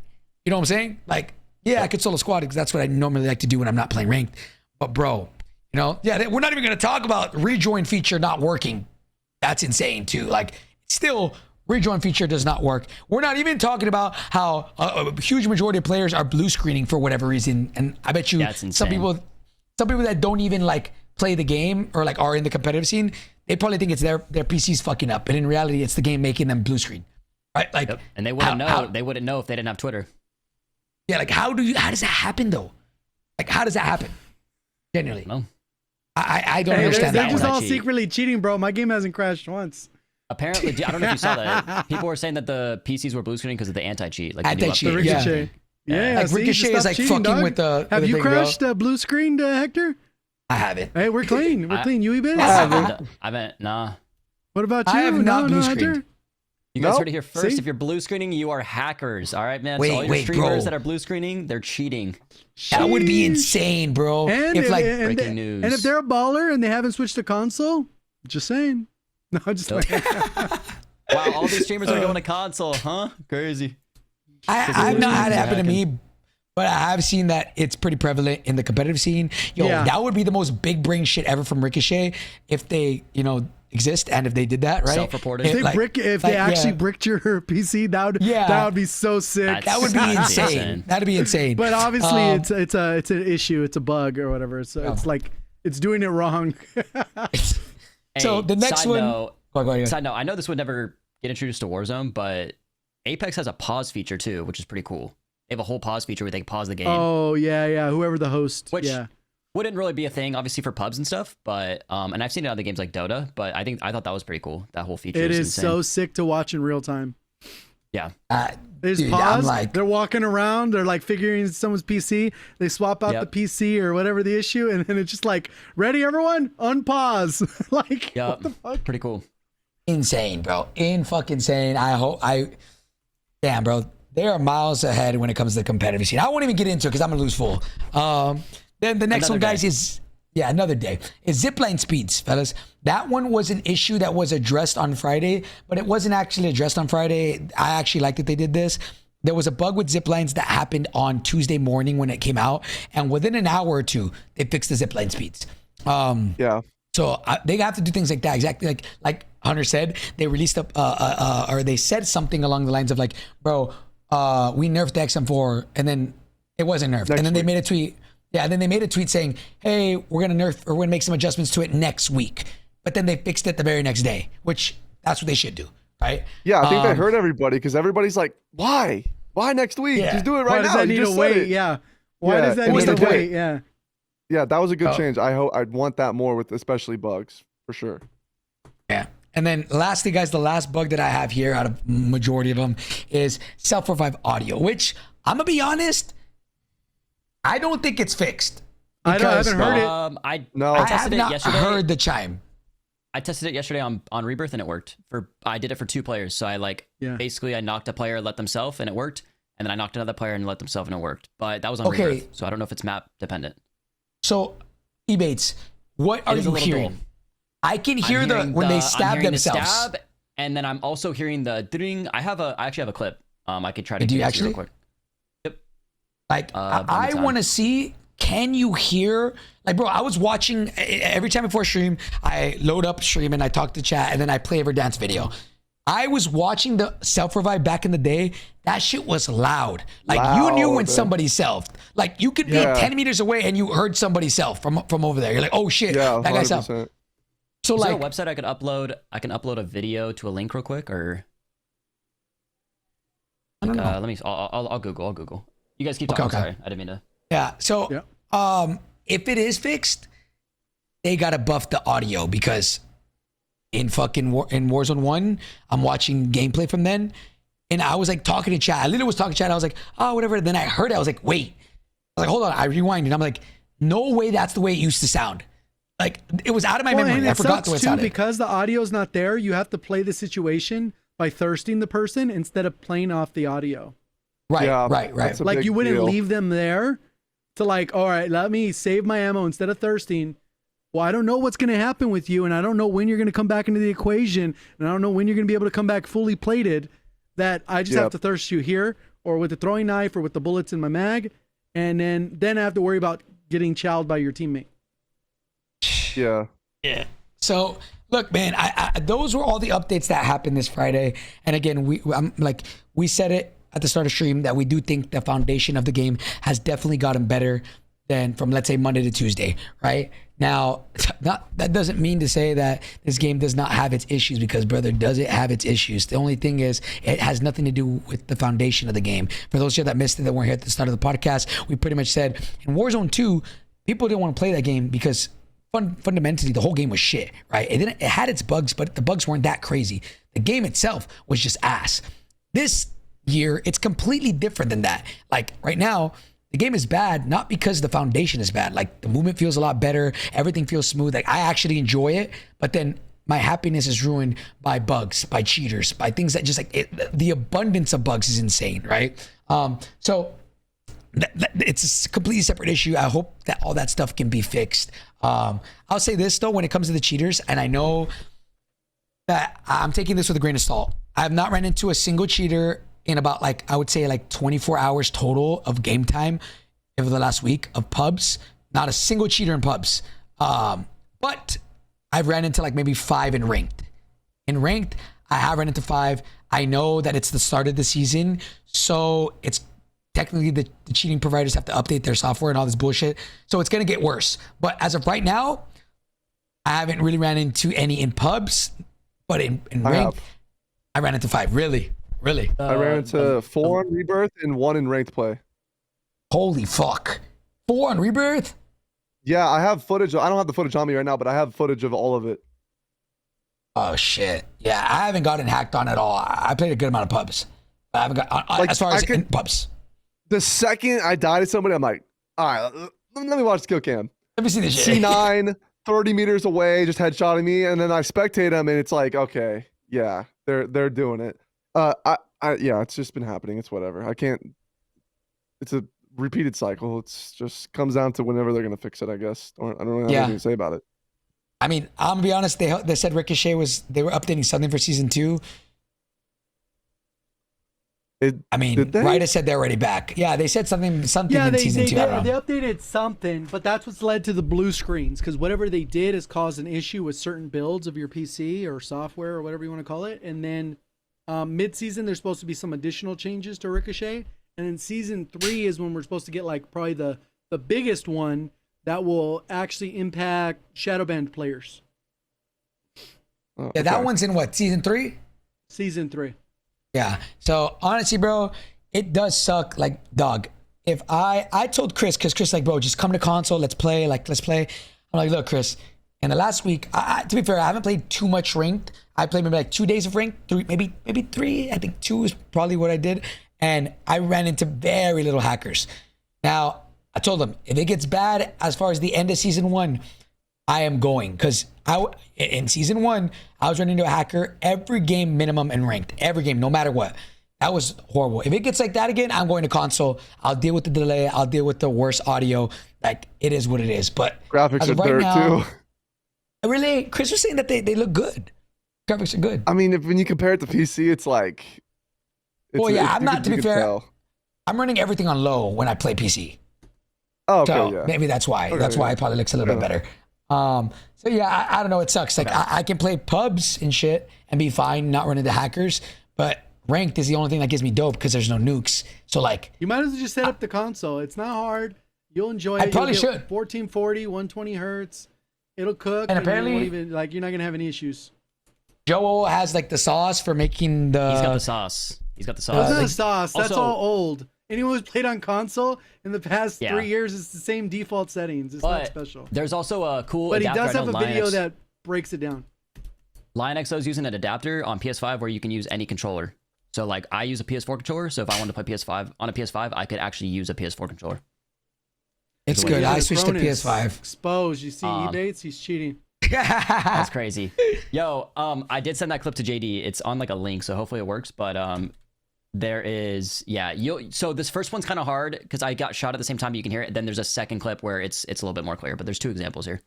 You know what I'm saying? Like, yeah, I could solo squad because that's what I normally like to do when I'm not playing ranked. But bro, you know, yeah, we're not even going to talk about rejoin feature not working. That's insane too. Like, still, rejoin feature does not work. We're not even talking about how a huge majority of players are blue screening for whatever reason. And I bet you some people that don't even like play the game or like are in the competitive scene, they probably think it's their PC's fucking up. But in reality, it's the game making them blue screen. Right? Like, yep. And they wouldn't know. They wouldn't know if they didn't have Twitter. Yeah, like how does that happen though? Like, how does that happen? Genuinely. No. I don't understand they're that just one. all secretly cheating, bro. My game hasn't crashed once. Apparently, I don't know if you saw that. People were saying that the PCs were blue screening because of the anti-cheat. Like anti-cheat, The Ricochet. Yeah, like see, Ricochet is like cheating, fucking dog. with the. Have with you the crashed blue screened, Hector? I haven't. Hey, we're clean. We're clean. You been? I haven't. Nah. What about you? I have not blue Hunter? screened. You guys Nope. heard it here first. See? If you're blue screening, you are hackers. All right, man. Wait, so all your wait, streamers bro. that are blue screening, they're cheating. That would be Sheesh. insane, bro. And if like breaking news. And if they're a baller and they haven't switched to console, just saying. No, I'm just like, Wow, all these streamers are going to console, huh? Crazy. I've not had it happen to hacking. me, but I have seen that it's pretty prevalent in the competitive scene. Yo, Yeah. that would be the most big brain shit ever from Ricochet if they, exist and if they did that, right? Self-reported. if they actually bricked your PC, that would be so sick. that would be That's insane. insane. That'd be insane. But obviously, it's an issue. It's a bug or whatever. So it's like it's doing it wrong. So the next side one. Note, Go ahead. Side note, I know this would never get introduced to Warzone, but Apex has a pause feature too, which is pretty cool. They have a whole pause feature where they can pause the game. Oh yeah. Whoever the host. Which yeah. wouldn't really be a thing, obviously, for pubs and stuff, but and I've seen it on other games like Dota, but I thought that was pretty cool. That whole feature It is insane. so sick to watch in real time. Yeah. They just Dude, pause. I'm like- They're walking around. They're like figuring someone's PC. They swap out Yep. the PC or whatever the issue, and then it's just like, ready, everyone, unpause. Like, Yeah. what the fuck? Pretty cool. Insane, bro. Fucking insane. Damn, bro. They are miles ahead when it comes to the competitive scene. I won't even get into it because I'm gonna lose full. Then the next Another one, guys, day. is another day. Is zipline speeds, fellas. That one was an issue that was addressed on Friday, but it wasn't actually addressed on Friday. I actually like that they did this. There was a bug with ziplines that happened on Tuesday morning when it came out, and within an hour or two, they fixed the zipline speeds. Yeah. So they have to do things like that. Exactly like Hunter said, they released or they said something along the lines of like, bro, we nerfed the XM4, and then it wasn't nerfed. And then they made a tweet. Yeah, then they made a tweet saying, hey, we're gonna nerf or we're gonna make some adjustments to it next week. But then they fixed it the very next day, which that's what they should do, right? Yeah, I think they hurt everybody because everybody's like, why? Why next week? Yeah. Just do it Why right does now. that You need to just said wait? it. Yeah. Why Yeah, does that and need they to did wait? it. Yeah. Yeah, that was a good Oh. change. I'd want that more with especially bugs for sure. Yeah. And then lastly, guys, the last bug that I have here out of majority of them is self-revive audio, which I'm gonna be honest, I don't think it's fixed. I haven't heard it. I I have tested it not yesterday. heard the chime. I tested it yesterday on Rebirth and it worked. I did it for 2 players. So I basically I knocked a player, let them self, and it worked. And then I knocked another player and let them self, and it worked. But that was on Okay. Rebirth. So I don't know if it's map dependent. So, Ebates, what are It is a you little hearing? dull. I can hear I'm hearing when they I'm stab hearing the themselves. stab, and then I'm also hearing the ding. I actually have a clip. I could try to Do you get it to actually? real quick. Like, Let me I try. want to see, can you hear? Like, bro, I was watching every time before stream, I load up stream and I talk to chat and then I play a Verdansk video. I was watching the self-revive back in the day. That shit was loud. Like, you knew when Loud. somebody selfed. Like, you could be Yeah. 10 meters away and you heard somebody self from over there. You're like, oh shit, Yeah, that guy self. 100%. So Is there like, a website I could upload? I can upload a video to a link real quick, or I don't know. let me. I'll Google. I'll Google. You guys keep Okay, talking. okay. Sorry, I didn't mean to. Yeah. So, if it is fixed, they gotta buff the audio because in Warzone 1, I'm watching gameplay from then, and I was like talking to chat. I literally was talking to chat. I was like, oh, whatever. Then I heard it. I was like, wait. I was like, hold on. I rewind and I'm like, no way. That's the way it used to sound. Like, it was out of my Well, memory. and I it forgot the way it sucks too sounded. because the audio's not there. You have to play the situation by thirsting the person instead of playing off the audio. Right, Yeah, right. that's a Like big you wouldn't deal. leave them there to like, all right, let me save my ammo instead of thirsting. Well, I don't know what's going to happen with you, and I don't know when you're going to come back into the equation, and I don't know when you're going to be able to come back fully plated, that I just have to thirst you here, or with the throwing knife, or with the bullets in my mag, and then I have to worry about getting chowed by your teammate. Yeah. Yeah. So look, man, I those were all the updates that happened this Friday. And again, we said it at the start of stream that we do think the foundation of the game has definitely gotten better than from, let's say, Monday to Tuesday, right? Now, that doesn't mean to say that this game does not have its issues, because, brother, does it have its issues? The only thing is it has nothing to do with the foundation of the game. For those of you that missed it, that weren't here at the start of the podcast, we pretty much said in Warzone 2, people didn't want to play that game because fundamentally the whole game was shit, right? It had its bugs, but the bugs weren't that crazy. The game itself was just ass. This year, it's completely different than that. Like right now, the game is bad, not because the foundation is bad. Like the movement feels a lot better. Everything feels smooth. Like I actually enjoy it, but then my happiness is ruined by bugs, by cheaters, by things that just like the abundance of bugs is insane, right? So it's a completely separate issue. I hope that all that stuff can be fixed. I'll say this though, when it comes to the cheaters, and I know that I'm taking this with a grain of salt. I have not ran into a single cheater in about I would say 24 hours total of game time over the last week of pubs. Not a single cheater in pubs. But I've ran into maybe 5 in ranked. In ranked, I have run into 5. I know that it's the start of the season, so it's technically the cheating providers have to update their software and all this bullshit. So it's going to get worse. But as of right now, I haven't really ran into any in pubs, but in ranked, I ran into 5. Really? I ran into 4 on Rebirth and 1 in ranked play. Holy fuck. 4 on Rebirth? Yeah, I have footage. I don't have the footage on me right now, but I have footage of all of it. Oh, shit. Yeah, I haven't gotten hacked on at all. I played a good amount of pubs. I haven't got, as far as in pubs. The second I die to somebody, I'm like, all right, let me watch the kill cam. Let me see this shit. C9, 30 meters away, just headshotting me, and then I spectate them, and it's like, okay, yeah, they're doing it. Yeah, it's just been happening. It's whatever. I can't. It's a repeated cycle. It's just comes down to whenever they're gonna fix it, I guess. I don't really have anything to say about it. I mean, I'm gonna be honest. They said Ricochet they were updating something for season 2. Ryder said they're already back. Yeah, they said something in season 2. I don't know. They updated something, but that's what's led to the blue screens, because whatever they did has caused an issue with certain builds of your PC or software or whatever you want to call it. And then mid-season, there's supposed to be some additional changes to Ricochet. And then season 3 is when we're supposed to get probably the biggest one that will actually impact Shadowband players. Yeah, that one's in what, season 3? Season 3. Yeah. So honestly, bro, it does suck. Dog, if I told Chris, because Chris bro, just come to console, let's play. Let's play. I'm like, look, Chris, in the last week, to be fair, I haven't played too much ranked. I played maybe 2 days of ranked, 3, maybe 3. I think 2 is probably what I did. And I ran into very little hackers. Now, I told them, if it gets bad as far as the end of season 1, I am going, because in season 1, I was running into a hacker every game minimum and ranked. Every game, no matter what. That was horrible. If it gets like that again, I'm going to console. I'll deal with the delay. I'll deal with the worst audio. It is what it is. But graphics are dirt too. Really, Chris was saying that they look good. Graphics are good. I mean, when you compare it to PC, it's like. I'm not, to be fair, I'm running everything on low when I play PC. Oh, okay, so yeah. maybe that's why. Okay, that's why it probably looks a little bit better. So yeah, I don't know. It sucks. I can play pubs and shit and be fine, not running the hackers. But ranked is the only thing that gives me dope because there's no nukes. So you might as well just set up the console. It's not hard. You'll enjoy it. I probably should. 1440, 120 hertz. It'll cook. And apparently, you're not gonna have any issues. Joel has the sauce for making the. He's got the sauce. That's not a sauce. That's all old. Anyone who's played on console in the past 3 years, it's the same default settings. It's not special. There's also a cool But he adapter. does have a video that breaks it down. LionXO is using an adapter on PS5 where you can use any controller. So I use a PS4 controller, so if I wanted to play PS5 on a PS5, I could actually use a PS4 controller. It's good. I switched to PS5. Exposed. You see Ebates? He's cheating. That's crazy. Yo, I did send that clip to JD. It's on a link, so hopefully it works. But There is, yeah. So this first one's kind of hard because I got shot at the same time. You can hear it. Then there's a second clip where it's a little bit more clear. But there's 2 examples here.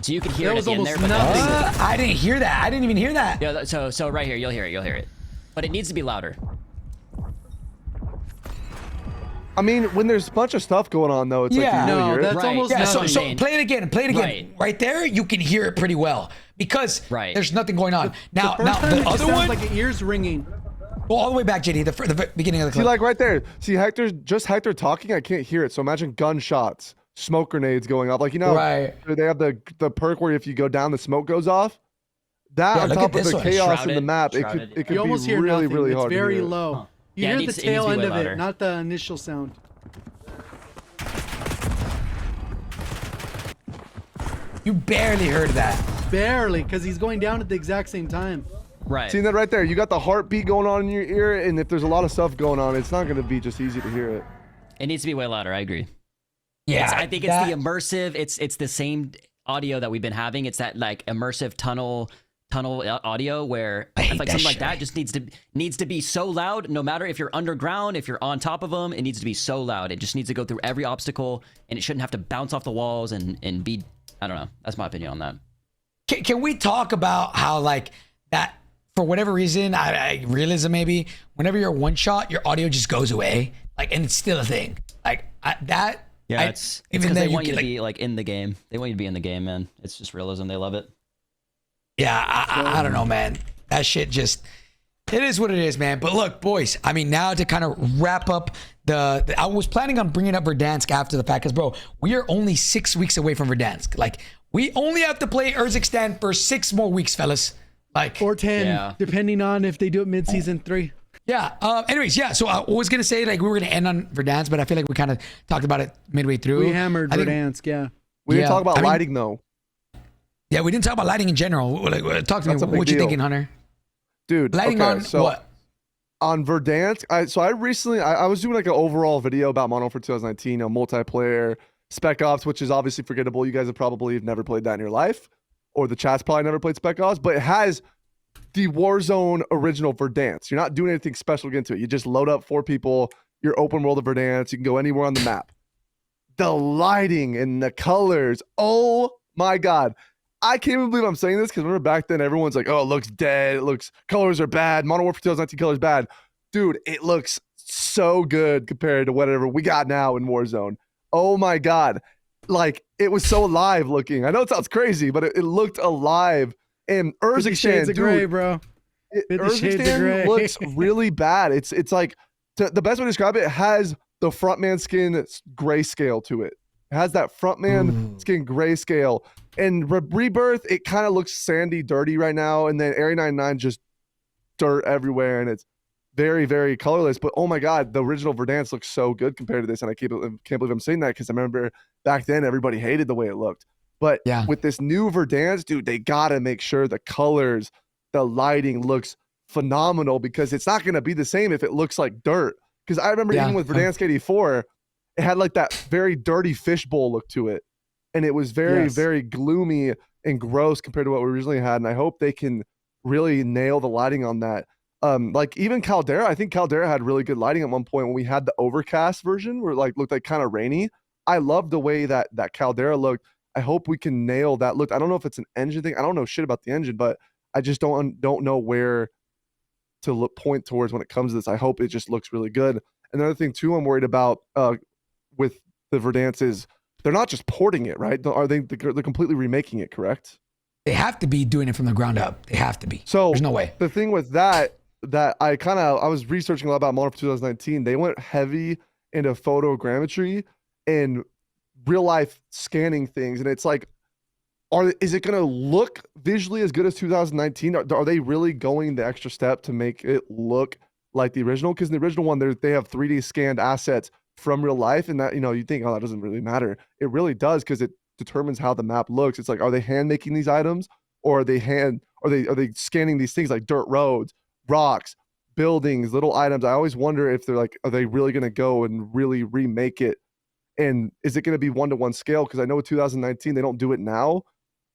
So you can hear There it was at the end there. almost But nothing. I didn't hear that. I didn't even hear that. yeah, so right here, you'll hear it. But it needs to be louder. I mean, when there's a bunch of stuff going on, though, it's Yeah. like you really No, hear it. that's Right. almost Yeah, so, nothing. so play it again. Play it again. Right. Right there, you can hear it pretty well because Right. there's nothing going on. Now, First time the it just other sounds one, like your ears ringing. go all the way back, JD, the beginning of the See, clip. like right there. See, Hector talking. I can't hear it. So imagine gunshots, smoke grenades going off. Like, you know, Right. they have the perk where if you go down, the smoke goes off. That Yeah, on look top at of this the one. chaos in the Shrouded- map, shrouded. it could You be almost hear really, nothing. really It's hard very to hear. low. You Yeah, it hear needs- the it needs to tail be end way of louder. it, not the initial sound. You barely heard that. Barely, because he's going down at the exact same time. Right. Seeing that right there, you got the heartbeat going on in your ear, and if there's a lot of stuff going on, it's not going to be just easy to hear it. It needs to be way louder. I agree. Yeah, I think it's the immersive. It's the same audio that we've been having. It's that like immersive tunnel audio where I I hate feel like that something like shit. that just needs to be so loud. No matter if you're underground, if you're on top of them, it needs to be so loud. It just needs to go through every obstacle, and it shouldn't have to bounce off the walls and be. I don't know. That's my opinion on that. Can we talk about how like that for whatever reason, realism maybe, whenever you're one shot, your audio just goes away, like, and it's still a thing. Like that. Yeah, I- it's even because then they want you can, to be like in the game. They want you to be in the game, man. It's just realism. They love it. Yeah, I don't know, man. That shit just, it is what it is, man. But look, boys, I mean, now to kind of wrap up I was planning on bringing up Verdansk after the fact, because, bro, we are only 6 weeks away from Verdansk. Like, we only have to play Urzikstan for 6 more weeks, fellas. Like, Or 10, Yeah. depending on if they do it mid-season 3. yeah. Anyways, yeah. So I was gonna say like we were gonna end on Verdansk, but I feel like we kind of talked about it midway through. We hammered I think- Verdansk, yeah. We didn't Yeah, talk about I mean- lighting, though. Yeah, we didn't talk about lighting in general. Like, talk to That's a me. big What you deal. thinking, Hunter? Dude, Lighting okay, on so what? on Verdansk, I recently was doing like an overall video about Modern Warfare 2019, multiplayer, Spec Ops, which is obviously forgettable. You guys have probably never played that in your life, or the chat's probably never played Spec Ops, but it has the Warzone original Verdansk. You're not doing anything special to get into it. You just load up 4 people, your open world of Verdansk. You can go anywhere on the map. The lighting and the colors, oh my God. I can't even believe I'm saying this because remember back then everyone's like, oh, it looks dead. It looks, colors are bad. Modern Warfare 2019 colors bad. Dude, it looks so good compared to whatever we got now in Warzone. Oh my God. Like, it was so alive looking. I know it sounds crazy, but it looked alive. And 50 Shades Urzikstan, of Grey, dude, bro. 50 Shades of Urzikstan Grey. looks really bad. It's like, the best way to describe it has the frontman skin grayscale to it. It has that frontman skin grayscale. And Rebirth, it kind of looks sandy, dirty right now. And then Area 99 just dirt everywhere. And it's very, very colorless. But oh my God, the original Verdansk looks so good compared to this. And I can't believe I'm saying that because I remember back then everybody hated the way it looked. But Yeah. with this new Verdansk, dude, they got to make sure the colors, the lighting looks phenomenal because it's not going to be the same if it looks like dirt. Because I remember Yeah. even with Verdansk 84, it had like that very dirty fishbowl look to it. And it was very, Yes. very gloomy and gross compared to what we originally had. And I hope they can really nail the lighting on that. Like even Caldera, I think Caldera had really good lighting at one point when we had the overcast version where it like looked like kind of rainy. I love the way that Caldera looked. I hope we can nail that look. I don't know if it's an engine thing. I don't know shit about the engine, but I just don't know where to point towards when it comes to this. I hope it just looks really good. Another thing too, I'm worried about with the Verdansk is they're not just porting it, right? They're completely remaking it, correct? They have to be doing it from the ground up. They have to be. So There's no way. the thing with that I was researching a lot about Modern Warfare 2019. They went heavy into photogrammetry and real life scanning things, and it's like, is it going to look visually as good as 2019? Are they really going the extra step to make it look like the original? Because in the original one, they have 3D scanned assets from real life, and that, you think, oh, that doesn't really matter. It really does because it determines how the map looks. It's like, are they hand making these items, or are they scanning these things like dirt roads, rocks, buildings, little items? I always wonder if they're like, are they really going to go and really remake it? And is it going to be 1-to-1 scale? Because I know with 2019 they don't do it now,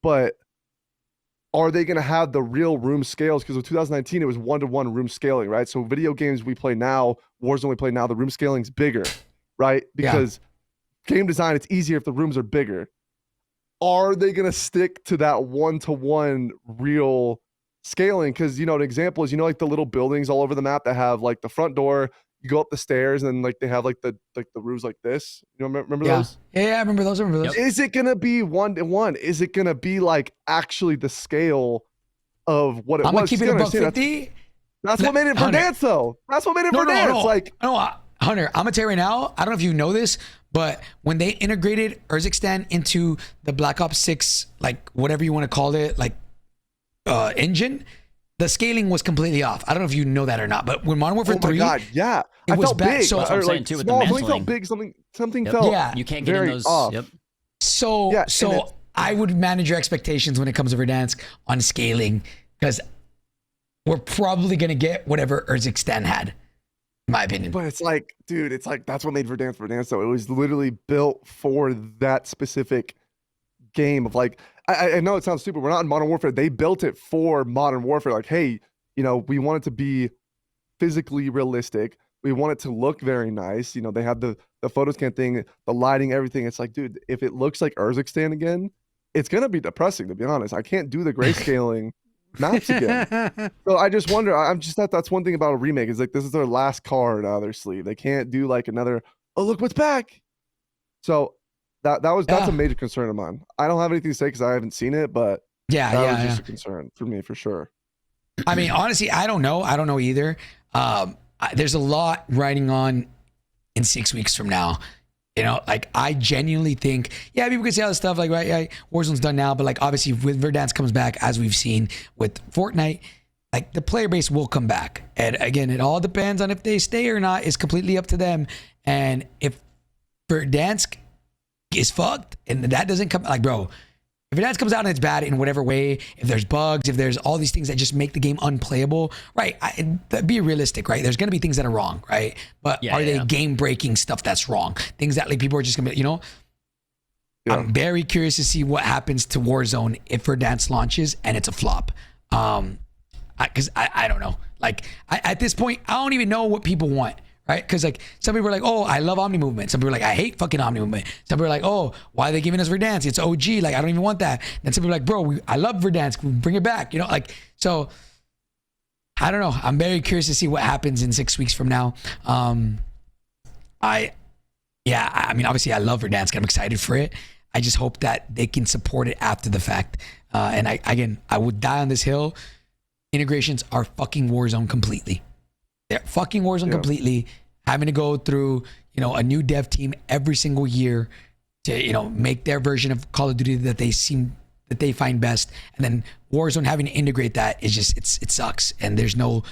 but are they going to have the real room scales? Because with 2019, it was 1-to-1 room scaling, right? So video games we play now, Warzone we play now, the room scaling's bigger, right? Because game design, it's easier if the rooms are bigger. Are they going to stick to that 1-to-1 real scaling? Because, you know, an example is, you know, like the little buildings all over the map that have like the front door, you go up the stairs, and like they have like the roofs like this. You know, remember those? Yeah, I remember those. Is it gonna be 1-to-1? Is it gonna be like actually the scale of what it was? I'm gonna keep it You a gotta buck understand, 50. That's what made it Verdansk, though. That's what made it Verdansk. No. Like, Hunter, I'm gonna tell you right now. I don't know if you know this, but when they integrated Urzikstan into the Black Ops 6, like whatever you want to call it, like engine, the scaling was completely off. I don't know if you know that or not, but when Modern Warfare 3, oh my god, yeah, it I was felt bad. big. So That's what I'm or saying, like too, with the small, something mantling. felt big. Something Yep. felt Yeah. You can't get in very those. off. Yep. So Yeah, and so I would manage your expectations when it comes to Verdansk on scaling, because we're probably gonna get whatever Urzikstan had, in my opinion. But it's like, dude, it's like that's what made Verdansk. Though it was literally built for that specific game of like. I know it sounds stupid. We're not in Modern Warfare. They built it for Modern Warfare. Like, hey, you know, we want it to be physically realistic. We want it to look very nice. You know, they have the photo scan thing, the lighting, everything. It's like, dude, if it looks like Urzikstan again, it's gonna be depressing, to be honest. I can't do the grayscaling maps again. So I just wonder. I'm just that's one thing about a remake is like this is their last card out of their sleeve. They can't do like another. Oh, look what's back. So that's a major concern of mine. I don't have anything to say because I haven't seen it, but that was just a concern for me for sure. I mean, honestly, I don't know. I don't know either. There's a lot riding on in 6 weeks from now. You know, like I genuinely think, yeah, people can say all this stuff like, right, Warzone's done now, but like obviously with Verdansk comes back, as we've seen with Fortnite, like the player base will come back. And again, it all depends on if they stay or not. It's completely up to them. And if Verdansk is fucked and that doesn't come, like, bro, if Verdansk comes out and it's bad in whatever way, if there's bugs, if there's all these things that just make the game unplayable, right? Be realistic, right? There's going to be things that are wrong, right? But are they game-breaking stuff that's wrong? Things that like people are just going to, you know? Yeah. I'm very curious to see what happens to Warzone if Verdansk launches and it's a flop. Because I don't know. Like, at this point, I don't even know what people want. Right? Because like some people are like, oh, I love Omni movement. Some people are like, I hate fucking Omni movement. Some people are like, oh, why are they giving us Verdansk? It's OG. Like, I don't even want that. Then some people are like, bro, I love Verdansk. Bring it back. You know, like, so I don't know. I'm very curious to see what happens in 6 weeks from now. I mean, obviously I love Verdansk. I'm excited for it. I just hope that they can support it after the fact. And I would die on this hill. Integrations are fucking Warzone completely. They're fucking Warzone completely, having to go through, you know, a new dev team every single year to, you know, make their version of Call of Duty that they find best. And then Warzone having to integrate that is just, it sucks. And there's no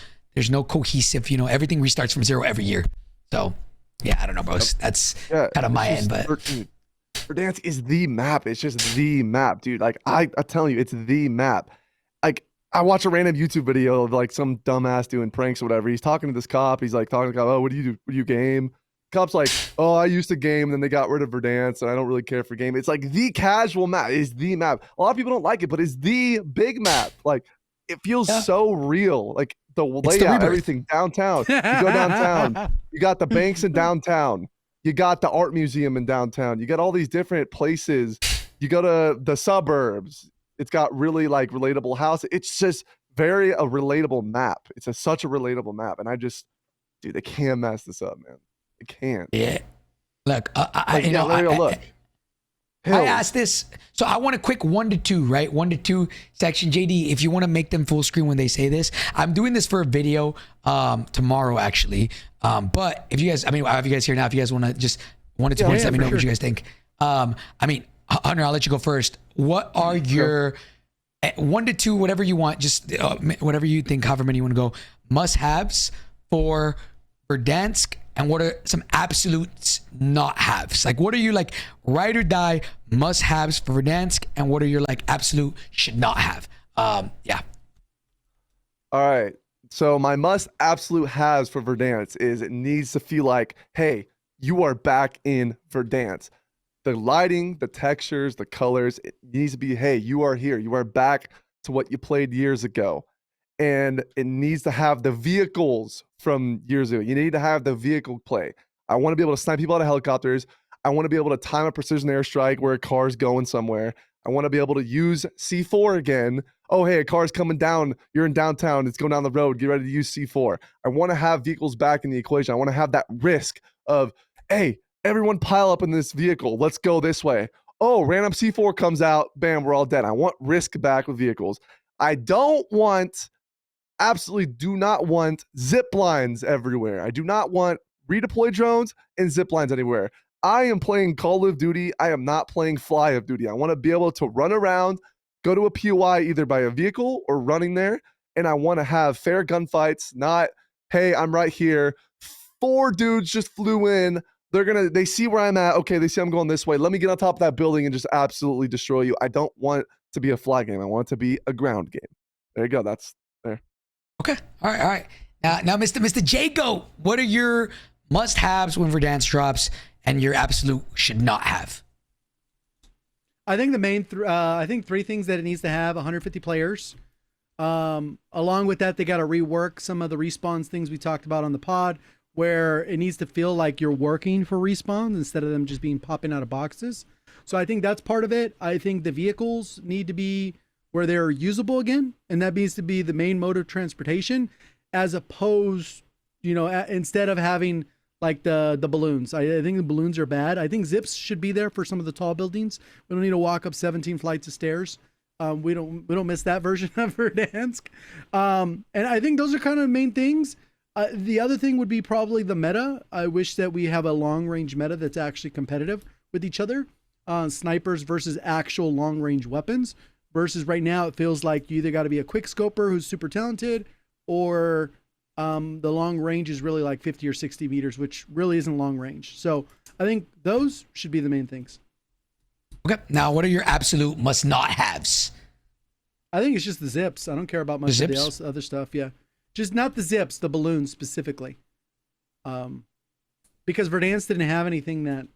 cohesive, you know, everything restarts from zero every year. So yeah, I don't know, bro. That's kind of my end, but Verdansk is the map. It's just the map, dude. Like I'm telling you, it's the map. Like, I watch a random YouTube video of like some dumbass doing pranks or whatever. He's talking to this cop. He's like talking to the cop. Oh, what do you do? What do you game? Cop's like, oh, I used to game. Then they got rid of Verdansk, and I don't really care for game. It's like the casual map is the map. A lot of people don't like it, but it's the big map. Like it feels so real. Like the layout, everything downtown. You go downtown. You got the banks in downtown. You got the art museum in downtown. You got all these different places. You go to the suburbs. It's got really like relatable house. It's just very a relatable map. It's such a relatable map. And dude, they can't mess this up, man. They can't. Yeah. Look, look. I asked this. So I want a quick 1 to 2, right? 1 to 2 section. JD, if you want to make them full screen when they say this, I'm doing this for a video tomorrow, actually. But if you guys, I have you guys here now. If you guys want to just 1 to 2 points, let me know what you guys think. Hunter, I'll let you go first. What are your 1 to 2, whatever you want, just whatever you think, however many you want to go, must-haves for Verdansk, and what are some absolute not-haves? Like, what are you like ride or die must-haves for Verdansk, and what are your like absolute should not have? Yeah. All right. So my absolute haves for Verdansk is it needs to feel like, hey, you are back in Verdansk. the lighting, the textures, the colors, it needs to be, hey, you are here. You are back to what you played years ago. And it needs to have the vehicles from years ago. You need to have the vehicle play. I want to be able to snipe people out of helicopters. I want to be able to time a precision airstrike where a car's going somewhere. I want to be able to use C4 again. Oh, hey, a car's coming down. You're in downtown. It's going down the road. Get ready to use C4. I want to have vehicles back in the equation. I want to have that risk of, hey, everyone pile up in this vehicle. Let's go this way. Oh, random C4 comes out. Bam, we're all dead. I want risk back with vehicles. I absolutely do not want zip lines everywhere. I do not want redeploy drones and zip lines anywhere. I am playing Call of Duty. I am not playing Fly of Duty. I want to be able to run around, go to a POI either by a vehicle or running there. And I want to have fair gunfights, not, hey, I'm right here. 4 dudes just flew in. They see where I'm at. Okay, they see I'm going this way. Let me get on top of that building and just absolutely destroy you. I don't want to be a fly game. I want it to be a ground game. There you go. That's there. Okay. All right. Now, Mr. Jago, what are your must-haves when Verdansk drops and your absolute should not have? I think the main, I think 3 things that it needs to have: 150 players. Along with that, they got to rework some of the respawns things we talked about on the pod, where it needs to feel like you're working for respawns instead of them just being popping out of boxes. So I think that's part of it. I think the vehicles need to be where they're usable again, and that needs to be the main mode of transportation, as opposed, instead of having like the balloons. I think the balloons are bad. I think zips should be there for some of the tall buildings. We don't need to walk up 17 flights of stairs. We don't miss that version of Verdansk. And I think those are kind of the main things. The other thing would be probably the meta. I wish that we have a long range meta that's actually competitive with each other. Snipers versus actual long range weapons. Versus right now, it feels like you either got to be a quick scoper who's super talented, or the long range is really like 50 or 60 meters, which really isn't long range. So I think those should be the main things. Okay. Now, what are your absolute must not haves? I think it's just the zips. I don't care about much of the other stuff. Yeah. Just not the zips, the balloons specifically. Because Verdansk didn't have anything that,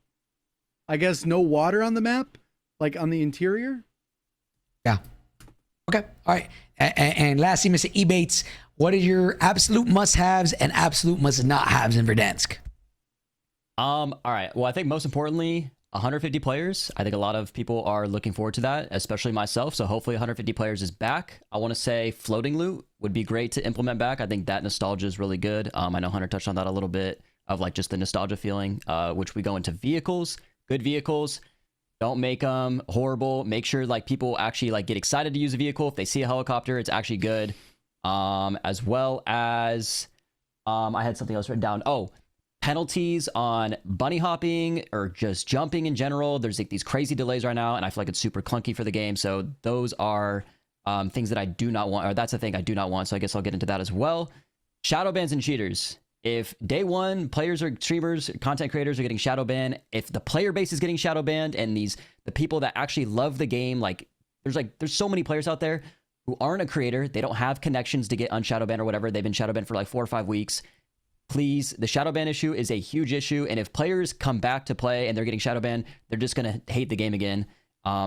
I guess, no water on the map, like on the interior. Yeah. Okay. All right. And lastly, Mr. Ebates, what are your absolute must-haves and absolute must-not-haves in Verdansk? All right. Well, I think most importantly, 150 players. I think a lot of people are looking forward to that, especially myself. So hopefully 150 players is back. I want to say floating loot would be great to implement back. I think that nostalgia is really good. I know Hunter touched on that a little bit, of like just the nostalgia feeling, which we go into vehicles, good vehicles. Don't make them horrible. Make sure like people actually like get excited to use a vehicle. If they see a helicopter, it's actually good. As well as I had something else written down. Oh, penalties on bunny hopping or just jumping in general. There's like these crazy delays right now, and I feel like it's super clunky for the game. So those are things that I do not want, or that's a thing I do not want. So I guess I'll get into that as well. Shadow bans and cheaters. If day one players or streamers, content creators are getting shadow banned, if the player base is getting shadow banned, and the people that actually love the game, there's so many players out there who aren't a creator, they don't have connections to get unshadow banned or whatever, they've been shadow banned for like 4 or 5 weeks. Please, the shadow ban issue is a huge issue, and if players come back to play and they're getting shadow banned, they're just gonna hate the game again.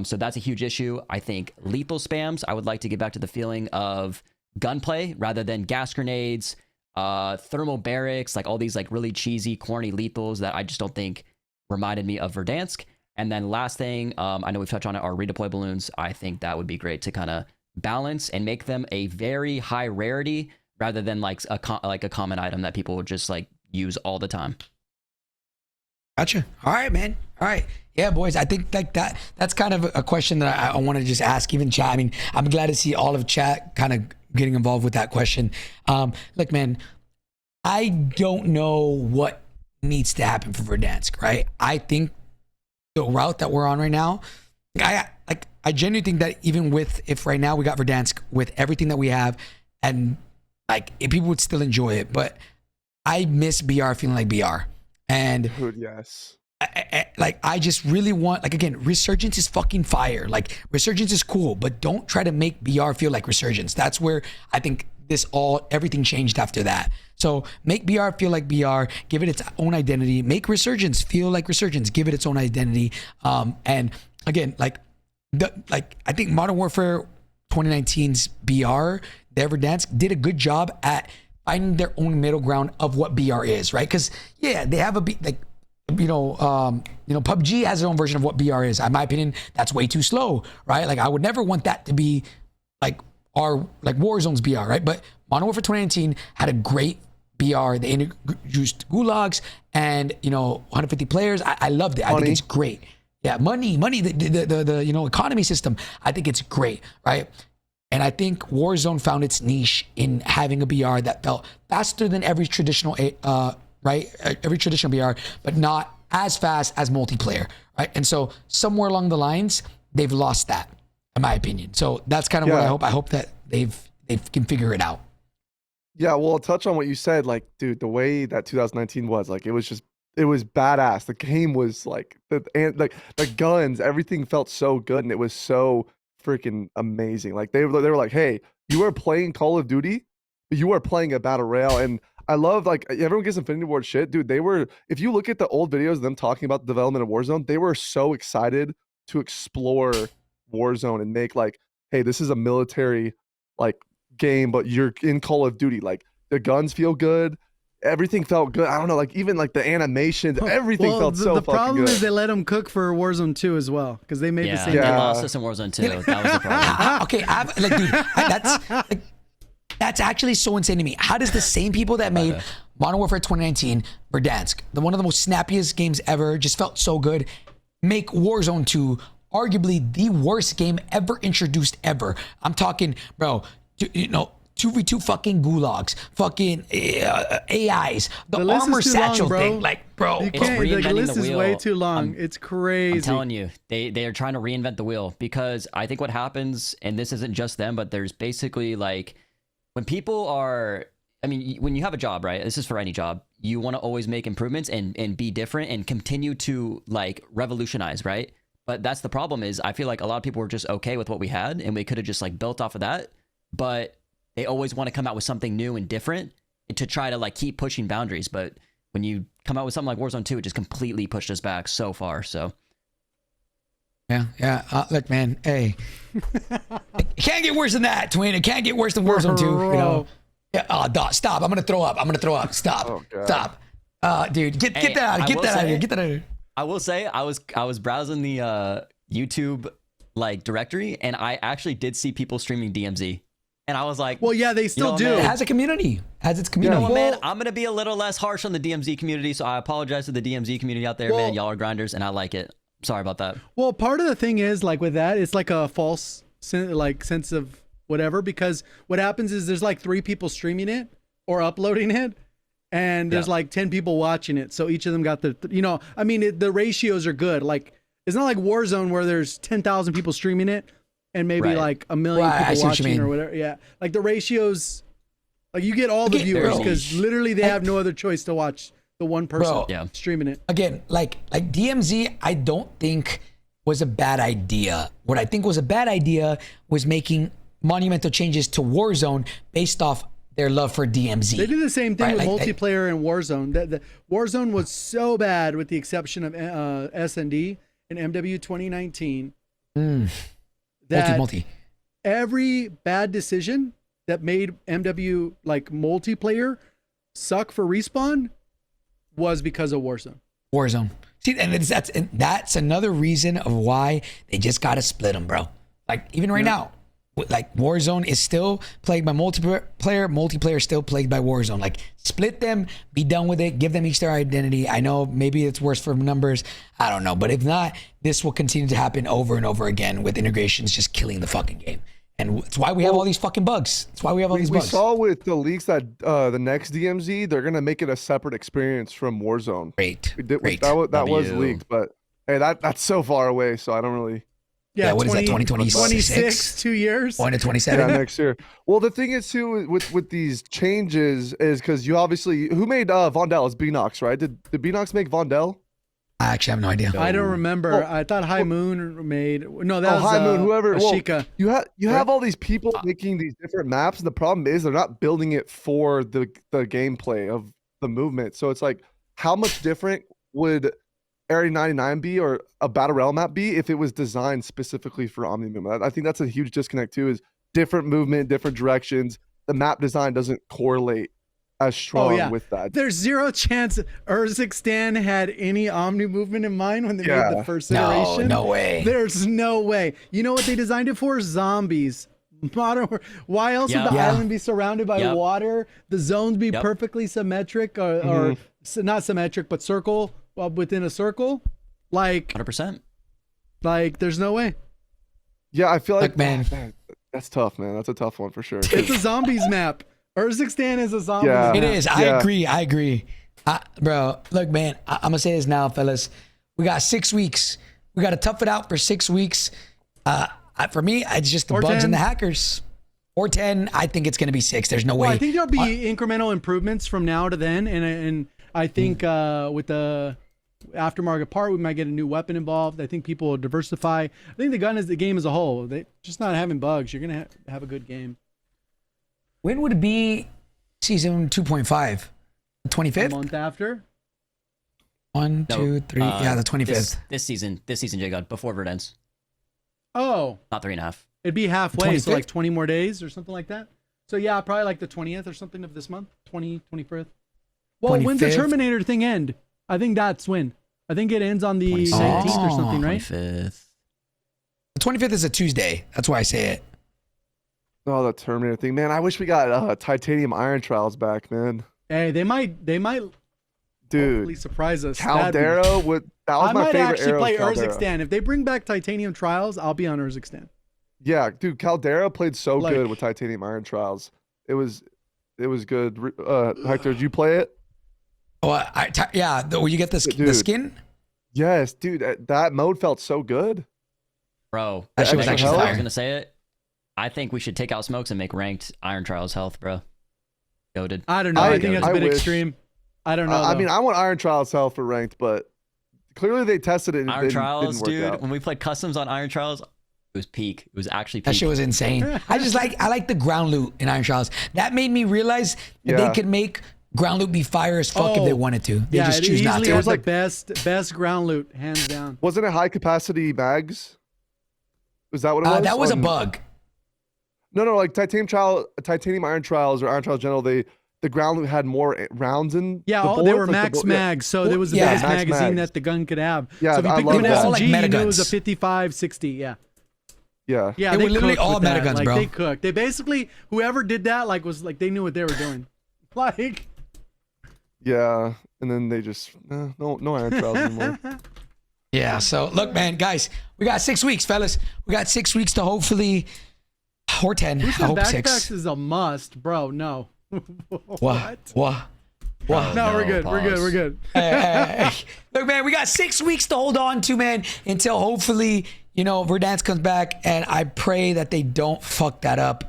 So that's a huge issue. I think lethal spams, I would like to get back to the feeling of gunplay rather than gas grenades, thermal barracks, like all these like really cheesy, corny lethals that I just don't think reminded me of Verdansk. And then last thing, I know we've touched on it, are redeploy balloons. I think that would be great to kind of balance and make them a very high rarity rather than like a common item that people would just like use all the time. Gotcha. All right, man. All right. Yeah, boys. I think like that's kind of a question that I want to just ask even chat. I mean, I'm glad to see all of chat kind of getting involved with that question. Look, man, I don't know what needs to happen for Verdansk, right? I think the route that we're on right now, I genuinely think that even if right now we got Verdansk with everything that we have, and like if people would still enjoy it, but I miss BR feeling like BR. And Dude, yes. I just really want, like, again, Resurgence is fucking fire. Like, Resurgence is cool, but don't try to make BR feel like Resurgence. That's where I think everything changed after that. So make BR feel like BR, give it its own identity. Make Resurgence feel like Resurgence, give it its own identity. And again, like I think Modern Warfare 2019's BR, the Verdansk, did a good job at finding their own middle ground of what BR is, right? Because yeah, they have PUBG has their own version of what BR is. In my opinion, that's way too slow, right? Like I would never want that to be like Warzone's BR, right? But Modern Warfare 2019 had a great BR. They introduced gulags and 150 players. I loved it. I think it's great. Yeah, money, the economy system. I think it's great, right? And I think Warzone found its niche in having a BR that felt faster than every traditional every traditional BR, but not as fast as multiplayer, right? And so somewhere along the lines, they've lost that, in my opinion. So that's kind of what I hope. I hope that they can figure it out. Yeah, well, I'll touch on what you said. Like, dude, the way that 2019 was, like, it was badass. The game was like the guns, everything felt so good, and it was so freaking amazing. Like they were like, hey, you are playing Call of Duty, but you are playing a battle royale. And I love, like, everyone gets Infinity Ward shit, dude. They were, if you look at the old videos of them talking about the development of Warzone, they were so excited to explore Warzone and make, like, hey, this is a military like game, but you're in Call of Duty. Like the guns feel good. Everything felt good. I don't know, like even like the animations, everything felt so fucking good. The problem is they let them cook for Warzone 2 as well, because they made the same. They lost us in Warzone 2. That was the problem. Okay, dude, that's actually so insane to me. How does the same people that made Modern Warfare 2019, Verdansk, one of the most snappiest games ever, just felt so good, make Warzone 2 arguably the worst game ever introduced ever? I'm talking, bro, 2v2 fucking gulags, fucking AIs, the armor satchel thing. Like, bro, you can't, the list is way too long. It's crazy. I'm telling you, they are trying to reinvent the wheel, because I think what happens, and this isn't just them, but there's basically like, when people are, I mean, when you have a job, right? This is for any job. You want to always make improvements and be different and continue to like revolutionize, right? But that's the problem, is I feel like a lot of people were just okay with what we had, and we could have just like built off of that. But they always want to come out with something new and different to try to like keep pushing boundaries. But when you come out with something like Warzone 2, it just completely pushed us back so far. So yeah. Look, man, hey, it can't get worse than that, Twin. It can't get worse than Warzone 2. Yeah. Oh, stop! I'm gonna throw up. Stop. Stop. Dude, get that out. Get that out of here. Get that out of here. I will say, I was browsing the YouTube like directory, and I actually did see people streaming DMZ. And I was like, well, yeah, they still do. Man, it has a community. Has its community. You know what, man? I'm going to be a little less harsh on the DMZ community, so I apologize to the DMZ community out there, man. Y'all are grinders, and I like it. Sorry about that. Well, part of the thing is, like, with that, it's like a false sense of whatever, because what happens is there's like 3 people streaming it or uploading it, and there's like 10 people watching it. So each of them got the, the ratios are good. Like, it's not like Warzone where there's 10,000 people streaming it and maybe like 1 million people watching or whatever. Yeah. Like the ratios, like you get all the viewers, because literally they have no other choice to watch the one person streaming it. Again, like DMZ, I don't think was a bad idea. What I think was a bad idea was making monumental changes to Warzone based off their love for DMZ. They did the same thing with multiplayer and Warzone. The Warzone was so bad, with the exception of S&D and MW 2019. Multi. Every bad decision that made MW like multiplayer suck for Respawn was because of Warzone. See, and that's another reason of why they just gotta split them, bro. Like even right now, like Warzone is still plagued by multiplayer still plagued by Warzone. Like split them, be done with it, give them each their identity. I know maybe it's worse for numbers, I don't know, but if not, this will continue to happen over and over again with integrations just killing the fucking game. And it's why we have all these fucking bugs. It's why we have all these bugs. We saw with the leaks that the next DMZ, they're gonna make it a separate experience from Warzone. Great. That was leaked, but hey, that's so far away, so I don't really. Yeah, what is that? 2026? 26, 2 years. 1 to 27. Yeah, next year. Well, the thing is too with these changes is because you obviously, who made Vondel? It's Beanox, right? Did Beanox make Vondel? I actually have no idea. I don't remember. I thought High Moon made. No, that was High Moon. Whoever. Well, Ashika. you have all these people making these different maps, and the problem is they're not building it for the gameplay of the movement. So it's like, how much different would Area 99 be or a Battle Royale map be if it was designed specifically for Omni movement? I think that's a huge disconnect too. Is different movement, different directions. The map design doesn't correlate as strong with that. There's zero chance Urzikstan had any Omni movement in mind when they made the first iteration. No way. There's no way. You know what they designed it for? Zombies. Why else would the island be surrounded by water? The zones be perfectly symmetric or not symmetric, but circle within a circle? Like 100%. Like there's no way. Yeah, I feel like man, that's tough, man. That's a tough one for sure. It's a zombies map. Urzikstan is a zombie. Yeah. it is. I agree. Bro, look, man, I'm gonna say this now, fellas. We got 6 weeks. We got to tough it out for 6 weeks. For me, it's just the Or bugs 10. and the hackers. Or 10. I think it's gonna be 6. There's no way. I think there'll be incremental improvements from now to then, and I think with the aftermarket part, we might get a new weapon involved. I think people will diversify. I think the gun is the game as a whole. They just not having bugs. You're gonna have a good game. When would it be season 2.5? The 25th? A month after. 1, 2, 3. Yeah, the 25th. This season, J-God, before Verdansk. Oh, Not 3.5. it'd be halfway, so 25th? like 20 more days or something like that. So yeah, probably like the 20th or something of this month. 21st. Well, when's the 25th? Terminator thing end? I think that's when. I think it ends on the 19th or something, right? 25th. The 25th is a Tuesday. That's why I say it. Oh, the Terminator thing, man. I wish we got Titanium Iron Trials back, man. Hey, they might hopefully Dude, surprise us. Caldera that was I my might favorite actually era. play Caldera. Urzikstan. If they bring back Titanium Trials, I'll be on Urzikstan. Yeah, dude, Caldera played so Like- good with Titanium Iron Trials. It was good. Hector, did you play it? Oh, you get the Dude. skin? Yes, dude. That mode felt so good. Bro, That shit was extra actually health? I fire. was gonna say it. I think we should take out smokes and make ranked Iron Trials health, bro. Goated. I don't know. I think that's a I bit wish. extreme. I don't know. I though. mean, I want Iron Trials health for ranked, but clearly they tested it and Iron it Trials, didn't work dude. out. When we played customs on Iron Trials, it was peak. It was actually peak. That shit was insane. I like the ground loot in Iron Trials. That made me realize that they could make ground loot be fire as fuck if they wanted to. They just it choose not easily to. has like- the best ground loot, hands down. Wasn't it high capacity mags? Was that what it was? That was a On- bug. No, like Titanium Iron Trials or Iron Trials General, the ground loot had more rounds in. Yeah, the they bullets, were like max mags, so there was the Yeah, best max magazine mags. that the gun could have. Yeah, so if you I picked love up an that. All like SMG, you knew it meta was a guns. 55, 60. Yeah. Yeah. Yeah, They were literally cooked all with that. meta guns, like, bro. They cooked. They basically, whoever did that, was like they knew what they were doing. Like, Yeah. And then they just no Iron Trials anymore. Yeah. So look, man, guys, we got 6 weeks, fellas. We got 6 weeks to hopefully, or 10. who I said hope backpacks 6. is a must, bro? No. What? No, we're good. pause. We're good. We're good. Hey. Look, man, we got 6 weeks to hold on to, man, until hopefully, Verdansk comes back, and I pray that they don't fuck that up.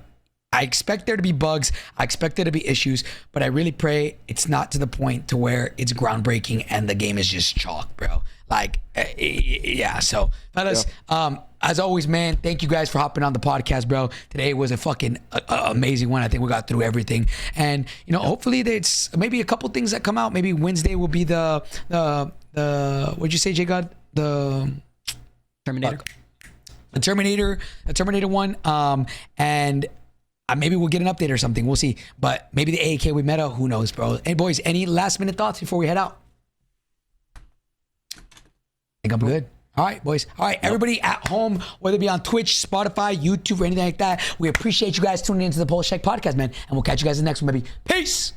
I expect there to be bugs. I expect there to be issues, but I really pray it's not to the point to where it's groundbreaking and the game is just chalk, bro. Yeah. So, fellas, as always, man, thank you guys for hopping on the podcast, bro. Today was a fucking amazing one. I think we got through everything, and hopefully there's maybe a couple things that come out. Maybe Wednesday will be the what'd you say, J God? The Terminator. The Terminator one, and maybe we'll get an update or something. We'll see. But maybe the AAK we meta, who knows, bro. Hey, boys, any last minute thoughts before we head out? I think I'm good. All right, boys. All right, everybody at home, whether it be on Twitch, Spotify, YouTube, or anything like that, we appreciate you guys tuning into the Pullze Check podcast, man. And we'll catch you guys in the next one, baby. Peace.